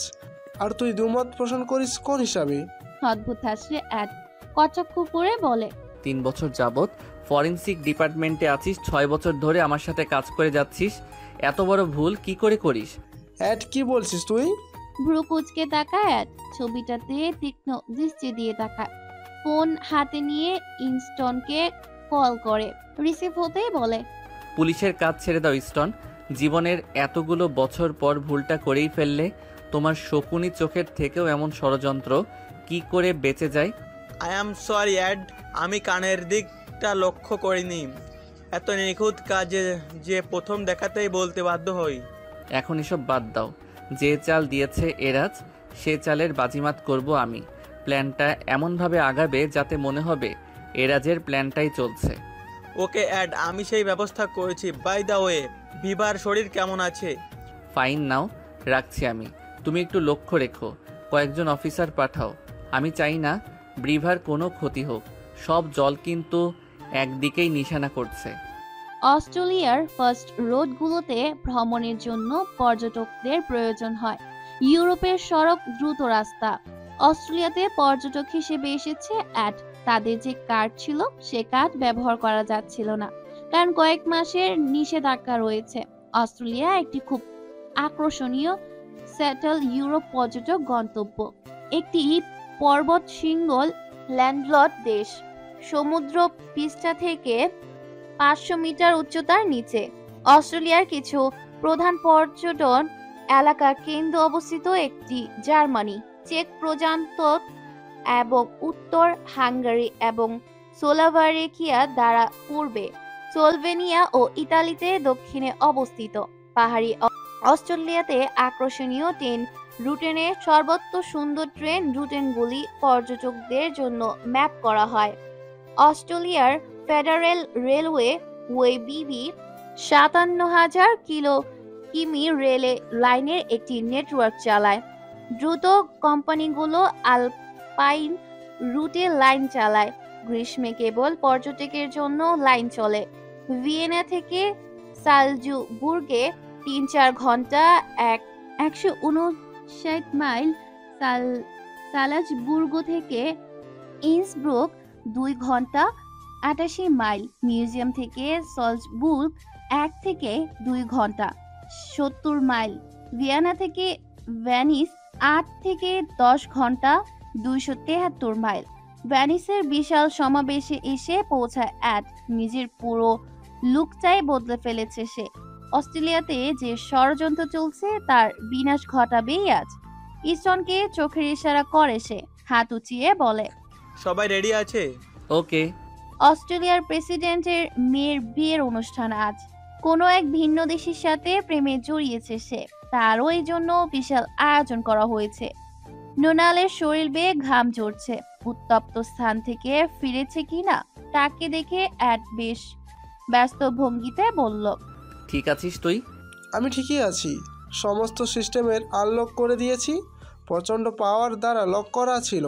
আর তুই দুমত পোষণ করিস কোন হিসাবে? অদ্ভুত হাসে অ্যাড। কটাক্ষ করে বলে, 3 বছর যাবত ফরেনসিক ডিপার্টমেন্টে আছিস, 6 বছর ধরে আমার সাথে কাজ করে যাচ্ছিস। এত বড় ভুল কি করে করিস? অ্যাড কি বলছিস তুই? ভ্রু কুচকে তাকায় অ্যাড। ছবিটাতে তীক্ষ্ণ দৃষ্টি দিয়ে তাকায়। ফোন হাতে নিয়ে ইনস্টনকে কল করে। রিসিভ হতেই বলে, পুলিশের কাজ ছেড়ে দাও স্টন। জীবনের এতগুলো বছর পর ভুলটা করেই ফেললে। তোমার শকুনি চোখের থেকেও এমন ষড়যন্ত্র কি করে বেঁচে যায়? আই অ্যাম সরি অ্যাড, আমি কানের দিকটা লক্ষ্য করিনি। এত নিখুঁত কাজে যে প্রথম দেখাতেই বলতে বাধ্য হই। এখন এসব বাদ দাও। যে চাল দিয়েছে এরাজ, সে চালের বাজিমাত করব আমি। প্ল্যানটা এমনভাবে আগাবে যাতে মনে হবে এরাজের প্ল্যানটাই চলছে। ওকে অ্যাড, আমি সেই ব্যবস্থা করেছি। বাই দ্য ওয়ে, ভিভার শরীর কেমন আছে? ফাইন, নাও রাখছি আমি। তুমি একটু লক্ষ্য রেখো, কয়েকজন অফিসার পাঠাও। আমি চাই না ব্রিভার কোনো ক্ষতি হোক। সব জল কিন্তু একদিকেই নিশানা করছে। অস্ট্রেলিয়ার ফার্স্ট রোডগুলোতে ভ্রমণের জন্য পর্যটকদের প্রয়োজন হয়। ইউরোপের সড়ক দ্রুত রাস্তা। অস্ট্রেলিয়াতে পর্যটক হিসেবে এসেছে অ্যাড। তাদের যে কার্ড ছিল সে কার্ড ব্যবহার করা যাচ্ছিল না, কারণ কয়েক মাসের নিষেধাজ্ঞা রয়েছে। অস্ট্রেলিয়া একটি খুব আকর্ষণীয় সেটেল ইউরোপ পর্যটক গন্তব্য। একটি পর্বত শৃঙ্গল ল্যান্ডলক দেশ। সমুদ্র পৃষ্ঠা থেকে 500 মিটার উচ্চতার নিচে। অস্ট্রেলিয়ার কিছু প্রধান পর্যটন এলাকার কেন্দ্র অবস্থিত একটি জার্মানি, চেক প্রজাতন্ত্র এবং উত্তর হাঙ্গেরি এবং স্লোভাকিয়া দ্বারা পূর্বে, স্লোভেনিয়া ও ইতালিতে দক্ষিণে অবস্থিত। পাহাড়ি অস্ট্রেলিয়াতে আকর্ষণীয় ট্রেন রুটেনের সর্বোচ্চ সুন্দর ট্রেন রুটেনগুলি পর্যটকদের জন্য ম্যাপ করা হয়। অস্ট্রেলিয়ার ফেডারেল রেলওয়ে ওয়েবিবি 57,000 কিমি রেল লাইনের একটি নেটওয়ার্ক চালায়। দ্রুত কোম্পানিগুলো আলপাইন রুটে লাইন চালায়। গ্রীষ্মে কেবল পর্যটকের জন্য লাইন চলে। ভিয়েনা থেকে সালজুবুর্গে 3-4 ঘন্টা, 159 মাইল। সালজবুর্গ থেকে ইন্সব্রুক 2 ঘন্টা 88 মাইল। মিউজিয়াম থেকে সালজবুর্গ 1 থেকে 2 ঘন্টা 70 মাইল। ভিয়েনা থেকে ভেনিস 8 থেকে 10 ঘন্টা 273 মাইল। ভেনিসের বিশাল সমাবেশে এসে পৌঁছায় অ্যাড। নিজের পুরো লুকটাই বদলে ফেলেছে সে। অস্ট্রেলিয়াতে যে ষড়যন্ত্র চলছে তার বিনাশ ঘটাবেই আজ। ইস্টনকে চোখের ইশারা করে সে। হাত উঁচিয়ে বলে, সবাই রেডি আছে? ওকে। অস্ট্রেলিয়ার প্রেসিডেন্টের মেয়ের বিয়ের অনুষ্ঠান আজ। কোনো এক ভিন্ন দেশের সাথে প্রেমে জড়িয়েছে সে। তারও এই জন্য বিশাল আয়োজন করা হয়েছে। নোনালের শরীর বেয়ে ঘাম ঝরছে। উত্তপ্ত স্থান থেকে ফিরেছে কিনা তাকে দেখে অ্যাড বেশ ব্যস্ত ভঙ্গিতে বলল, ঠিক আছিস তুই? আমি ঠিকই আছি। সমস্ত সিস্টেমের আনলক করে দিয়েছি। প্রচণ্ড পাওয়ার দ্বারা লক করা ছিল,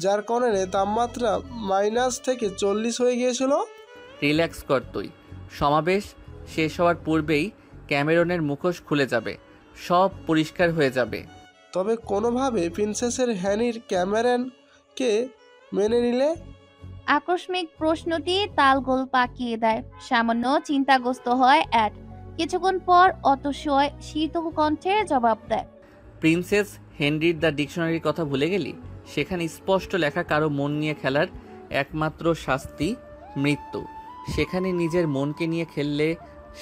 যার কারণে তাপমাত্রা মাইনাস থেকে 40 হয়ে গিয়েছিল। রিল্যাক্স কর তুই। সমাবেশ শেষ হওয়ার পূর্বেই ক্যামেরনের মুখোশ খুলে যাবে, সব পরিষ্কার হয়ে যাবে। তবে কোনোভাবে প্রিন্সেসের হ্যানির ক্যামেরনকে মেনে নিলে? আকস্মিক প্রশ্নটি তালগোল পাকিয়ে দেয়। সামান্য চিন্তাগ্রস্ত হয় অ্যাড। কিছুক্ষণ পর অতশয় শীত কণ্ঠে জবাব দেয়, প্রিন্সেস হেনরির দ্য ডিকশনারির কথা ভুলে গেলি? সেখানে স্পষ্ট লেখা কারো মন নিয়ে খেলার একমাত্র শাস্তি মৃত্যু। সেখানে নিজের মনকে নিয়ে খেললে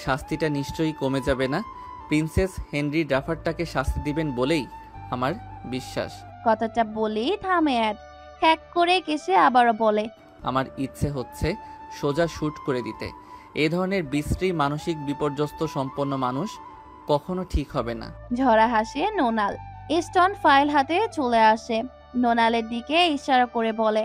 শাস্তিটা নিশ্চয়ই কমে যাবে না। প্রিন্সেস হেনরি ড্রাফারটাকে শাস্তি দিবেন বলেই আমার বিশ্বাস। কথাটা বলেই থামে অ্যাড। খ্যাক করে কেসে আবারও বলে, আমার ইচ্ছে হচ্ছে সোজা শ্যুট করে দিতে। এই ধরনের বিশ্রী মানসিক বিপর্যস্ত সম্পন্ন মানুষ কখনো ঠিক হবে না। ঝরা হাসে নোনাল। স্টোন ফাইল হাতে চলে আসে, নোনালের দিকে ইশারা করে বলে,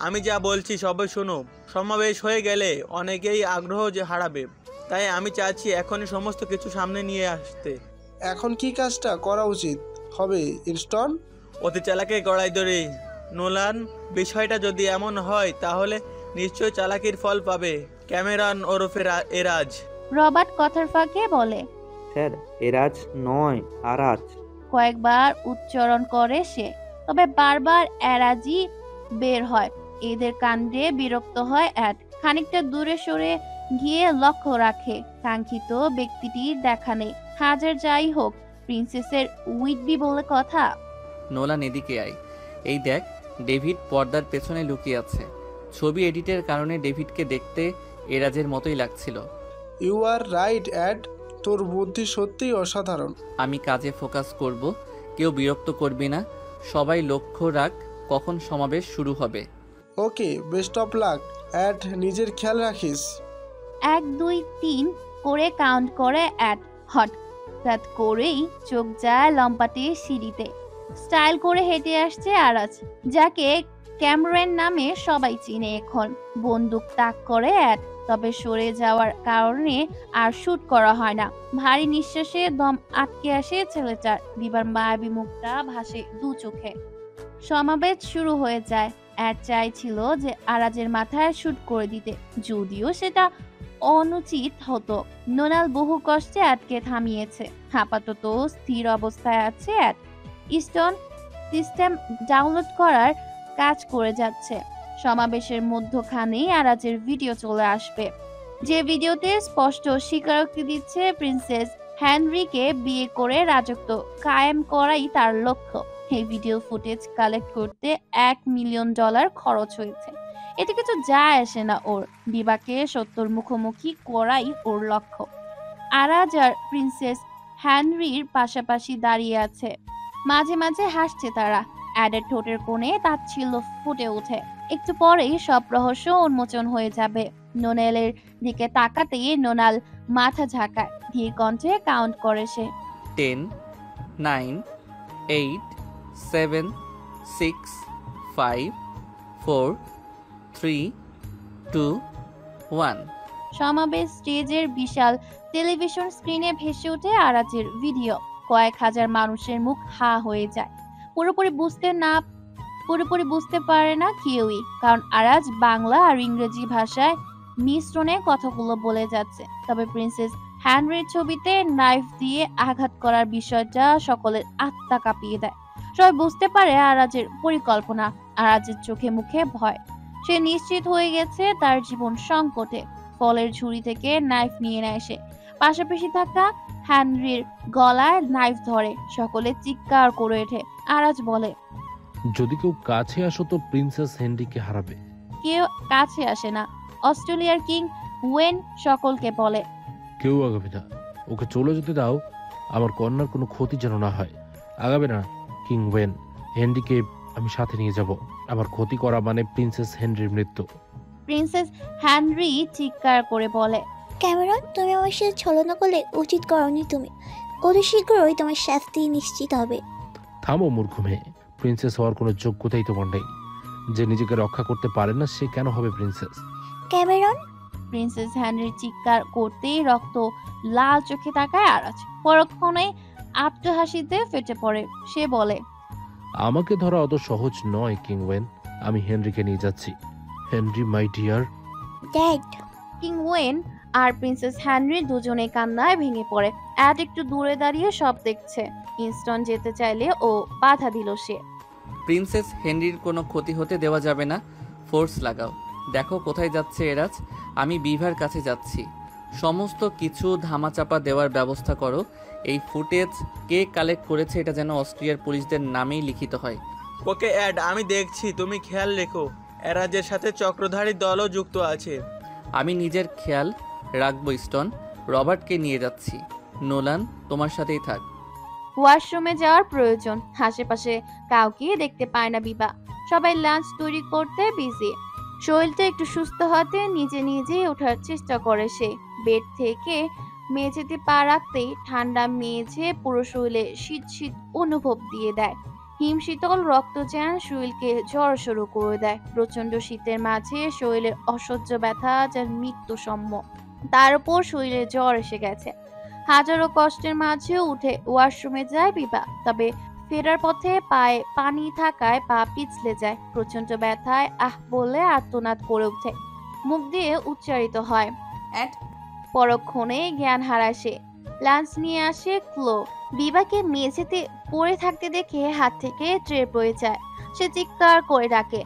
আমি যা বলছি সবাই শোনো। সমাবেশ হয়ে গেলে অনেকেই আগ্রহ যে হারাবে, তাই আমি চাচ্ছি এখনই সমস্ত কিছু সামনে নিয়ে আসতে। এখন কি কাজটা করা উচিত হবে ইনস্টন? অতি চালাকে গড়াই ধরে নোলান, বিষয়টা যদি এমন হয় তাহলে নিশ্চয় চালাকির ফল পাবে ক্যামেরন ওরফে এরাজ। রবার্ট কথার ফাঁকে বলে, স্যার এরাজ নয়, আরাজ। কয়েকবার উচ্চারণ করে সে, তবে বারবার এরাজি বের হয়। এদের কাণ্ডে বিরক্ত হয় অ্যাড। খানিকটা দূরে সরে গিয়ে লক্ষ্য রাখে কাঙ্ক্ষিত ব্যক্তিটির দেখা নেই। হাজার যাই হোক, প্রিন্সেসের উইডবি বলে কথা। নোলান এদিকে আয়। এই দেখ, ডেভিড পর্দার পেছনে লুকিয়ে আছে। ছবি এডিটের কারণে ডেভিডকে দেখতে এরাজের মতোই লাগছিল। ইউ আর রাইট অ্যাড, তোর বুদ্ধি সত্যিই অসাধারণ। আমি কাজে ফোকাস করব, কেউ বিরক্ত করবি না। সবাই লক্ষ্য রাখ কখন সমাবেশ শুরু হবে। ওকে, বেস্ট অফ লাক অ্যাড, নিজের খেয়াল রাখিস। 1 2 3 করে কাউন্ট করে অ্যাড। হঠাৎ করেই চোখ যায় লম্পাটে সিঁড়িতে। স্টাইল করে হেঁটে আসছে আরাজ, যাকে ক্যামেরন নামে সবাই চিনে এখন। বন্দুক তাক করে অ্যাড, তবে সরে যাওয়ার কারণে আর শুট করা হয় না। ভারী নিঃশ্বাসে দম আটকে আসে ছেলেটার। দিবার মায়াবী মুখটা ভাসে দু চোখে। সমাবেশ শুরু হয়ে যায়। অ্যাড চাইছিল যে আরাজের মাথায় শুট করে দিতে, যদিও সেটা অনুচিত হতো। নোনাল বহু কষ্টে অ্যাডকে থামিয়েছে। আপাতত স্থির অবস্থায় আছে অ্যাড। স্টোন সিস্টেম ডাউনলোড করার কাজ করে যাচ্ছে। সমাবেশের মধ্যখানেই আরাজের ভিডিও চলে আসবে, যে ভিডিওতে স্পষ্ট স্বীকারোক্তি দিচ্ছে প্রিন্সেস হেনরিকে বিয়ে করে রাজত্ব কায়েম করাই তার লক্ষ্য। এই ভিডিও ফুটেজ কালেক্ট করতে $1 মিলিয়ন খরচ হয়েছে। এতে কিছু যায় আসে না ওর। বিবাকে সত্যর মুখোমুখি করাই ওর লক্ষ্য। আরাজ আর প্রিন্সেস হেনরির পাশাপাশি দাঁড়িয়ে আছে। মাঝে মাঝে হাসছে তারা। অ্যাডের ঠোঁটের কোণে তাচ্ছিল্য ফুটে ওঠে। একটু পরেই সব রহস্য উন্মোচন হয়ে যাবে। নোনালের দিকে তাকাতেই নোনাল মাথা ঝাঁকায়। ধীর কণ্ঠে কাউন্ট করে সে। 10 9 8 7 6 5 4 3 2 1। সমাবেশ স্টেজের বিশাল টেলিভিশন স্ক্রিনে ভেসে ওঠে আরাজের ভিডিও। কয়েক হাজার মানুষের মুখ হা হয়ে যায়। পুরোপুরি বুঝতে পারে না কেউই, কারণ আরাজ বাংলা আর ইংরেজি ভাষায় মিশ্রণে কথাগুলো বলে যাচ্ছে। তবে প্রিন্সেস হেনরির ছবিতে নাইফ দিয়ে আঘাত করার বিষয়টা সকলের আত্মা কাঁপিয়ে দেয়। সবাই বুঝতে পারে আরাজের পরিকল্পনা। আরাজের চোখে মুখে ভয়। সে নিশ্চিত হয়ে গেছে তার জীবন সংকটে। ফলের ঝুড়ি থেকে নাইফ নিয়ে নেয় সে। পাশাপাশি থাকা হেনরির গলায় নাইফ ধরে। সকলে চিৎকার করে ওঠে। আরাজ বলে, যদি কেউ কাছে আসো তো প্রিন্সেস হেনরিকে হারাবে। কেউ কাছে আসে না। অস্ট্রেলিয়ার কিং ওয়েন সকলকে বলে, কেউ আগাবে না, ওকে চলে যেতে দাও। আমার কন্যার কোনো ক্ষতি যেন না হয়। আগাবে না কিং ওয়েন, হেনরিকে আমি সাথে নিয়ে যাব। আমার ক্ষতি করা মানে প্রিন্সেস হেনরির মৃত্যু। প্রিন্সেস হেনরি চিৎকার করে বলে, ক্যামেরন, তুমি আমার সাথে ছলনা করলে উচিত করনি তুমি। অতি শীঘ্রই তোমার শাস্তি নিশ্চিত হবে। থামো মূর্খ মেয়ে, প্রিন্সেস হওয়ার কোনো যোগ্যতাই তোমার নেই। যে নিজেকে রক্ষা করতে পারে না সে কেন হবে প্রিন্সেস? ক্যামেরন। প্রিন্সেস হেনরির চিৎকার করতেই রক্ত লাল চোখে তাকায় আরাজ। পরক্ষণে আত্মহাসিতে ফেটে পড়ে। সে বলে, আমাকে ধরা অত সহজ নয় কিং ওয়েন। আমি হেনরিকে নিয়ে যাচ্ছি। Henry my dear dad. King Owen আর প্রিন্সেস হেনরি দুজনে কান্নায় ভেঙে পড়ে। অ্যাড একটু দূরে দাঁড়িয়ে সব দেখছে। ইনস্টন যেতে চাইলে ও বাধা দিল সে। প্রিন্সেস হেনরির কোনো ক্ষতি হতে দেওয়া যাবে না। ফোর্স লাগাও। দেখো কোথায় যাচ্ছে এরাজ। আমি বিভার কাছে যাচ্ছি। সমস্ত কিছু ধামাচাপা দেওয়ার ব্যবস্থা করো। এই ফুটেজ কে কালেক্ট করেছে এটা যেন অস্ট্রিয়ার পুলিশদের নামেই লিখিত হয়। ওকে অ্যাড, আমি দেখছি, তুমি খেয়াল রেখো। এরাজের সাথে চক্রধারী দলও যুক্ত আছে। আমি নিজের খেয়াল রাখবো স্টোন। রবার্টকে নিয়ে যাচ্ছি। নোলান তোমার সাথেই থাক। ওয়াশরুমে যাওয়ার প্রয়োজন। আশেপাশে কাউকে দেখতে পায় না বিভা। সবাই লাঞ্চ তৈরি করতে বিজি। শরীরটা একটু সুস্থ হতে নিজে নিজেই ওঠার চেষ্টা করে সে। বেড থেকে মেঝেতে পা রাখতেই ঠান্ডা মেঝে পুরো শরীরে শীত শীত অনুভব দিয়ে দেয়। হিমশীতল রক্তচান শরীরকে জ্বর শুরু করে দেয়। প্রচন্ড শীতের মাঝে শরীরের অসহ্য ব্যথা যেন মৃত্যু সম্য। তার উপর শরীরে জ্বর এসে গেছে। হাজারো কষ্টের মাঝেও উঠে ওয়াশরুমে যায় বিভা, তবে ফেরার পথে পায়ে পানি থাকায় পা পিছলে যায়। প্রচন্ড ব্যথায় আহ বলে আর্তনাদ করে ওঠে, মুখ দিয়ে উচ্চারিত হয়। পরক্ষণে জ্ঞান হারায় সে। লাঞ্চ নিয়ে আসে ক্লো। বিভাকে মেঝেতে পড়ে থাকতে দেখে হাত থেকে ট্রে পড়ে যায়। সে চিৎকার করে ডাকে,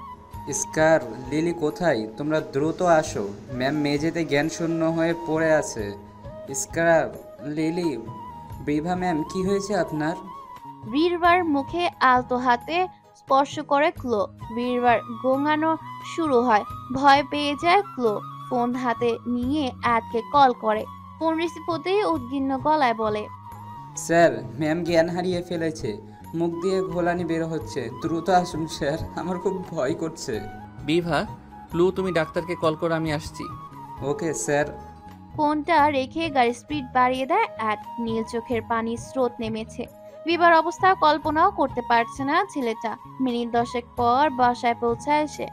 স্কার, লিলি কোথায়? তোমরা দ্রুত আসো, ম্যাম মেঝেতে জ্ঞান শূন্য হয়ে পড়ে আছে। স্কার, লিলি, বিভা ম্যাম, কি হয়েছে আপনার? বীরবার মুখে আলতো হাতে স্পর্শ করে ক্লো। বীরবার গোঙানো শুরু হয়। ভয় পেয়ে যায় ক্লো। ফোন হাতে নিয়ে অ্যাডকে কল করে। ফোন রিসিভ হতেই উদ্বিগ্ন গলায় বলে, স্যার, ম্যাম জ্ঞান হারিয়ে ফেলেছে, মুখ দিয়ে ঘোলানি বের হচ্ছে, দ্রুত আসুন স্যার, আমার খুব ভয় করছে। বিভা, ক্লু, তুমি ডাক্তারকে কল করো, আমি আসছি। Okay sir. ফোনটা রেখে গাড়ির স্পিড বাড়িয়ে দেয় অ্যাড। নীল চোখের পানির স্রোত নেমেছে। বিবার অবস্থা কল্পনাও করতে পারছে না ছেলেটা। মিনিট 10 পর বাসায় পৌঁছায় সে।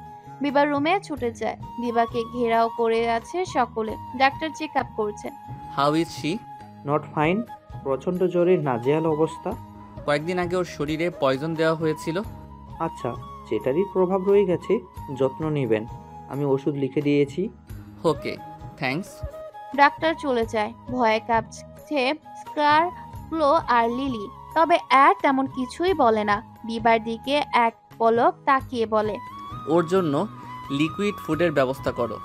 বিবার রুমে ছুটে যায়। বিবাকে ঘেরাও করে আছে সকলে। ডাক্তার চেক আপ করছে। How is she? Not fine, প্রচণ্ড জ্বরের নাজেহাল অবস্থা। কয়েকদিন আগে ওর শরীরে পয়জন দেওয়া হয়েছিল। আচ্ছা, যেটারই প্রভাব রয়ে গেছে, যত্ন নেবেন। আমি ওষুধ লিখে দিয়েছি। ওকে, থ্যাঙ্কস। ডাক্তার চলে যায়। ভয়ে কাঁপছে স্কার, ক্লো আর লিলি। তবে অ্যাড তেমন কিছুই বলে না। বিবার দিকে এক পলক তাকিয়ে বলে, ওর জন্য লিকুইড ফুডের ব্যবস্থা করো।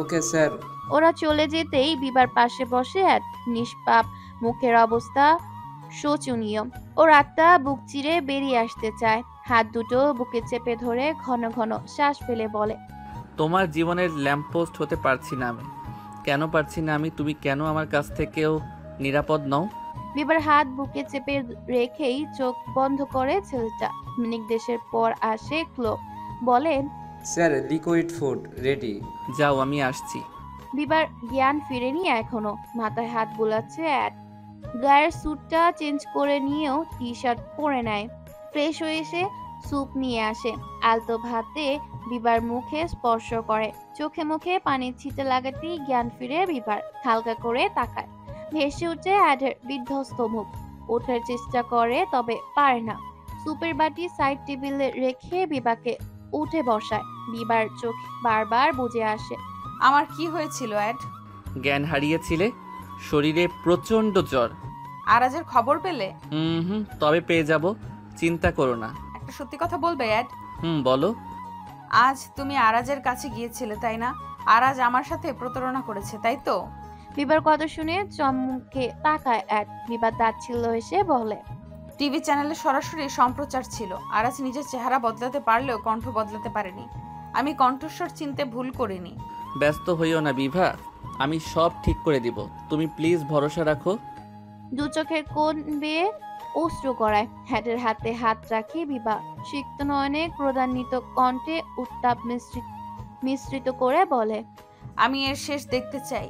Okay sir. ওরা চলে যেতেই বিবার পাশে বসে অ্যাড। নিষ্পাপ মুখের অবস্থা শোচনীয়। ও রাতটা বুক চিরে বেরিয়ে আসতে চায়। হাত দুটো বুকে চেপে ধরে ঘন ঘন শ্বাস ফেলে বলে, তোমার জীবনের ল্যাম্পপোস্ট হতে পারছি না আমি। কেন পারছি না আমি? তুমি কেন আমার কাছ থেকেও নিরাপদ নও? বিবার হাত বুকে চেপে রেখেই চোখ বন্ধ করে ছেলেটা। মিনিট দেশের পর আসে ক্লো। বলেন, স্যার, লিকুইড ফুড রেডি। যাও, আমি আসছি। বিবার জ্ঞান ফিরেনি এখনো। মাথায় হাত বুলাচ্ছে অ্যাড। গায়ের স্যুটটা চেঞ্জ করে নিয়েও টি শার্ট পরে নেয়। ফ্রেশ হয়ে এসে স্যুপ নিয়ে আসে। আলতো ভাতে বিবার মুখে স্পর্শ করে। চোখে মুখে পানির ছিটে লাগাতেই জ্ঞান ফিরে বিবার। হালকা করে তাকায়। ভেসে উঠে অ্যাডের বিধ্বস্ত মুখ। ওঠার চেষ্টা করে, তবে পারে না। স্যুপের বাটি সাইড টেবিলে রেখে বিবাকে উঠে বসায়। বিবার চোখ বারবার বুজে আসে। আমার কি হয়েছিল অ্যাড? জ্ঞান হারিয়েছিলে, শরীরে প্রচন্ড জ্বর। আরাজের খবর পেলে? তবে পেয়ে যাব, চিন্তা করো না। একটা সত্যি কথা বলবে অ্যাড? বলো। আজ তুমি আরাজের কাছে গিয়েছিলে, তাই না? আরাজ আমার সাথে প্রতারণা করেছে, তাই তো? বিবার কথা শুনে চমকে তাকায় অ্যাড। বিবার দাঁত ছিল এসে বলে, টিভি চ্যানেলে সরাসরি সম্প্রচার ছিল। আরাজ নিজের চেহারা বদলাতে পারলেও কণ্ঠ বদলাতে পারেনি। আমি কণ্ঠস্বর চিনতে ভুল করিনি। ব্যস্ত হইও না বিভা, আমি সব ঠিক করে দিব। তুমি প্লিজ ভরসা রাখো। দু চোখের কোণ বেয়ে অশ্রু গড়ায়। হ্যাডের হাতে হাত রাখি বিভা। সিক্ত নয়নে ক্রোধান্বিত কণ্ঠে উত্তাপ মিশ্রিত করে বলে, আমি এর শেষ দেখতে চাই।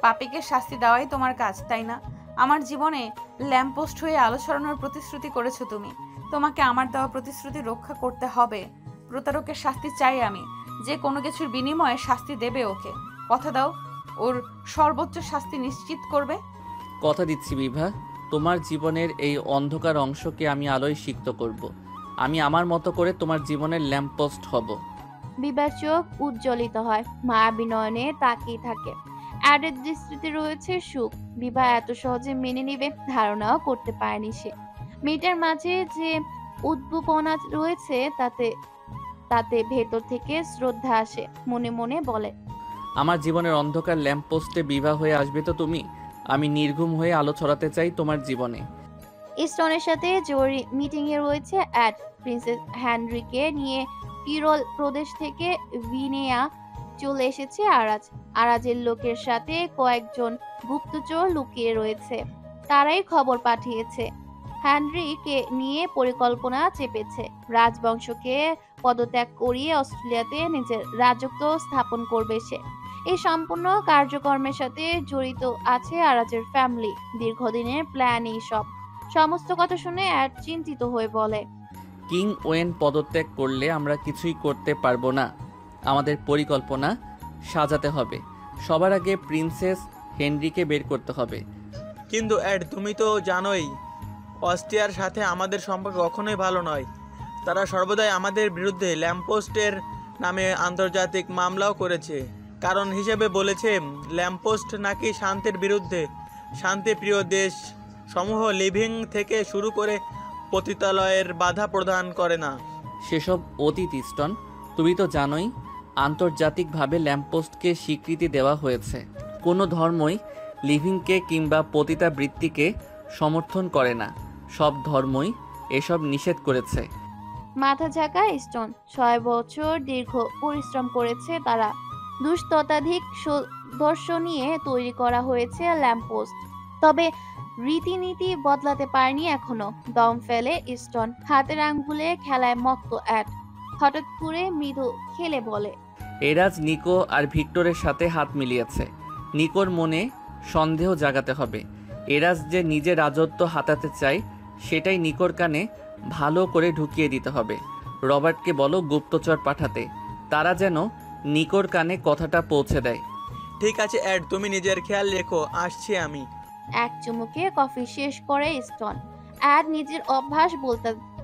পাপিকে শাস্তি দেওয়াই তোমার কাজ, তাই না? আমার জীবনে ল্যাম্পপোস্ট হয়ে আলো ছড়ানোর প্রতিশ্রুতি করেছো তুমি। তোমাকে আমার দেওয়া প্রতিশ্রুতি রক্ষা করতে হবে। প্রতারকের শাস্তি চাই আমি। যে কোনো কিছুর বিনিময়ে শাস্তি দেবে ওকে। কথা দাও, ওর সর্বোচ্চ শাস্তি নিশ্চিত করবে। কথা দিচ্ছি বিভা, তোমার জীবনের এই অন্ধকার অংশকে আমি আলোয় সিক্ত করব। আমি আমার মতো করে তোমার জীবনের ল্যাম্পপোস্ট হব। বিবার চোখ উজ্জ্বলিত হয়। মায়াবী নয়নে তাকিয়ে থাকে। অ্যাডের দৃষ্টিতে রয়েছে সুখ। বিভা এত সহজে মেনে নিবে ধারণাও করতে পারেনি সে। মেয়েটার মাঝে যে উদ্দীপনা রয়েছে তাতে ভেতর থেকে শ্রদ্ধা আসে। মনে মনে বলে, আমার জীবনের অন্ধকার ল্যাম্পপোস্টে বিভা হয়ে আসবে তো তুমি। আমি নির্ঘুম হয়ে আলো ছড়াতে চাই তোমার জীবনে। স্টোনের সাথে জরুরি মিটিং এ রয়েছে অ্যাড। প্রিন্সেস হ্যানরিকে নিয়ে টিরল প্রদেশ থেকে ভিনেয়া চলে এসেছে আরাজ। আরাজের লোকের সাথে কয়েকজন গুপ্তচর লুকিয়ে রয়েছে। তারাই খবর পাঠিয়েছে হ্যানরিকে নিয়ে পরিকল্পনা চেপেছে। রাজবংশকে পদত্যাগ করিয়ে অস্ট্রেলিয়াতে নিজের রাজত্ব স্থাপন করবে সে। এই সম্পূর্ণ কার্যক্রমের সাথে জড়িত আছে আরাজের ফ্যামিলি। দীর্ঘদিনের প্ল্যান এই সব। সমস্ত কথা শুনে অ্যাড চিন্তিত হয়ে বলে, কিং ওয়েন পদত্যাগ করলে আমরা কিছুই করতে পারবো না। আমাদের পরিকল্পনা সাজাতে হবে। সবার আগে প্রিন্সেস হেনরিকে বের করতে হবে। কিন্তু অ্যাড, তুমি তো জানোই অস্ট্রিয়ার সাথে আমাদের সম্পর্ক কখনোই ভালো নয়। তারা সর্বদাই আমাদের বিরুদ্ধে ল্যাম্পপোস্টের নামে আন্তর্জাতিক মামলাও করেছে। কারণ হিসেবে বলেছে ল্যাম্পপোস্ট নাকি শান্তির বিরুদ্ধে। শান্তিপ্রিয় দেশ সমূহ লিভিং থেকে শুরু করে পতিতালয়ের বাধা প্রদান করে না। সেসব অতীত স্টোন। তুমি তো জানোই আন্তর্জাতিকভাবে ল্যাম্পপোস্টকে স্বীকৃতি দেওয়া হয়েছে। কোনো ধর্মই লিভিংকে কিংবা পতিতাবৃত্তিকে সমর্থন করে না। সব ধর্মই এসব নিষেধ করেছে। মাথা ঝাঁকা স্টোন। 6 বছর দীর্ঘ পরিশ্রম করেছে তারা। দুষ্টতাধিক সদস্য নিয়ে তৈরি করা হয়েছে ল্যাম্পপোস্ট। তবে রীতিনীতি বদলাতে পারেনি এখনো। দম ফেলে স্টোন। হাতের আঙ্গুলে খেলায় মত্ত অ্যাড। হঠাৎ করে মৃদু খেলে বলে, এরাজ নিকো আর ভিক্টরের সাথে হাত মিলিয়েছে। নিকোর মনে সন্দেহ জাগাতে হবে। এরাজ যে নিজের রাজত্ব হাতাতে চায় সেটাই নিকোর কানে ভালো করে ঢুকিয়ে দিতে হবে। রবার্টকে বলো গুপ্তচর পাঠাতে, তারা যেন নিকোর কানে কথাটা পৌঁছে দেয়। ঠিক আছে অ্যাড, তুমি নিজের খেয়াল রেখো, আসছি আমি। এক চুমুকে কফি শেষ করে স্টোন। অ্যাড নিজের অভ্যাস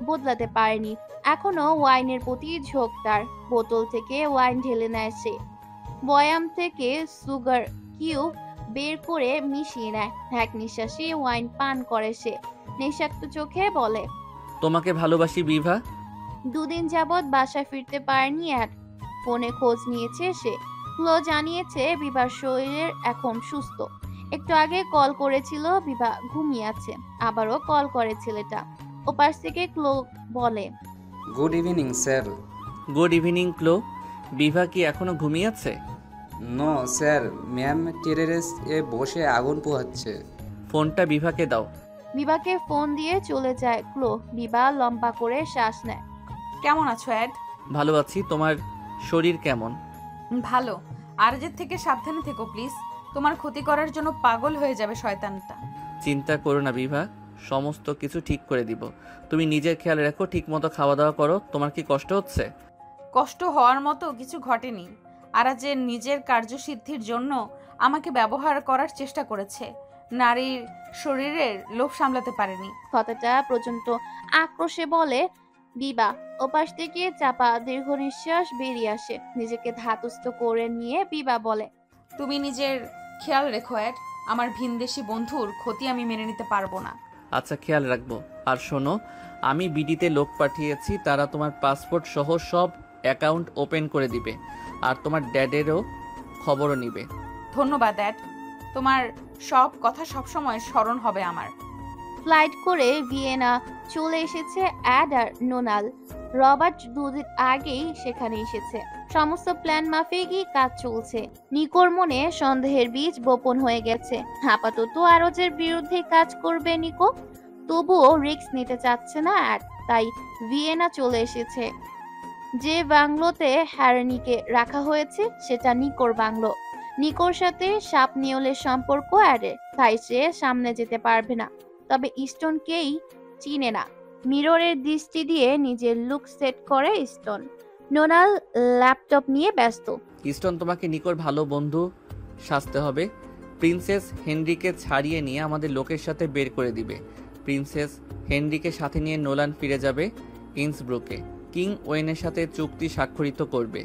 বদলাতে পারেনি। এখনো ওয়াইনের প্রতি ঝোঁক তার। বোতল থেকে ওয়াইন ঢেলে নেয় সে। বয়াম থেকে সুগার কিউব বের করে মিশিয়ে নেয়। এক নিঃশ্বাসে ওয়াইন পান করে সে। নিঃশব্দ চোখে বলে, তোমাকে ভালোবাসি বিভা। 2 দিন যাবৎ বাসায় ফিরতে পারেনি অ্যাড। ফোনে খোঁজ নিয়েছে সে। ক্লো জানিয়েছে বিভার শরীরের এখন সুস্থ। একটু আগে কল করেছিল, বিভা ঘুমিয়ে আছে। আবারও কল করে ছেলেটা। ওপাশ থেকে ক্লো বলে, good evening sir. Good evening Chloe. Bibha কি এখনো ঘুমিয়ে আছে? নো স্যার, ম্যাম টেরেস এ বসে আগুন পোহাচ্ছে। ফোনটা বিভাকে দাও। বিভাকে ফোন দিয়ে চলে যায় ক্লো। বিভা লম্বা করে শ্বাস নেয়। কেমন আছো অ্যাড? ভালো আছি। তোমার শরীর কেমন? ভালো। আরজের থেকে সাবধানে থেকো প্লিজ। তোমার ক্ষতি করার জন্য পাগল হয়ে যাবে শয়তানটা। চিন্তা করো না বিভা, সমস্ত কিছু ঠিক করে দিব। তুমি নিজের খেয়াল রাখো, ঠিক মতো খাওয়া দাওয়া করো। তোমার কি কষ্ট হচ্ছে? কষ্ট হওয়ার মতো কিছু ঘটেনি। আরাজের নিজের কার্যসিদ্ধির জন্য আমাকে ব্যবহার করার চেষ্টা করেছে। নারীর শরীরের লোভ সামলাতে পারেনি। কথাটা প্রচন্ড আক্রোশে বলে বিভা। ওপাশ থেকে চাপা দীর্ঘ নিঃশ্বাস বেরিয়ে আসে। নিজেকে ধাতস্থ করে নিয়ে বিভা বলে, তুমি নিজের খেয়াল রেখো অ্যাড। আমার ভিনদেশি বন্ধুর ক্ষতি আমি মেনে নিতে পারবো না। আচ্ছা, খেয়াল রাখবো। আর শোনো, আমি বিডিতে লোক পাঠিয়েছি, তারা তোমার পাসপোর্ট সহ সব অ্যাকাউন্ট ওপেন করে দিবে। আর তোমার ড্যাডেরও খবরও নিবে। ধন্যবাদ ড্যাড। তোমার সব কথা সবসময় স্মরণ হবে আমার। ফ্লাইট করে ভিয়েনা চলে এসেছে অ্যাড আর নোনাল। রবার্ট 2 দিন আগেই সেখানে এসেছে। সমস্ত প্ল্যান মাফিকই কাজ চলছে। নিকোর মনে সন্দেহের বীজ বপন হয়ে গেছে। আপাতত আরজের বিরুদ্ধে কাজ করবে নিকো। তবুও রিস্ক নিতে চাচ্ছে না অ্যাড, তাই ভিয়েনা চলে এসেছে। যে বাংলোতে হ্যারনিকে রাখা হয়েছে সেটা নিকোর বাংলো। নিকোর সাথে সাপ নিয়লের সম্পর্ক অ্যাডের, তাই সে সামনে যেতে পারবে না। তবে স্টোনকেই চিনে না। মিররের দৃষ্টি দিয়ে নিজের লুক সেট করে স্টোন। নোনাল ল্যাপটপ নিয়ে ব্যস্ত। স্টোন, তোমাকে নিকোর ভালো বন্ধু সাজতে হবে। প্রিন্সেস হেনরিকে ছাড়িয়ে নিয়ে আমাদের লোকের সাথে বের করে দিবে। প্রিন্সেস হেনরিকে সাথে নিয়ে নোলান ফিরে যাবে ইন্সব্রুকে। কিং ওয়েনের সাথে চুক্তি স্বাক্ষরিত করবে।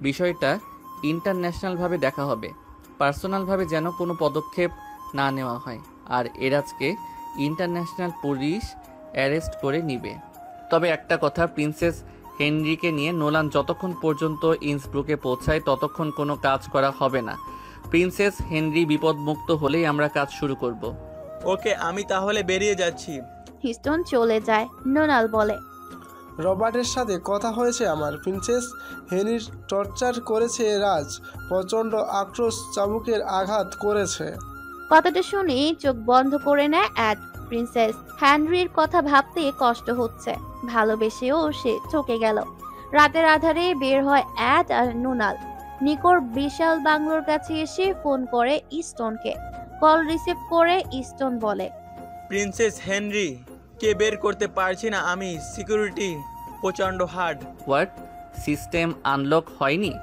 বিষয়টা ইন্টারন্যাশনালভাবে দেখা হবে। পার্সোনালভাবে যেন কোনো পদক্ষেপ না নেওয়া হয়। আর এরাজকে ইন্টারন্যাশনাল পুলিশ অ্যারেস্ট করে নিবে। তবে একটা কথা, প্রিন্সেস হেনরিকে নিয়ে নোলান যতক্ষণ পর্যন্ত ইন্সব্রুকে পৌঁছায় ততক্ষণ কোনো কাজ করা হবে না। প্রিন্সেস হেনরি বিপদমুক্ত হলেই আমরা কাজ শুরু করব। ওকে, আমি তাহলে বেরিয়ে যাচ্ছি। স্টোন চলে যায়। নোনাল বলে, রবার্টের সাথে কথা হয়েছে আমার। প্রিন্সেস হেনরির টর্চার করেছে রাজ। প্রচণ্ড আক্রোশ চাবুকের আঘাত করেছে। কথাটা শুনে চোখ বন্ধ করে নেয় অ্যাড। প্রিন্সেস হেনরির কথা ভাবতে কষ্ট হচ্ছে। ভালোবেসেও সে চকে গেল। রাতের আধারে বের হয় অ্যাড আর নোনাল। নিকোর বিশাল বাংলোর কাছে এসে ফোন করে ইস্টনকে। কল রিসিভ করে ইস্টন বলে, প্রিন্সেস হেনরি কে বের করতে পারছি না আমি, সিকিউরিটি প্রচণ্ড হার্ড। হোয়াট? সিস্টেম আনলক হয়নি?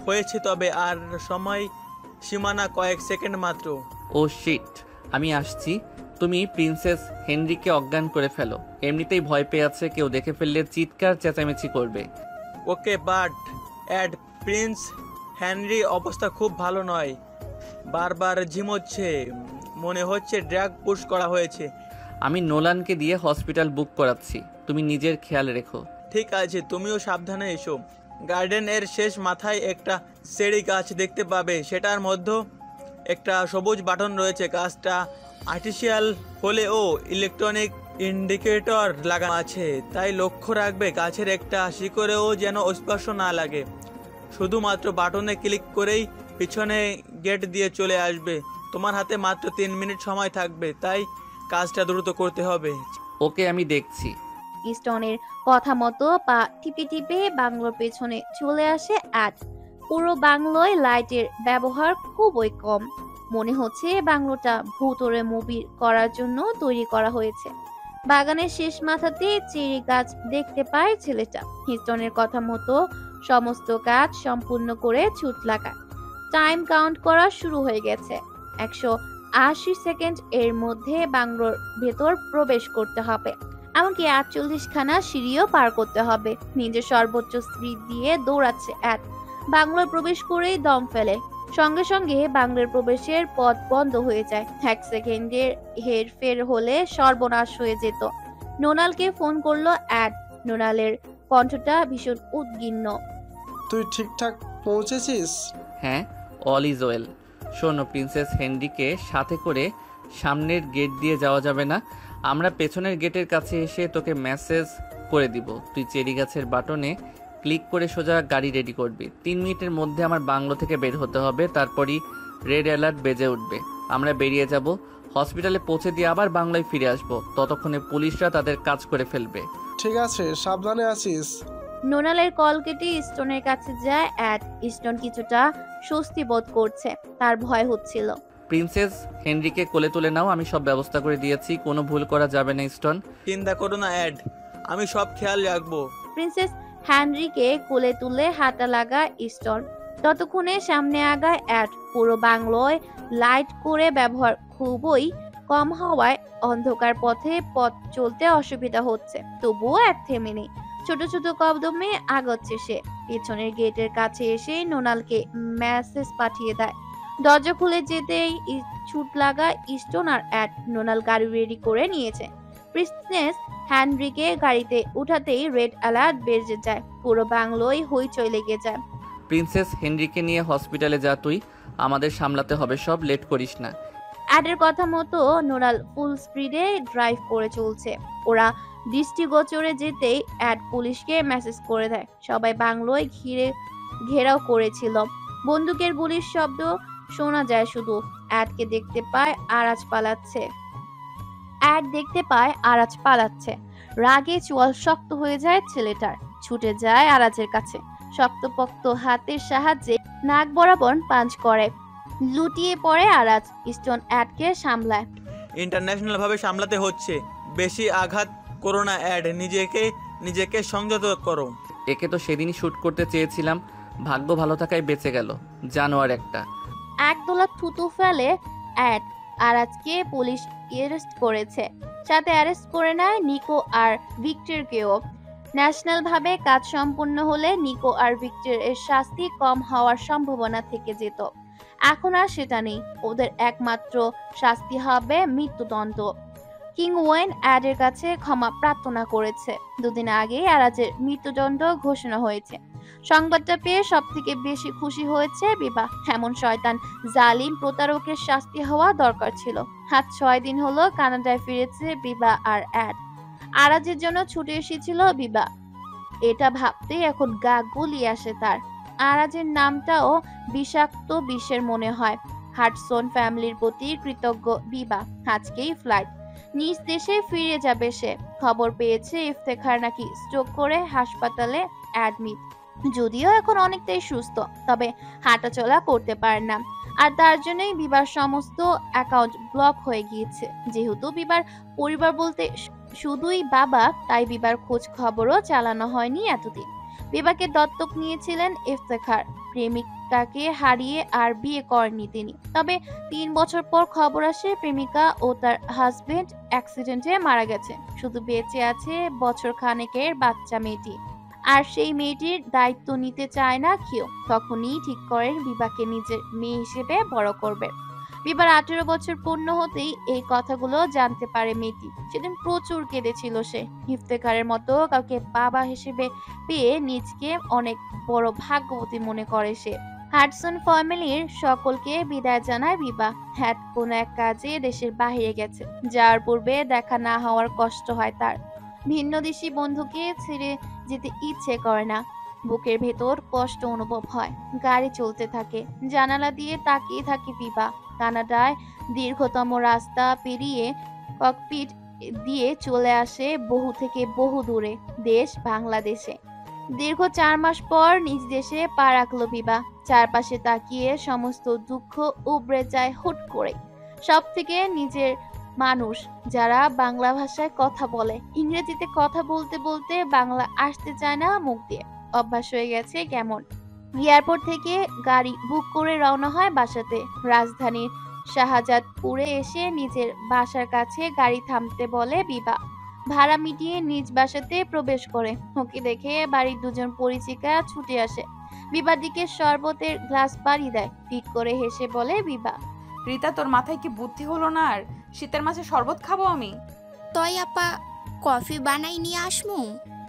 হয়েছে, তবে আর সময় সীমানা কয়েক সেকেন্ড মাত্র। ও শিট, আমি আসছি। তুমি প্রিন্সেস হেনরিকে অজ্ঞান করে ফেলো। এমনিতেই ভয় পেয়ে আছে, কেউ দেখে ফেললে চিৎকার চেঁচামেচি করবে। ওকে, বাট অ্যাড প্রিন্স হেনরি অবস্থা খুব ভালো নয়, বারবার ঝিমোচ্ছে, মনে হচ্ছে ড্রাগ পুশ করা হয়েছে। আমি নোলানকে দিয়ে হসপিটাল বুক করাচ্ছি, তুমি নিজের খেয়াল রেখো। ঠিক আছে, তুমিও সাবধানে এসো। গার্ডেনের শেষ মাথায় একটা চেরি গাছ দেখতে পাবে, সেটার মধ্যে একটা সবুজ বাটন রয়েছে। গাছটা আর্টিফিশিয়াল হলেও ইলেকট্রনিক ইন্ডিকেটর লাগানো আছে, তাই লক্ষ্য রাখবে গাছের একটা শিকড়েও যেন স্পর্শ না লাগে। শুধুমাত্র বাটনে ক্লিক করেই পিছনে গেট দিয়ে চলে আসবে। তোমার হাতে মাত্র 3 মিনিট সময় থাকবে, তাই কাজটা দ্রুত করতে হবে। ওকে, আমি দেখছি। ইস্টনের কথা মতো পা টিপে টিপে বাংলোর পেছনে চলে আসে অ্যাড। পুরো বাংলোয় লাইটের ব্যবহার খুবই কম, মনে হচ্ছে বাংলোটা ভূতরে মুভি করার জন্য তৈরি করা হয়েছে। বাগানের শেষ মাথাতে চেরি গাছ দেখতে পায় ছেলেটা। ইস্টনের কথা মতো সমস্ত কাজ সম্পূর্ণ করে ছুট লাগায়। টাইম কাউন্ট করা শুরু হয়ে গেছে। 180 সেকেন্ড এর মধ্যে বাংলোর ভেতর প্রবেশ করতে হবে, এমনকি 48খানা সিঁড়িও পার করতে হবে। নিজের সর্বোচ্চ স্পিড দিয়ে দৌড়াচ্ছে অ্যাড। বাংলোয় প্রবেশ করেই দম ফেলে। সঙ্গে সঙ্গে বাংলোর প্রবেশের পথ বন্ধ হয়ে যায়। 1 সেকেন্ডের হেরফের হলে সর্বনাশ হয়ে যেত। নোনালকে ফোন করলো অ্যাড। নোনালের কণ্ঠটা ভীষণ উদ্বিগ্ন। তুই ঠিকঠাক পৌঁছেছিস? হ্যাঁ, অল ইজ ওয়েল। শোনো, প্রিন্সেস হেনরিকে সাথে করে সামনের গেট দিয়ে যাওয়া যাবে না। আমরা পেছনের গেটের কাছে এসে তোকে মেসেজ করে দিব। তুই চেরি গাছের বাটনে ক্লিক করে সোজা গাড়ি রেডি করবি। 3 মিনিটের মধ্যে আমার বাংলো থেকে বের হতে হবে, তারপরই রেড অ্যালার্ট বেজে উঠবে। আমরা বেরিয়ে যাব, হসপিটালে পৌঁছে দিয়ে আবার বাংলায় ফিরে আসব। ততক্ষণে পুলিশরা তাদের কাজ করে ফেলবে। ঠিক আছে, সাবধানে আছিস। নোনালের কল কেটে ইস্টনের কাছে যায় অ্যাড। ইস্টন কিছুটা স্বস্তি বোধ করছে, তার ভয় হচ্ছিল। প্রিন্সেস হেনরিকে কোলে তুলে নাও, আমি সব ব্যবস্থা করে দিয়েছি, কোনো ভুল করা যাবে না স্টোন। চিন্তা করো না অ্যাড, আমি সব খেয়াল রাখবো। প্রিন্সেস হেনরিকে কোলে তুলে হাঁটা লাগায় ইস্টন। ততক্ষণে সামনে আগায় অ্যাড। পুরো বাংলোয় লাইট করে ব্যবহার খুবই কম হওয়ায় অন্ধকার পথে পথ চলতে অসুবিধা হচ্ছে, তবুও অ্যাড থেমে নেই। ছোট ছোট কদমে আগাচ্ছে সে। পেছনের গেটের কাছে এসে নোনালকে মেসেজ পাঠিয়ে দেয়। দরজা খুলে যেতেই ছুট লাগা ইস্টন আর অ্যাড। নোনাল গাড়ি রেডি করে নিয়েছে। প্রিন্সেস হেনরিকে গাড়িতে উঠাতেই রেড অ্যালার্ট বেজে যায়। পুরো বাংলোয় হইচই লেগে যায়। প্রিন্সেস হেনরিকে নিয়ে হসপিটালে যা, তুই আমাদের সামলাতে হবে সব, লেট করিস না। অ্যাডের কথা মতো নোনাল ফুল স্পিডে ড্রাইভ করে চলছে। ওরা দৃষ্টিগোচরে যেতেই অ্যাড পুলিশকে মেসেজ করে দেয়। সবাই বাংলোয় ঘেরাও করেছিল। বন্দুকের গুলির শব্দ শোনা যায় শুধু। অ্যাডকে দেখতে পায় আরাজ পালাচ্ছে। রাগে চোয়াল শক্ত হয়ে যায় ছেলেটার। ছুটে যায় আরাজের কাছে, শক্তপোক্ত হাতের সাহায্যে নাক বরাবর পাঞ্চ করে। লুটিয়ে পড়ে আরাজ। স্টোন অ্যাডকে সামলায়। ইন্টারন্যাশনাল ভাবে সামলাতে হচ্ছে, বেশি আঘাত করো না অ্যাড, নিজেকে সংযত করো। একে তো সেদিনই শুট করতে চেয়েছিলাম, ভাগ্য ভালো থাকায় বেঁচে গেল, জানোয়ার একটা। একদোলা থুতু ফেলে অ্যাড। আরাজকে পুলিশ অ্যারেস্ট করেছে, সাথে অ্যারেস্ট করে নেয় নিকো আর ভিক্টরকেও। ন্যাশনাল ভাবে কাজ সম্পূর্ণ হলে নিকো আর ভিক্টরের শাস্তি কম হওয়ার সম্ভাবনা থেকে যেত। এখন আর সেটা নেই, ওদের একমাত্র শাস্তি হবে মৃত্যুদণ্ড। কিং ওয়েন অ্যাডের কাছে ক্ষমা প্রার্থনা করেছে। 2 দিন আগে আরাজের মৃত্যুদণ্ড ঘোষণা হয়েছে। সংবাদটা পেয়ে সব থেকে বেশি খুশি হয়েছে বিভা। এমন শয়তান জালিম প্রতারকের শাস্তি হওয়া দরকার ছিল। আজ 6 দিন হলো কানাডায় ফিরেছে বিভা আর অ্যাড। আরাজের জন্য ছুটে এসেছিল বিভা, এটা ভাবতেই এখন গা গুলিয়ে আসে তার। আরাজের নামটাও বিষাক্ত বিষের মনে হয়। হাডসন ফ্যামিলির প্রতি কৃতজ্ঞ বিভা। আজকেই ফ্লাইট, নিজ দেশে ফিরে যাবে সে। খবর পেয়েছে ইফতেখার নাকি স্ট্রোক করে হাসপাতালে অ্যাডমিট। যদিও এখন অনেকটাই সুস্থ, তবে হাঁটাচলা করতে পারে না। আর তার জন্যই বিবার সমস্ত অ্যাকাউন্ট ব্লক হয়ে গিয়েছে। যেহেতু বিবার পরিবার বলতে শুধুই বাবা, তাই বিবার খোঁজ খবরও চালানো হয়নি এতদিন। বিবাকে দত্তক নিয়েছিলেন ইফতেখার। প্রেমিকাকে হারিয়ে আর বিয়ে করেননি তিনি। তবে 3 বছর পর খবর আসে প্রেমিকা ও তার হাজবেন্ড অ্যাক্সিডেন্টে মারা গেছে। শুধু বেঁচে আছে বছর খানেকের বাচ্চা মেয়েটি। আর সেই মেয়েটির দায়িত্ব নিতে চায় না কেউ। তখনই ঠিক করেন বিবাকে নিজের মেয়ে হিসেবে বড় করবে। বিবার 18 বছর পূর্ণ হতেই এই কথাগুলো জানতে পারে মেয়েটি। সেদিন প্রচুর কেঁদেছিল সে। ইফতেখারের মতো কাউকে বাবা হিসেবে পেয়ে নিজকে অনেক বড় ভাগ্যবতী মনে করে সে। হাডসন ফ্যামিলির সকলকে বিদায় জানায় বিবা। হ্যাট কোনো এক কাজে দেশের বাইরে গেছে, যার পূর্বে দেখা না হওয়ার কষ্ট হয় তার। ভিন্ন দেশি বন্ধুকে ছেড়ে যেতে ইচ্ছে করে না। বুকের ভেতর কষ্ট অনুভব হয়। গাড়ি চলতে থাকে, জানালা দিয়ে তাকিয়ে থাকে বিবা। কানাডায় দীর্ঘতম রাস্তা পেরিয়ে ককপিট দিয়ে চলে আসে বহু থেকে বহু দূরে দেশ বাংলাদেশে। দীর্ঘ 4 মাস পর নিজ দেশে পা রাখলো বিবা। চারপাশে তাকিয়ে সমস্ত দুঃখ উবড়ে যায় হুট করে। সব থেকে নিজের মানুষ যারা বাংলা ভাষায় কথা বলে, ইংরেজিতে কথা বলতে বলতে বাংলা আসতে চায় না মুখ দিয়ে। অভ্যাস হয়ে গেছে কেমন। এয়ারপোর্ট থেকে গাড়ি বুক করে রওনা হয় বাসাতে। রাজধানীর শাহজাদপুরে এসে নিজের বাসার কাছে গাড়ি থামতে বলে বিবা। ভাড়া মিটিয়ে নিজ বাসাতে প্রবেশ করে। ওকে দেখে বাড়ির দুজন পরিচিকা ছুটে আসে। বিবার দিকে শরবতের গ্লাস বাড়ি দেয়। ঠিক করে হেসে বলে বিবা, রিতা, তোর মাথায় কি বুদ্ধি হলো না? আর শীতের মাঝে শরবত খাবো আমি? তই আপা কফি বানাই নিয়ে আসমু?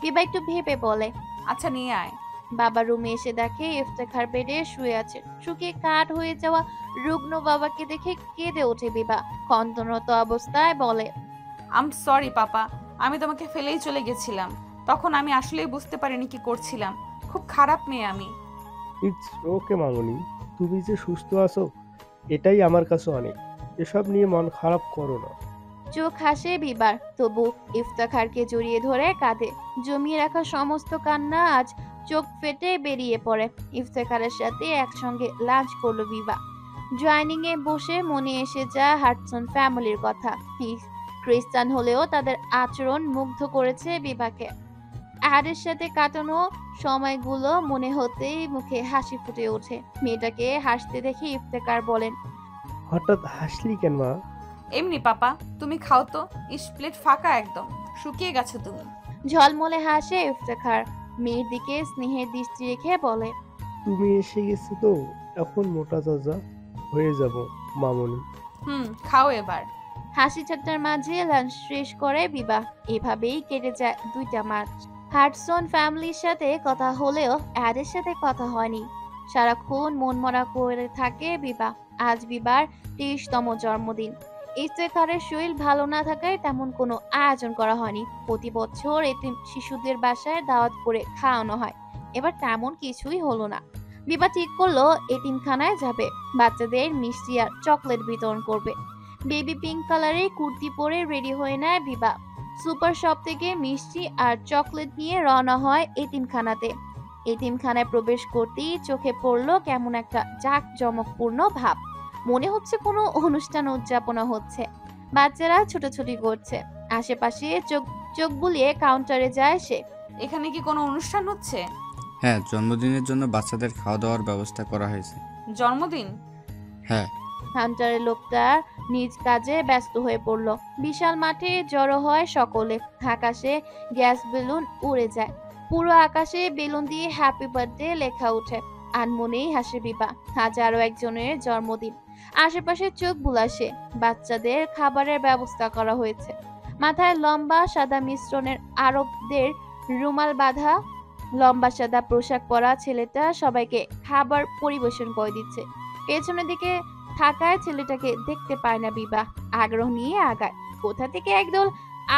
বিবা একটু ভেবে বলে, আচ্ছা নিয়ে আয়। বাবা রুমে এসে দেখে ইফতেখার বেডে শুয়ে আছে। শুকিয়ে কাঠ হয়ে যাওয়া রুগ্ন বাবাকে দেখে কেঁদে ওঠে বিবা। কন্দনরত অবস্থায় বলে, আম সরি পাপা, আমি তোমাকে ফেলেই চলে গেছিলাম। তখন আমি আসলেই বুঝতে পারিনি কি করছিলাম। খুব খারাপ মেয়ে আমি। ইটস ওকে মামুনি, তুমি যে সুস্থ আছো এটাই আমার কাছে অনেক। এসব নিয়ে মন খারাপ করো না। চোখ হাসে বিবার, তবু ইফতেখারকে জড়িয়ে ধরে কাঁদে। জমিয়ে রাখা সমস্ত কান্না আজ চোখ ফেটে বেরিয়ে পড়ে। ইফতেখারের সাথে একসঙ্গে লাঞ্চ করলো বিবা। জয়নিং এ বসে মনে এসে যায় হাডসন ফ্যামিলির কথা। খ্রিস্টান হলেও তাদের আচরণ মুগ্ধ করেছে বিবাকে। অ্যাডের সাথে কাটানো সময়গুলো মনে হতেই মুখে হাসি ফুটে ওঠে। মেয়েটাকে হাসতে দেখে ইফতেখার বলেন, হঠাৎ হাসলি কেন মা? এমনি পাপা, তুমি খাও তো। প্লেট ফাঁকা একদম, শুকিয়ে গেছো তুমি। ঝলমলে হাসে ইফতেখার। মেয়ের দিকে স্নেহের দৃষ্টি রেখে বলে, তুমি এসে গেছো তো, এখন মোটা তাজা হয়ে যাব মামুনি। খাও এবার। হাসি ঠাট্টার মাঝে লাঞ্চ শেষ করে বিবাহ। এভাবেই কেটে যায় 2টা মাস। হাডসন ফ্যামিলির সাথে কথা হলেও অ্যাডের সাথে কথা হয়নি। সারাক্ষণ মনমরা করে থাকে বিবাহ। আজ বিবার 23তম জন্মদিন। ইফতেখারের শরীর ভালো না থাকায় তেমন কোনো আয়োজন করা হয়নি। প্রতি বছর এতিম শিশুদের বাসায় দাওয়াত করে খাওয়ানো হয়। এবার তেমন কিছুই হলো না। বিবা ঠিক করলো এতিমখানায় যাবে। বাচ্চাদের মিষ্টি আর চকলেট বিতরণ করবে। বেবি পিঙ্ক কালারের কুর্তি পরে রেডি হয়ে নেয় বিবা। সুপার শপ থেকে মিষ্টি আর চকলেট নিয়ে রওনা হয় এতিমখানাতে। এতিমখানায় প্রবেশ করতেই চোখে পড়লো কেমন একটা জাঁকজমকপূর্ণ ভাব। মনে হচ্ছে কোনো অনুষ্ঠান উদযাপন হচ্ছে। বাচ্চারা ছোটাছুটি করছে। আশেপাশে চোখ বুলিয়ে কাউন্টারে যায় সে। এখানে কি কোনো অনুষ্ঠান হচ্ছে? হ্যাঁ, জন্মদিনের জন্য বাচ্চাদের খাওয়া দাওয়ার ব্যবস্থা করা হয়েছে। জন্মদিন? হ্যাঁ। কাউন্টারের লোকটা নিজ কাজে ব্যস্ত হয়ে পড়ল। বিশাল মাঠে জড়ো হয় সকলে। আকাশে গ্যাস বেলুন উড়ে যায়। পুরো আকাশে বেলুন দিয়ে হ্যাপি বার্থডে লেখা ওঠে। আনমনেই হাসে বিবা। হাজারো একজনের জন্মদিন। আশেপাশে চোখ বুলাসে। বাচ্চাদের খাবারের ব্যবস্থা করা হয়েছে। মাথায় লম্বা সাদা মিশ্রণের আরবদের রুমাল বাঁধা লম্বা সাদা পোশাক পরা ছেলেটা সবাইকে খাবার পরিবেশন করে দিচ্ছে। পেছনের দিকে থাকায় ছেলেটাকে দেখতে পায় না বিবাহ। আগ্রহ নিয়ে আগায়। কোথা থেকে একদল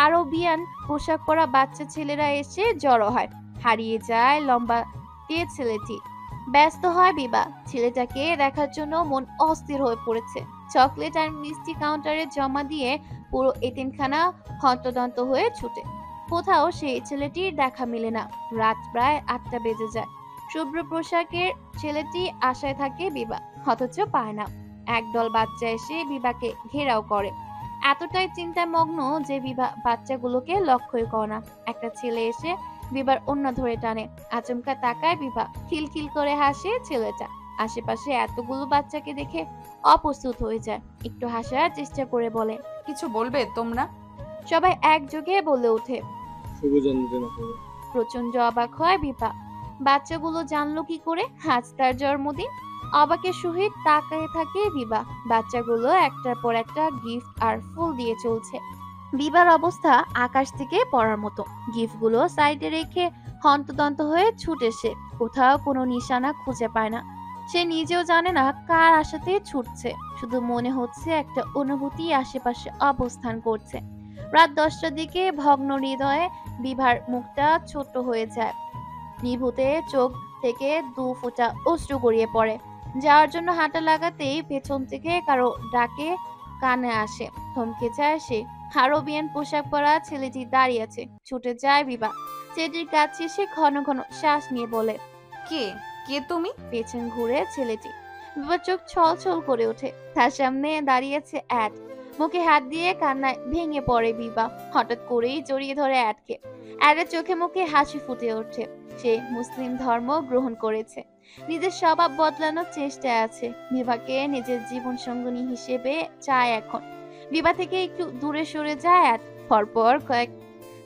আরবিয়ান পোশাক পরা বাচ্চা ছেলেরা এসে জড়ো হয়। হারিয়ে যায় লম্বা ছেলেটি। ব্যস্ত হয় বিবাহ। ছেলেটাকে দেখার জন্য মন অস্থির হয়ে পড়েছে। চকলেট আর মিষ্টি কাউন্টারে জমা দিয়ে পুরো এতিমখানা হন্তদন্ত হয়ে ছুটে। কোথাও সেই ছেলেটির দেখা মেলে না। রাত প্রায় 8টা বেজে যায়। শুভ্র পোশাকের ছেলেটি আশায় থাকে বিভা, অথচ পায় না। একদল বাচ্চা এসে বিভাকে ঘেরাও করে, এতটাই চিন্তায় মগ্ন যে বিভা বাচ্চাগুলোকে লক্ষ্যই করে না। একটা ছেলে এসে বিভার ওড়না ধরে টানে, আচমকা তাকায় বিভা, খিলখিল করে হাসে ছেলেটা। আশেপাশে এতগুলো বাচ্চাকে দেখে অপ্রস্তুত হয়ে যায়, একটু হাসার চেষ্টা করে বলে, কিছু বলবে তোমরা? সবাই একযোগে বলে ওঠে। শুভ জন্মদিন আপনার। প্রচন্ড অবাক হয় বিভা, বাচ্চাগুলো জানলো কি করে আজ তার জন্মদিন? অবাকের সহিত তাকায় থাকে বিভা, বাচ্চাগুলো একটার পর একটা গিফট আর ফুল দিয়ে চলছে। বিবার অবস্থা আকাশ থেকে পড়ার মতো, গিফটগুলো সাইডে রেখে হন্তদন্ত হয়ে ছুটে সে, কোথাও কোনো নিশানা খুঁজে পায় না। সে নিজেও জানে না কার আশাতে ছুটছে, শুধু মনে হচ্ছে একটা অনুভূতি আশেপাশে অবস্থান করছে। রাত 10টার দিকে ভগ্ন হৃদয়ে বিভার মুখটা ছোট হয়ে যায়, নিভুতে চোখ থেকে 2 ফোঁটা অশ্রু গড়িয়ে পড়ে। যাওয়ার জন্য হাঁটা লাগাতেই পেছন থেকে কারো ডাকে কানে আসে, থমকে যায় সে। আরবিয়ান পোশাক পরা ছেলেটি দাঁড়িয়ে আছে, ছুটে যায় বিভা, ছেলেটির কাছে এসে ঘন ঘন শ্বাস নিয়ে বলে, কে কে তুমি? পেছন ঘুরে ছেলেটি, বিভার চোখ ছল ছল করে ওঠে। তার সামনে দাঁড়িয়েছে অ্যাড, মুখে হাত দিয়ে কান্নায় ভেঙে পড়ে বিভা, হঠাৎ করেই জড়িয়ে ধরে অ্যাডকে। অ্যাডের চোখে মুখে হাসি ফুটে ওঠে, সে মুসলিম ধর্ম গ্রহণ করেছে, নিজের স্বভাব বদলানোর চেষ্টায় আছে, বিভাকে নিজের জীবন সঙ্গিনী হিসেবে চায় এখন। বিভা থেকে একটু দূরে সরে যায় অ্যাড, পরপর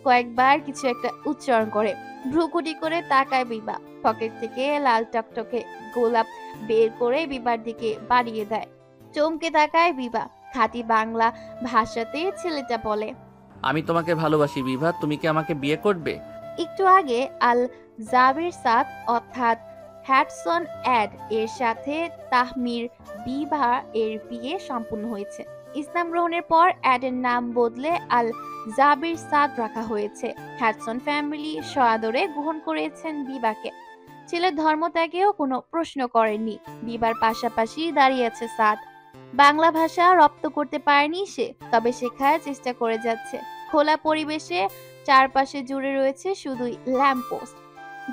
কয়েকবার কিছু একটা উচ্চারণ করে, ভ্রুকুটি করে তাকায় বিভা, পকেট থেকে লাল টকটকে গোলাপ বের করে বিভার দিকে বাড়িয়ে দেয়। চমকে তাকায় বিভা, খাঁটি বাংলা ভাষাতে ছেলেটা বলে, আমি তোমাকে ভালোবাসি বিভা, তুমি কি আমাকে বিয়ে করবে? একটু আগে আল জাবির সাদ অর্থাৎ হ্যাডসন অ্যাড এর সাথে তাহমির বিভা এর বিয়ে সম্পূর্ণ হয়েছে। ইসলাম গ্রহণের পর অ্যাডের নাম বদলে আল জাবির সাদ রাখা হয়েছে। হ্যাডসন ফ্যামিলি সআদরে গ্রহণ করেছেন বিভাকে, ছেলের ধর্মত্যাগেও কোনো প্রশ্ন করেননি। বিভার পাশাপাশি দাঁড়িয়েছে সাদ। বাংলা ভাষা রপ্ত করতে পারেনি সে, তবে শেখার চেষ্টা করে যাচ্ছে। খোলা পরিবেশে চারপাশে জুড়ে রয়েছে শুধুই ল্যাম্পপোস্ট,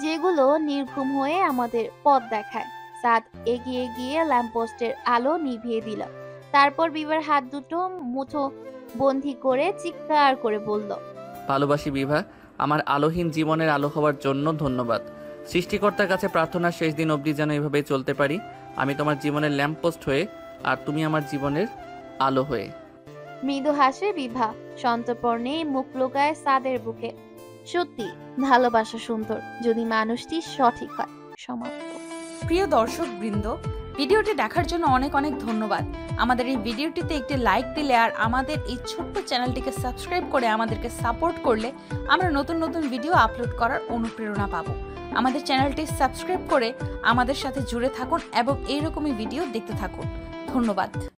যেগুলো নির্ঘুম হয়ে আমাদের পথ দেখায়। সাদ এগিয়ে গিয়ে ল্যাম্পপোস্টের আলো নিভিয়ে দিল, তারপর বিভার হাত দুটো মুঠো বন্ধি করে চিৎকার করে বলল, ভালোবাসি বিভা, আমার আলোহীন জীবনের আলো হওয়ার জন্য ধন্যবাদ। সৃষ্টিকর্তার কাছে প্রার্থনা শেষ দিন অবধি যেন এভাবে চলতে পারি, আমি তোমার জীবনের ল্যাম্পপোস্ট হয়ে আর তুমি আমার জীবনের আলো হয়ে। মৃদু হাসে বিভা, সন্তর্পণে মুখ লোকায় সাদের বুকে। সত্যি ভালোবাসা সুন্দর, যদি মানুষটি সঠিক হয়। সমাপ্ত। প্রিয় দর্শক বৃন্দ, ভিডিওটি দেখার জন্য অনেক অনেক ধন্যবাদ। আমাদের এই ভিডিওটিতে একটি লাইক দিলে আর আমাদের এই ছোট্ট চ্যানেলটিকে সাবস্ক্রাইব করে আমাদেরকে সাপোর্ট করলে আমরা নতুন নতুন ভিডিও আপলোড করার অনুপ্রেরণা পাবো। আমাদের চ্যানেলটি সাবস্ক্রাইব করে আমাদের সাথে জুড়ে থাকুন এবং এইরকমই ভিডিও দেখতে থাকুন। ধন্যবাদ।